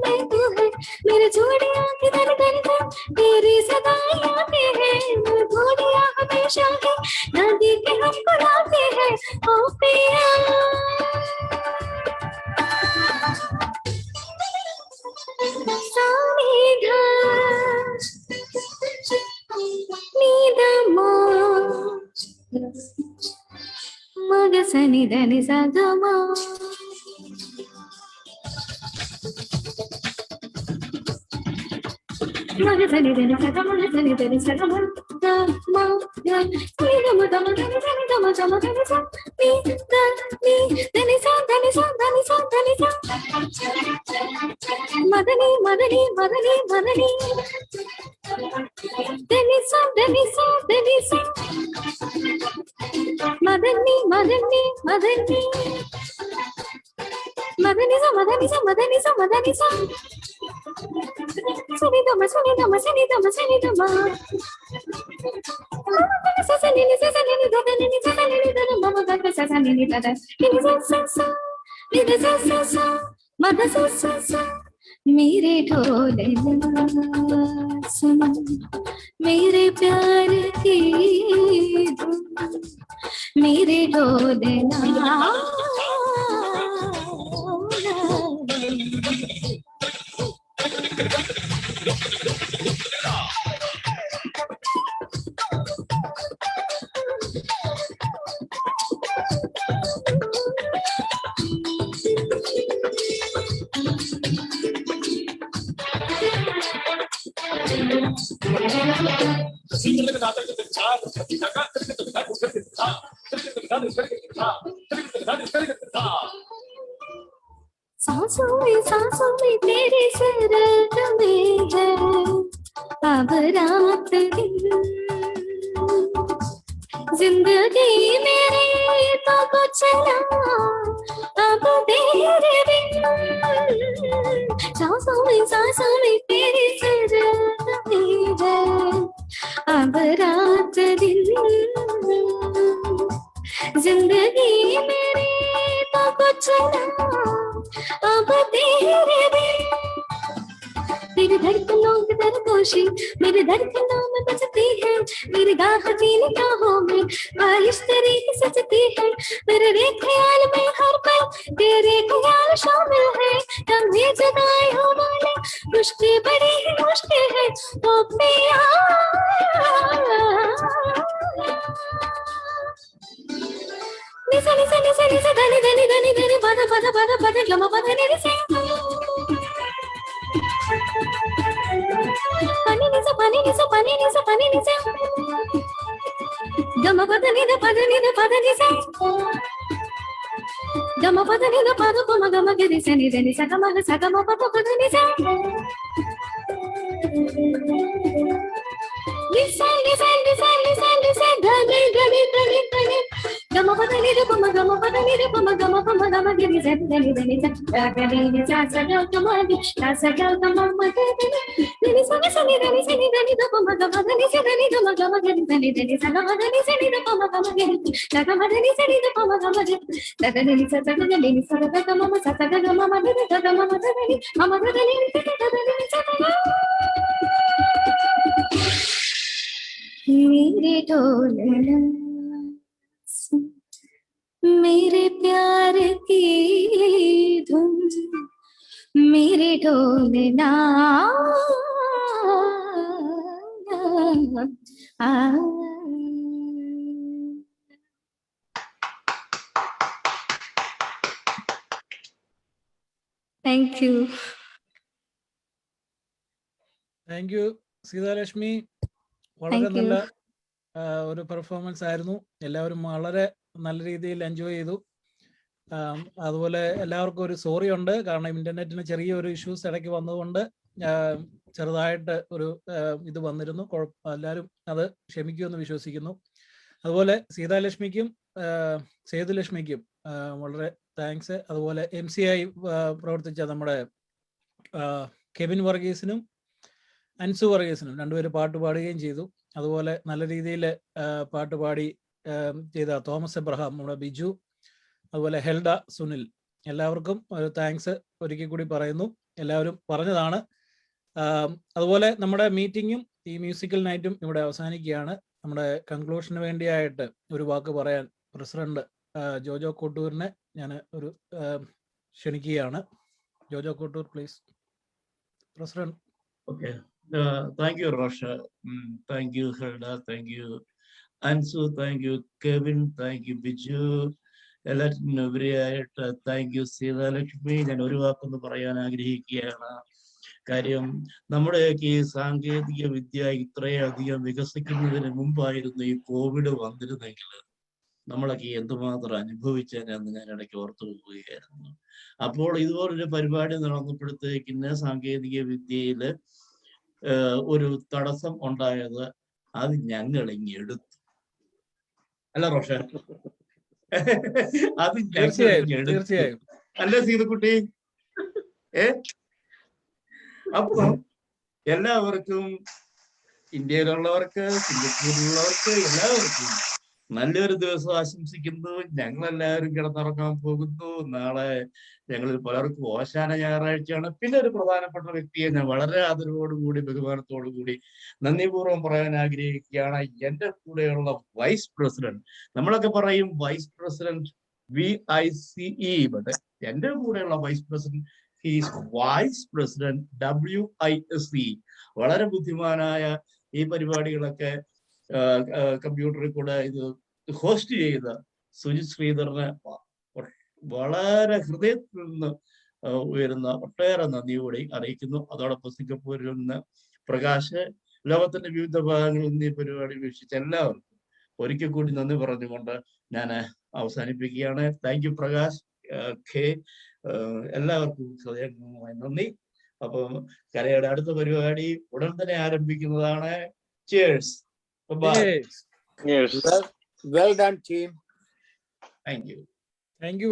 नहीं तू है, मेरे जोड़ियां की धन धन धन, तेरी सदाइयां के है भूलिया हमेशा है। नदी के हम बुलाते हैं ओ पिया, सानिधा नीदमा मगसनि धनि सगमा। मगसनि धनि सगमा धनि धनि सगमा गमा ग नीदमा दमा धनि धनि दमा दमा धनि सा नी धनि सा धनि सा धनि सा धनि सा। मदनी मदनी मदनी मदनी धनि सा धनि सा धनि सा। मदनी मदनी मदनी मदनी सा मदनी सा मदनी सा मदनी सा। Sanidama, sanidama, sanidama, sanidama. Sasanini, sasanini, dadanini, sasanini, dadan, mama gada, sasanini, dadan. Nini sa sa sa, nini sa sa sa, mada sa sa sa. मेरे ढोले ना सुन, मेरे प्यार की धुन, मेरे ढोले ना। सांसों में तेरे सरग में है अब रात दिन, जिंदगी मेरी तो कुछ ना अब तेरे बिन। सांसों में तेरे सरग में है अब रात दिन, जिंदगी मेरी तो कुछ ना अब तेरे बिन। तेरी धड़कनों की तरगोशी मेरी धड़कनों में बजती है, मेरी गाह जीने गाहों में बारिश तेरी की सजती है। मेरे ख्याल में हर पल तेरे ख्याल शामिल है, कभी जुदाई हो वाले मुश्किल बड़ी ही मुश्किल है तो पिया। निसा निसा निसा निसा धनी धनी धनी धनी पद पद पद पद गम पद निसा pani nisa pani nisa pani nisa pani nisa gama pad ni da pad nisa gama pad ni da pad ko gama ge nisa ni da nisa gama pad nisa nisa nisa nisa nisa nisa dhani dhani dhani dhani gama pad ni da gama pad ni da gama ge nisa dhani dhani dhani nisa sa gama ni sa gama ma dhani sa nisa ni dhani sa ni dhani da gama dhani sa dhani gama ge dhani dhani sa gama dhani sa ni da gama ge sa gama dhani sa ni da gama ge da dhani sa da dhani sa da gama ma sa da gama ma da gama ma dhani mama dhani sa dhani sa मेरे ढोलना सुन, मेरे प्यार की धुन, मेरे ढोलना Thank you. Thank you, Seethalakshmi. വളരെ നല്ല ഒരു performance ആയിരുന്നു. എല്ലാവരും വളരെ നല്ല രീതിയിൽ എൻജോയ് ചെയ്തു. അതുപോലെ എല്ലാവർക്കും ഒരു സോറി ഉണ്ട്, കാരണം ഇന്റർനെറ്റിന് ചെറിയൊരു ഇഷ്യൂസ് ഇടയ്ക്ക് വന്നതുകൊണ്ട് ചെറുതായിട്ട് ഒരു ഇത് വന്നിരുന്നു. എല്ലാവരും അത് ക്ഷമിക്കുമെന്ന് വിശ്വസിക്കുന്നു. അതുപോലെ സീതാലക്ഷ്മിക്കും സേതുലക്ഷ്മിക്കും വളരെ താങ്ക്സ്. അതുപോലെ MCI പ്രവർത്തിച്ച നമ്മുടെ കെവിൻ വർഗീസിനും അൻസു വർഗീസിനും രണ്ടുപേരും പാട്ട് പാടുകയും ചെയ്തു. അതുപോലെ നല്ല രീതിയിൽ പാട്ട് പാടി ചെയ്ത തോമസ് എബ്രഹാം, നമ്മുടെ ബിജു, അതുപോലെ ഹെൽഡ, സുനിൽ, എല്ലാവർക്കും ഒരു താങ്ക്സ് ഒരിക്കൽ കൂടി പറയുന്നു. എല്ലാവരും പറഞ്ഞതാണ്. അതുപോലെ നമ്മുടെ മീറ്റിങ്ങും ഈ മ്യൂസിക്കൽ നൈറ്റും ഇവിടെ അവസാനിക്കുകയാണ്. നമ്മുടെ കൺക്ലൂഷന് വേണ്ടിയായിട്ട് ഒരു വാക്ക് പറയാൻ പ്രസിഡന്റ് ജോജോ കോട്ടൂരിനെ ഞാൻ ഒരു ക്ഷണിക്കുകയാണ്. Jojo Kottoor please. President. Okay. Thank you, Rosha. Thank you, Hilda. Thank you, Ansu. Thank you, Kevin. Thank you, Biju. എല്ലാറ്റിനുപരിയായിട്ട് താങ്ക് യു സീതാലക്ഷ്മി. ഞാൻ ഒരു വാക്കൊന്ന് പറയാൻ ആഗ്രഹിക്കുകയാണ്. കാര്യം നമ്മുടെയൊക്കെ ഈ സാങ്കേതിക വിദ്യ ഇത്രയധികം വികസിക്കുന്നതിന് മുമ്പായിരുന്നു ഈ കോവിഡ് വന്നിരുന്നെങ്കിൽ നമ്മളൊക്കെ എന്തുമാത്രം അനുഭവിച്ചേനെന്ന് ഞാൻ ഇടയ്ക്ക് ഓർത്തു പോവുകയായിരുന്നു. അപ്പോൾ ഇതുപോലൊരു പരിപാടി നടന്നപ്പോഴത്തേക്കിന് സാങ്കേതിക വിദ്യയിൽ ഒരു തടസ്സം ഉണ്ടായത് അത് ഞങ്ങൾ ഇങ്ങ് എടുത്തു. അല്ല റോഷ? അത് ഞങ്ങൾ ഇങ്ങ് എടുത്തു. അല്ല സീതക്കുട്ടി? അപ്പം എല്ലാവർക്കും, ഇന്ത്യയിലുള്ളവർക്ക്, സിംഗപ്പൂരിലുള്ളവർക്ക് എല്ലാവർക്കും നല്ലൊരു ദിവസം ആശംസിക്കുന്നു. ഞങ്ങളെല്ലാവരും കിടന്നുറങ്ങാൻ പോകുന്നു. നാളെ ഞങ്ങളിൽ പലർക്കും ഓശാന ഞായറാഴ്ചയാണ്. പിന്നെ ഒരു പ്രധാനപ്പെട്ട വ്യക്തിയെ ഞാൻ വളരെ ആദരവോടുകൂടി ബഹുമാനത്തോടുകൂടി നന്ദിപൂർവ്വം പറയാൻ ആഗ്രഹിക്കുകയാണ്. എൻ്റെ കൂടെയുള്ള വൈസ് പ്രസിഡന്റ്. നമ്മളൊക്കെ പറയും വൈസ് പ്രസിഡന്റ് VICE, ബട്ട് എൻ്റെ കൂടെയുള്ള vice president he's vice president WISE. വളരെ ബുദ്ധിമാനായ ഈ പരിപാടികളൊക്കെ കമ്പ്യൂട്ടറിൽ കൂടെ ഇത് ഹോസ്റ്റ് ചെയ്ത സുജിത് ശ്രീധരന് വളരെ ഹൃദയത്തിൽ നിന്ന് ഉയരുന്ന ഒട്ടേറെ നന്ദിയോടെ അറിയിക്കുന്നു. അതോടൊപ്പം സിംഗപ്പൂരിൽ നിന്ന് പ്രകാശ്, ലോകത്തിന്റെ വിവിധ ഭാഗങ്ങളിൽ നിന്ന് ഈ പരിപാടി വീക്ഷിച്ച എല്ലാവർക്കും ഒരിക്കൽ കൂടി നന്ദി പറഞ്ഞുകൊണ്ട് ഞാൻ അവസാനിപ്പിക്കുകയാണ്. താങ്ക് യു പ്രകാശ്, എല്ലാവർക്കും ഹൃദയമായി നന്ദി. അപ്പം കലയുടെ അടുത്ത പരിപാടി ഉടൻ തന്നെ ആരംഭിക്കുന്നതാണ്. Cheers. Bye-bye. Yes. Well done, team. Thank you. Thank you.